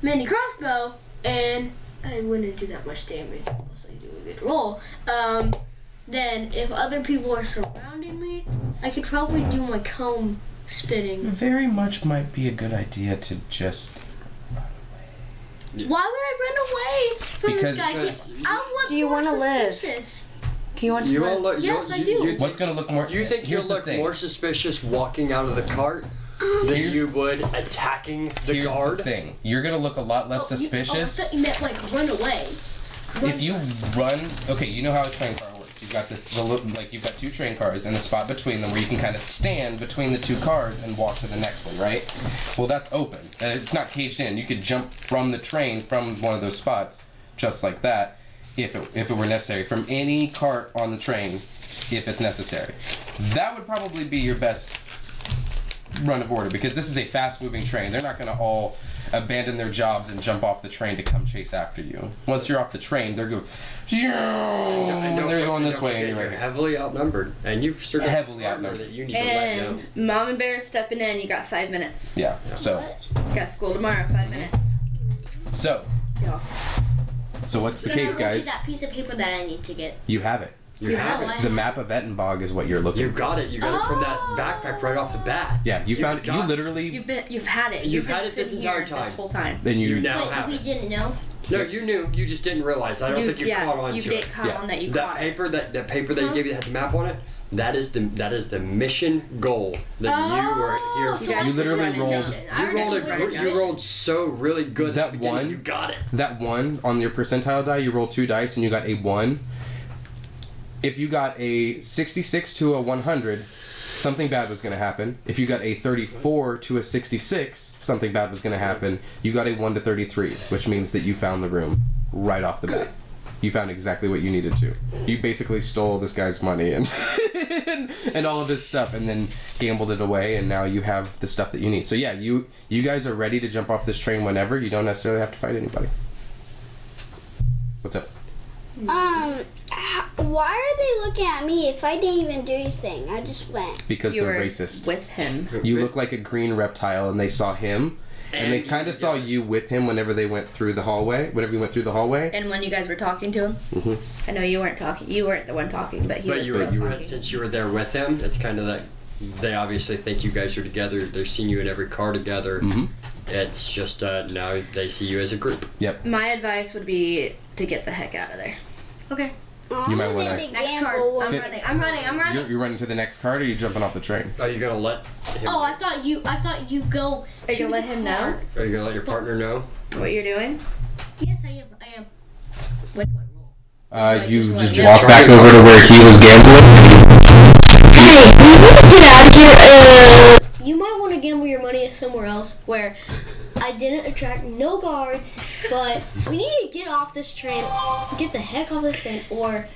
mini crossbow, and I wouldn't do that much damage unless I do a good roll, then if other people are surrounding me, I could probably do my comb spitting. Very much might be a good idea to just... Why would I run away from Because- this guy? I'll look Do you more wanna live? suspicious. Do you want to You live? will look. Yes, I do. What's gonna look more... You think here's you'll the look thing. more suspicious walking out of the cart than Here's- you would attacking the Here's guard? the thing. You're gonna look a lot less I suspicious thought you meant like run away. if you run. Okay, you know how a train car works. You've got you've got two train cars and a spot between them where you can kind of stand between the two cars and walk to the next one, right? Well, that's open. It's not caged in. You could jump from the train from one of those spots just like that if it were necessary from any cart on the train if it's necessary. That would probably be your best run of order because this is a fast-moving train. They're not going to all abandon their jobs and jump off the train to come chase after you. Once you're off the train, they're going. And they're going this way, and You're you're right. heavily outnumbered, and you've sort of Heavily outnumbered. that you need to let go. And Mom and Bear's stepping in. You got 5 minutes. Yeah. So You got school tomorrow. 5 minutes. so Get off. what's the And case, I'll go see guys? that piece of paper that I need to get. You have it. You have know, it. The map of Ettenbog is what you're looking You for. got it. You got it from that backpack right off the bat. Yeah, you found it. You got- literally. You've had it. You've been had it this sitting entire here time. This whole time. Then You you. now Wait, have we it. didn't know. No, you knew. You just didn't realize. I don't think you caught on you to didn't it. count Yeah. on that you That caught paper, that paper that you gave you that had the map on it. That is the mission goal that you were here so for. I You should literally run and rolled- jump in. I You already rolled ran and you jump rolled so really good That at the beginning. one- You got it. That one on your percentile die, you roll 2 dice and you got a 1. If you got a 66 to a 100, something bad was going to happen. If you got a 34 to a 66, something bad was going to happen. You got a 1 to 33, which means that you found the room right off the bat. You found exactly what you needed to. You basically stole this guy's money and and all of his stuff and then gambled it away, and now you have the stuff that you need. So yeah, you guys are ready to jump off this train whenever. You don't necessarily have to fight anybody. What's up? Why are they looking at me if I didn't even do anything? I just went. Because You they're were racist. with him. You look like a green reptile, and they saw him, and they kind of saw you with him whenever they went through the hallway. Whenever you went through the hallway. And when you guys were talking to him, I know you weren't talking. You weren't the one talking, but he But was you still were, talking. since you were there with him, it's kind of that they obviously think you guys are together. They've seen you in every car together. It's just now they see you as a group. Yep. My advice would be to get the heck out of there. Okay. You might want to. Next card. I'm running. You're running to the next card, or you jumping off the train? Are you gonna let him? Oh, I thought you go. Are you gonna let him know Are you gonna let your partner know? what you're doing? Yes, I am. What do I roll? You just just walk back over to where he was gambling. You might want to gamble your money somewhere else where I didn't attract no guards, but we need to get off this train, get the heck off this train, or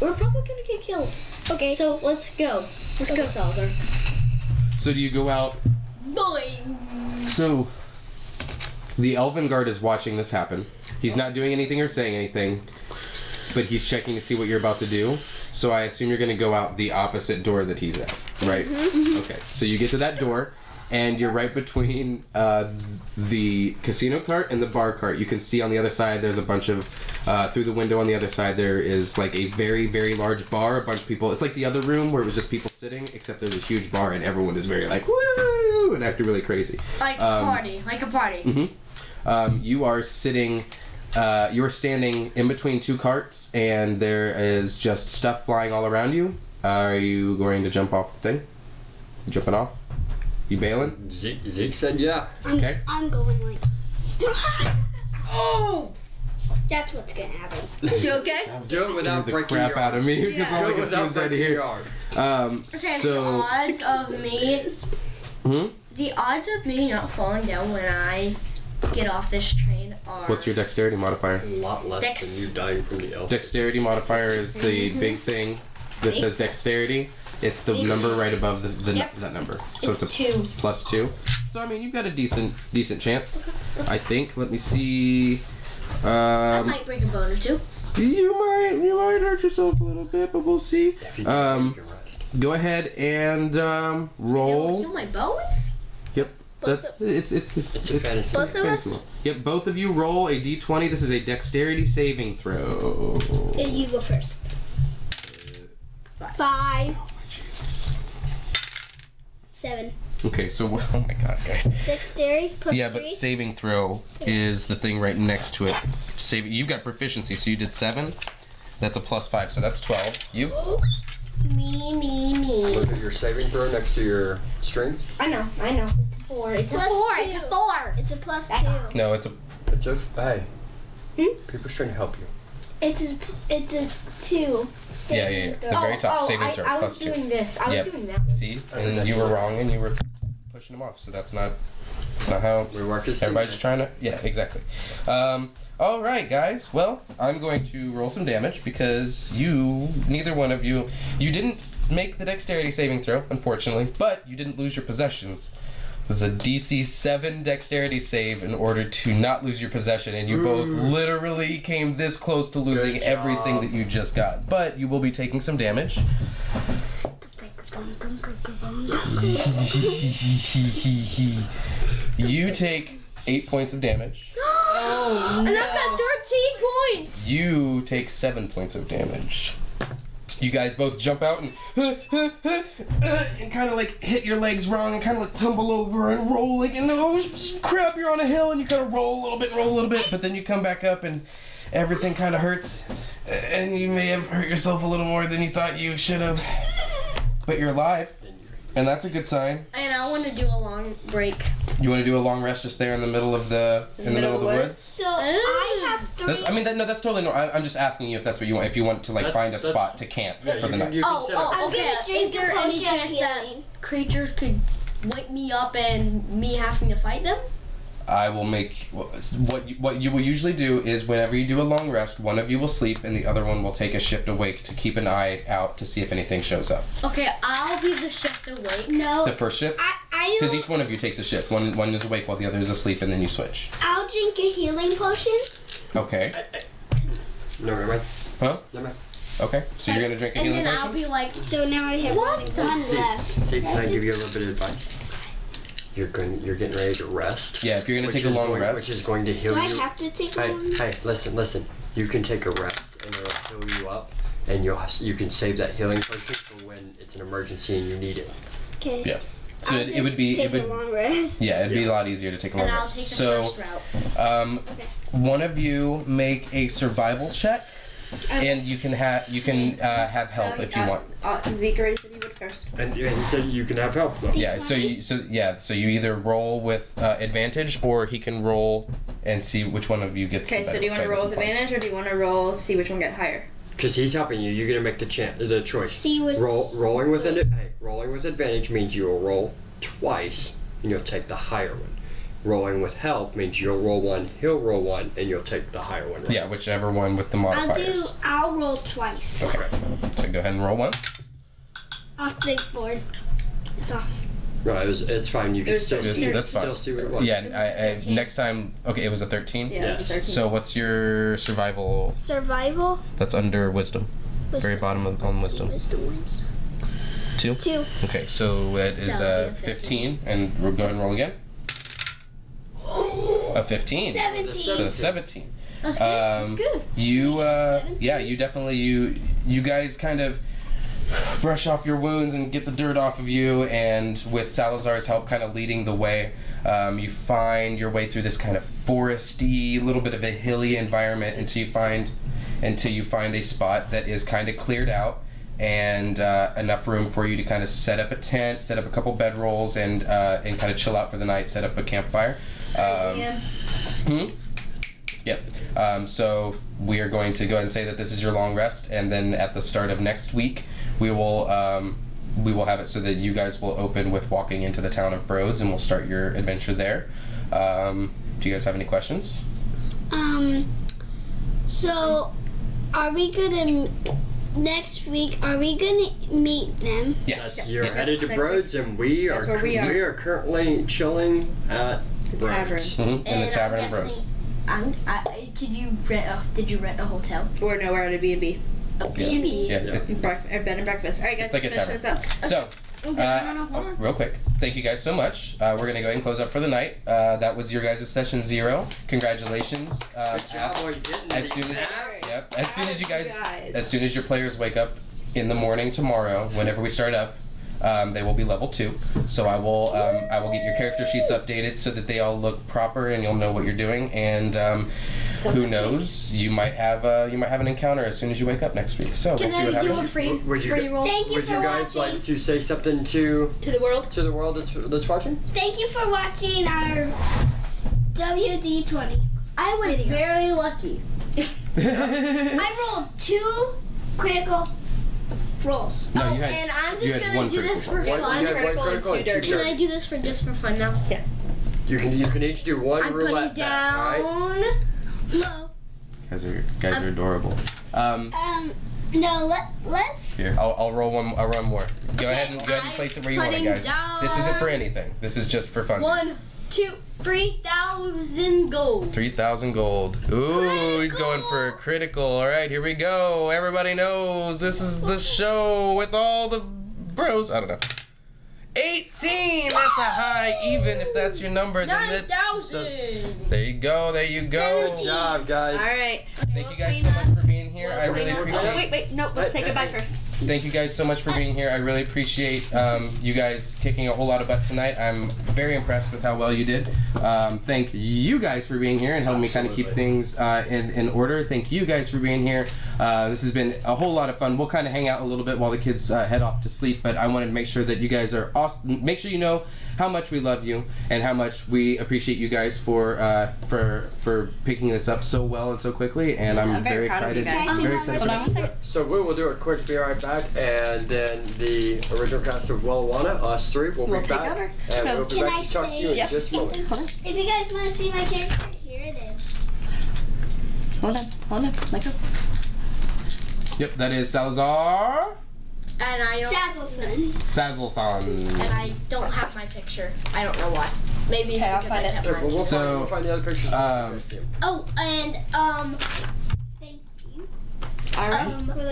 we're probably gonna get killed. Okay, so let's go. Let's go, Salazar. So do you go out? Boy. So the Elven guard is watching this happen. He's not doing anything or saying anything, but he's checking to see what you're about to do. So I assume you're going to go out the opposite door that he's at, right? Okay, so you get to that door, and you're right between the casino cart and the bar cart. You can see on the other side there's a bunch of, through the window on the other side there is like a very, very large bar, a bunch of people. It's like the other room where it was just people sitting, except there's a huge bar and everyone is very like, woo, and acting really crazy. Like a party. You are sitting... you are standing in between two carts, and there is just stuff flying all around you. Are you going to jump off the thing? You jumping off? You bailing? Zeke said yeah. Okay. I'm going like. Oh, that's what's gonna happen. You okay? Do it without the breaking crap your out of me because Yeah. all I Do it can see without is down to breaking your here. arm. Okay, So the odds of me not falling down when I get off this train are. what's your dexterity modifier? A lot less than you dying from the elf. Dexterity modifier is the big thing that says dexterity. It's the number right above that number. So It's it's a 2. +2. So I mean you've got a decent chance. I think. Let me see. I might break a bone or two. You might hurt yourself a little bit, but we'll see. If you can rest. Go ahead and roll. Heal my bones? Yep. It's a fantasy. Both of us? Yep, both of you roll a d20. This is a dexterity saving throw. Yeah, you go first. 5. Oh, my Jesus. 7. Okay, so oh my God, guys. Dexterity plus Yeah, but 3. saving throw is the thing right next to it. You've got proficiency, so you did 7. That's a +5, so that's 12. You? Me. Look at your saving throw next to your strength. I know. It's a 4. It's a Plus 4. 2. It's a 4. It's a plus 2. No, it's a. It's a hey. Hmm? People's trying to help you. It's a 2. Yeah. The very top saving throw I plus was 2. doing this. I was Yep. doing that. See, and you were wrong, and you were pushing them off. So that's not how We work as everybody's just trying to. Yeah, exactly. All right, guys. Well, I'm going to roll some damage because neither one of you didn't make the dexterity saving throw, unfortunately, but you didn't lose your possessions. This is a DC 7 dexterity save in order to not lose your possession, and you both literally came this close to losing everything that you just got. But you will be taking some damage. You take 8 points of damage. Oh, And I've got 13 points! You take 7 points of damage. You guys both jump out and kind of like hit your legs wrong and kind of like tumble over and roll like, and oh crap, you're on a hill, and you kind of roll a little bit, but then you come back up and everything kind of hurts, and you may have hurt yourself a little more than you thought you should have, but you're alive, and that's a good sign. And I want to do a long break. You want to do a long rest just there in the middle of the woods? So I have 3. That's totally normal. I'm just asking you if that's what you want. If you want to like find a spot to camp for the night. You can set up. I'm Okay, gonna drink is there a any potion of chance that healing. creatures could wake me up and me having to fight them? I will make what you will usually do is whenever you do a long rest, one of you will sleep and the other one will take a shift awake to keep an eye out to see if anything shows up. Okay, I'll be the shift awake. No. The first shift, because each one of you takes a shift. One is awake while the other is asleep, and then you switch. I'll drink a healing potion. Okay. No, never mind. Huh? Never mind. Okay. So you're gonna drink a And healing then I'll potion? be like, So now I have What? one left. See, can I give you a little bit of advice? You're getting ready to rest. Yeah. If you're gonna take a long rest. Which is going to heal Do I you. have to take one? Hey, listen. You can take a rest and it'll heal you up, and you can save that healing potion for when it's an emergency and you need it. Okay. Yeah. So I'll it would be take a long rest. yeah, it'd be a lot easier to take a long and I'll rest. take the So first route. one of you make a survival check, and you can have help if you want. Zeke already said he would first. And yeah, he said you can have help though. Yeah, so you either roll with advantage, or he can roll and see which one of you gets. Okay, the so better. do you want to Sorry, roll this with is fun. advantage, or do you want to roll to see which one get higher? Because he's helping you, you're gonna make the choice. See which. Rolling with advantage means you will roll twice and you'll take the higher one. Rolling with help means you'll roll one, he'll roll one, and you'll take the higher one. Right? Yeah, whichever one with the modifiers. I'll roll twice. Okay, so go ahead and roll one. Off the board. It's off. No, it's fine. You can still see. That's fine. Still see what it was. Yeah, next time. Okay, it was a 13. Yeah, it was a 13. So what's your survival? Survival. That's under wisdom. Very bottom on wisdom. Wisdom wins. 2? 2. Okay, so it is That would be a 15, and we'll go ahead and roll again. A 15. 17. So 17. That's good. That's good. You definitely you guys kind of brush off your wounds and get the dirt off of you, and with Salazar's help kind of leading the way, you find your way through this kind of foresty, little bit of a hilly environment until you find a spot that is kind of cleared out and enough room for you to kind of set up a tent, set up a couple bedrolls, and kind of chill out for the night, set up a campfire. Yep. So we are going to go ahead and say that this is your long rest, and then at the start of next week, we will have it so that you guys will open with walking into the town of Broads, and we'll start your adventure there. Do you guys have any questions? So, are we gonna next week? Are we gonna meet them? Yes. You're Yes. headed to Next Broads, and we That's where we are. are currently chilling at The Broads. tavern. In the tavern of Bros. Did you rent a hotel? Or no, we're at a B&B. A B&B. Yeah. Bed and breakfast. All right, guys, It's like a let's finish tavern. this up. So, Hold on. real quick, thank you guys so much. We're gonna go ahead and close up for the night. That was your guys' session 0. Congratulations. Good job, boy. You did As soon as you guys, as soon as your players wake up in the morning tomorrow, whenever we start up, they will be level 2. So I will get your character sheets updated so that they all look proper and you'll know what you're doing. And who knows, you might have an encounter as soon as you wake up next week. So Can we'll see what I do a happens. free roll? Thank you Would for you guys watching. like to say something to To the world. the world that's watching? Thank you for watching our WD20. I was very lucky. I rolled 2 critical rolls. No, you had, and I'm you just had gonna one do this critical. for fun. You had one critical and critical and 2 2 dirty. Can dirty. I do this just for fun now? Yeah. You can each do one I'm roulette putting bet, all right? down low. Guys are adorable. No, let's. Here, I'll roll one. I'll run more. Go ahead and place it where you want it, putting guys. down- This isn't for anything. This is just for fun. 1, 2, 3,000 gold. 3,000 gold. Ooh, he's going for a critical. All right, here we go. Everybody knows this is the show with all the bros. I don't know. 18. That's a high, even if that's your number. Then that's 9,000. there you go. There you go. Good job, guys. All right. Thank you guys so much for being here. I really appreciate. Wait. No, let's say goodbye first. Thank you guys so much for being here. I really appreciate you guys kicking a whole lot of butt tonight. I'm very impressed with how well you did. Thank you guys for being here and helping me kind of keep things in order. Thank you guys for being here. This has been a whole lot of fun. We'll kind of hang out a little bit while the kids head off to sleep, but I wanted to make sure that you guys are awesome. Make sure you know how much we love you and how much we appreciate you guys for picking this up so well and so quickly. And I'm very proud of you excited. guys. I'm very excited. Hold on one second. So we will do a quick be right back, and then the original cast of Wellijuana, us 3, will We'll be take back, over. and So we'll be can back I to talk to you in say just a moment. Hold on. If you guys want to see my character, here it is. Hold on. Let go. Yep, that is Salazar. And I don't. Sazzleson. Sazzleson. And I don't have my picture. I don't know why. Maybe it's Okay, I'll because find I it. kept Here, mine. we'll find the other pictures. Oh, and thank you. All right.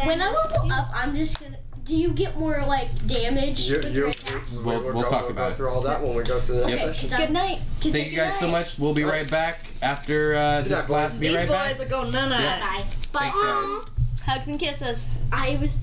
When I level up, I'm just gonna. Do you get more like damage with your attacks? We'll talk about it. through all that when we go through the next Yep. session. Good night. Thank you guys so much. We'll be right back after this last be These right back. boys are going nana. Bye. But Thanks, guys. Hugs and kisses. I was.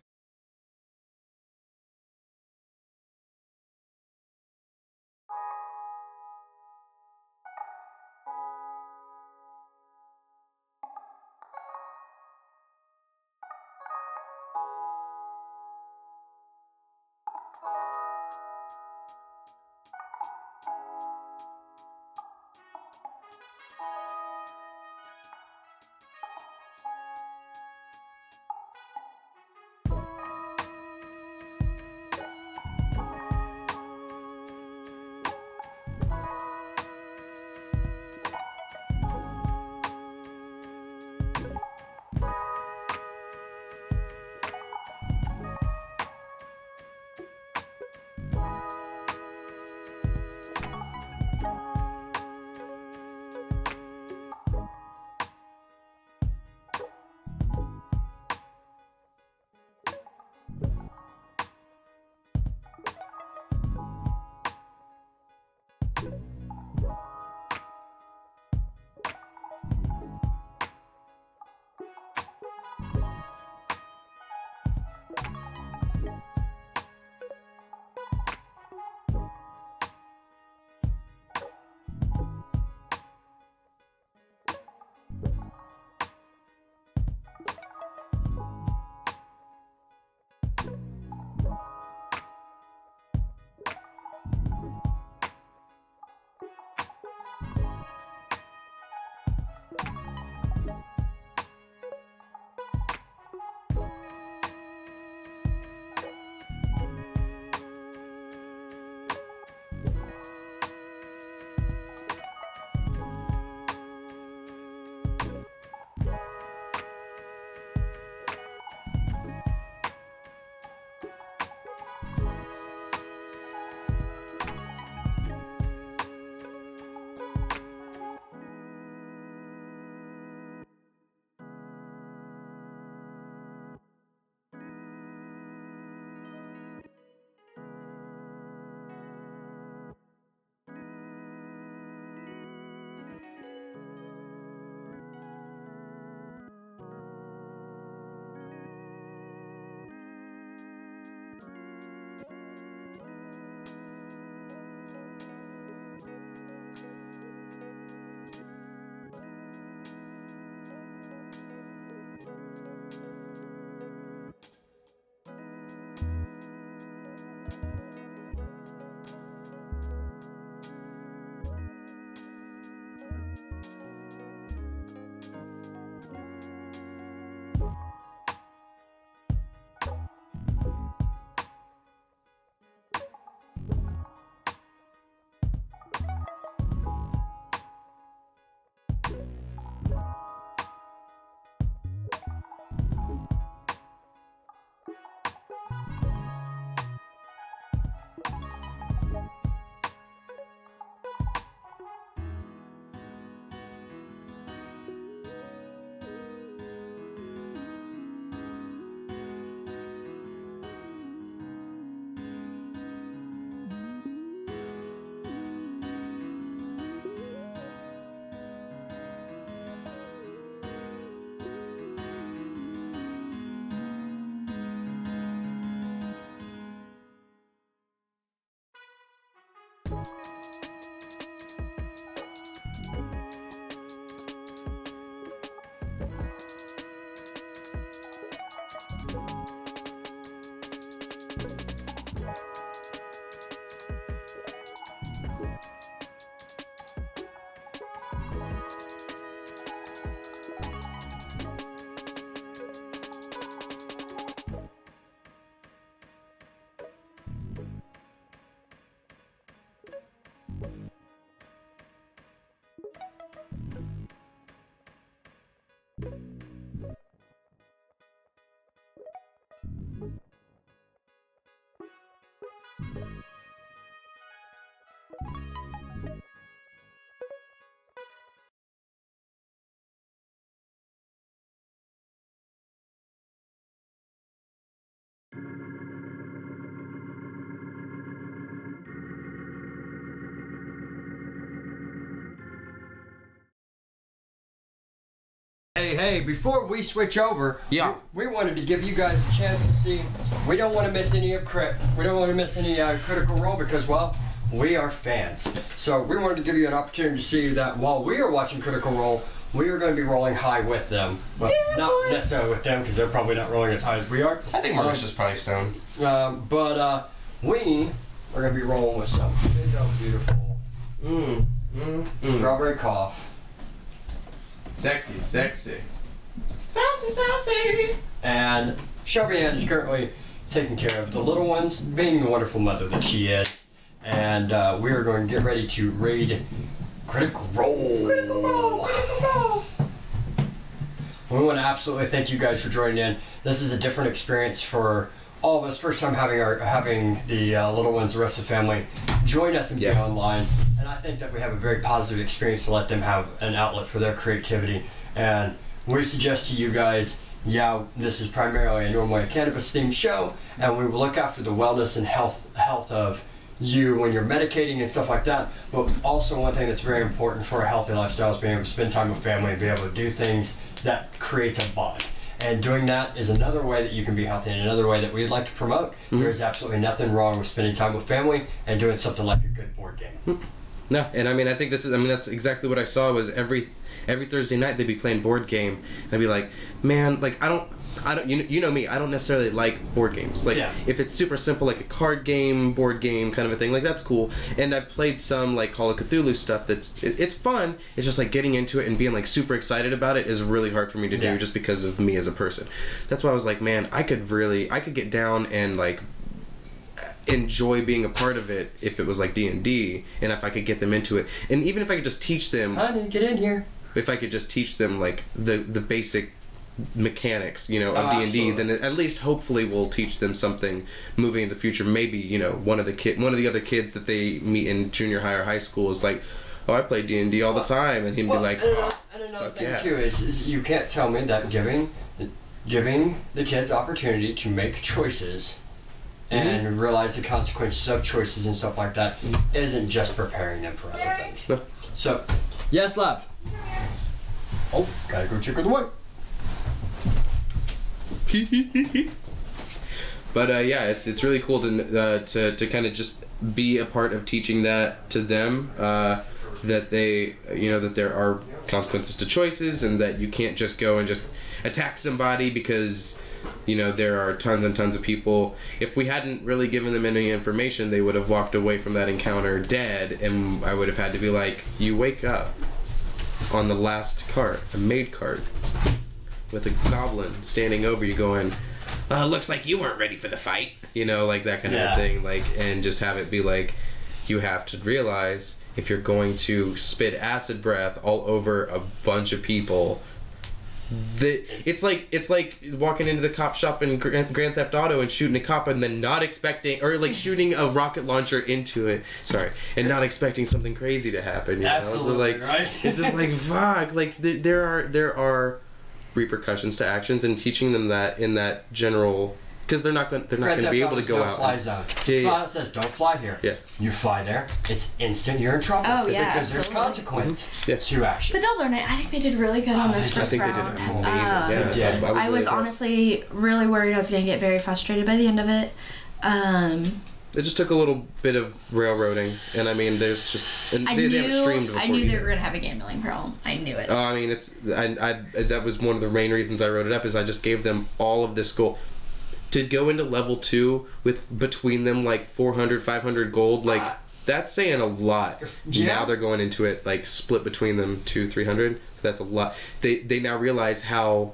Hey, before we switch over, Yeah. we wanted to give you guys a chance to see. We don't want to miss any of crit. We don't want to miss any Critical Role because, well, we are fans. So we wanted to give you an opportunity to see that while we are watching Critical Role, we are going to be rolling high with them. Well, not necessarily with them because they're probably not rolling as high as we are. I think Marisha's probably stoned. But we are going to be rolling with some big old beautiful strawberry cough. Sexy. Sassy. And Shelby Ann is currently taking care of the little ones, being the wonderful mother that she is. And we are going to get ready to raid Critical Role. Critical Role. We want to absolutely thank you guys for joining in. This is a different experience for all of us. First time having the little ones, the rest of the family, join us and be online. And I think that we have a very positive experience to let them have an outlet for their creativity. And we suggest to you guys, this is primarily a normally a cannabis themed show, and we will look after the wellness and health of you when you're medicating and stuff like that. But also one thing that's very important for a healthy lifestyle is being able to spend time with family and be able to do things that creates a bond. And doing that is another way that you can be healthy, and another way that we'd like to promote. There is absolutely nothing wrong with spending time with family and doing something like a good board game. No, and I mean, I think that's exactly what I saw was every Thursday night they'd be playing board game, and I'd be like, man, like I don't, you know me, I don't necessarily like board games. Like if it's super simple, like a card game, board game kind of a thing, like that's cool. And I've played some like Call of Cthulhu stuff it's fun. It's just like getting into it and being like super excited about it is really hard for me to do just because of me as a person. That's why I was like, man, I could get down and like enjoy being a part of it if it was like D&D, and if I could get them into it, and even if I could just teach them, honey, get in here, if I could just teach them like the basic mechanics, you know, of D&D, then at least hopefully we'll teach them something moving in the future. Maybe, you know, one of the other kids that they meet in junior high or high school is like, oh, I play D&D all the time, and he'd be like, and another thing too is you can't tell me that giving the kids opportunity to make choices and realize the consequences of choices and stuff like that isn't just preparing them for other things. No. So, yes, love. Oh, gotta go check on the way. But yeah, it's really cool to kind of just be a part of teaching that to them, that they, you know, that there are consequences to choices, and that you can't just go and just attack somebody because, you know, there are tons and tons of people. If we hadn't really given them any information, they would have walked away from that encounter dead, and I would have had to be like, you wake up on the last cart, a maid cart, with a goblin standing over you going, looks like you weren't ready for the fight, you know, like that kind of thing, like, and just have it be like, you have to realize if you're going to spit acid breath all over a bunch of people, it's like walking into the cop shop in Grand Theft Auto and shooting a cop and then not expecting, or like shooting a rocket launcher into it, and not expecting something crazy to happen, you know? Absolutely, so like, right? It's just like, fuck, like there are repercussions to actions, and teaching them that in that general, because they're not going to be able to go out. Fly zone. It says don't fly here. Yeah. You fly there, it's instant. You're in trouble. Oh yeah, because there's consequence to action. But they'll learn it. I think they did really good on this first round. I think they did amazing. I was honestly really worried I was going to get very frustrated by the end of it. it just took a little bit of railroading, and I mean, there's just they haven't streamed before. I knew either. they were gonna have a gambling problem. I knew it. Oh, I mean, that was one of the main reasons I wrote it up. Is I just gave them all of this gold to go into level 2 with between them like 400, 500 gold. Like that's saying a lot. Yeah. Now they're going into it like split between them 200, 300. So that's a lot. They now realize how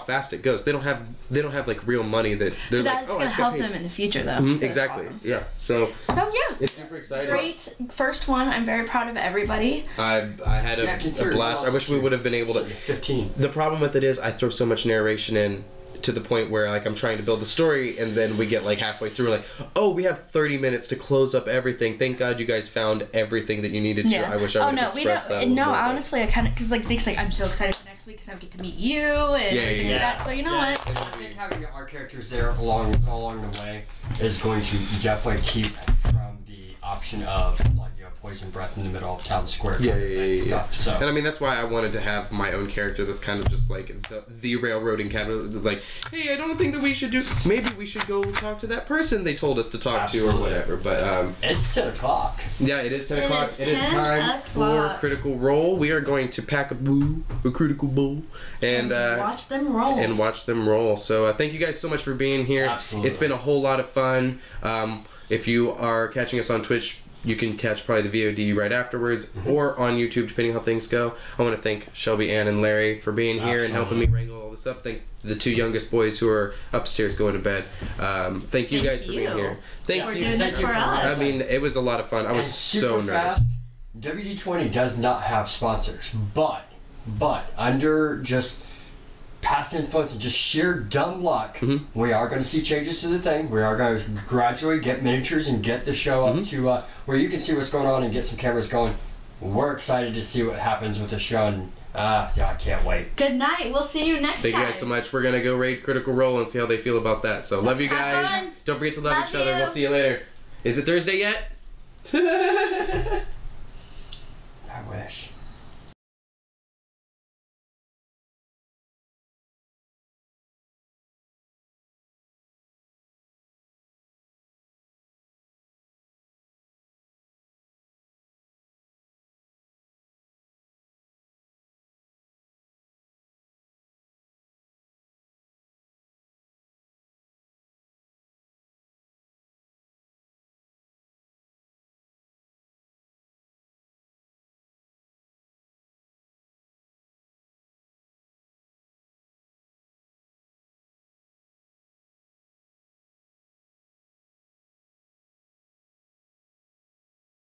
fast it goes. They don't have like real money that they're But like, that's oh, gonna help them in the future, though. Mm-hmm, So exactly. Awesome. Yeah. So yeah, it's super exciting. great first one. I'm very proud of everybody. I had a blast. I wish we would have been able to. 15. The problem with it is I throw so much narration in to the point where like I'm trying to build the story, and then we get like halfway through, like, oh, we have 30 minutes to close up everything. Thank God you guys found everything that you needed to. I wish I would have expressed that. No, honestly, I kind of because like Zeke's like, I'm so excited for next week because I get to meet you and everything like that. So you know what? And I think having our characters there along the way is going to definitely keep from the option of like poison breath in the middle of town square stuff. So and I mean that's why I wanted to have my own character that's kind of just like the railroading kind of like, hey, I don't think that we should do. Maybe we should go talk to that person they told us to talk to or whatever. But it's 10 o'clock. Yeah, it is 10 o'clock. It is 10 time for Critical Role. We are going to pack a critical bowl and watch them roll. So thank you guys so much for being here. Absolutely. It's been a whole lot of fun. If you are catching us on Twitch, you can catch probably the VOD right afterwards or on YouTube, depending how things go. I want to thank Shelby Ann and Larry for being here and helping me wrangle all this up. Thank the 2 youngest boys who are upstairs going to bed. Thank you guys for being here. Thank you. Doing this for us. I mean, it was a lot of fun. I was so nervous. WD20 does not have sponsors, but under just past influence and just sheer dumb luck, we are going to see changes to the thing. We are going to gradually get miniatures and get the show up to where you can see what's going on and get some cameras going. We're excited to see what happens with the show, and I can't wait. Good night. We'll see you next time. Thank you guys so much. We're going to go raid Critical Role and see how they feel about that. So love you guys. Fun. Don't forget to love each other. We'll see you later. Is it Thursday yet?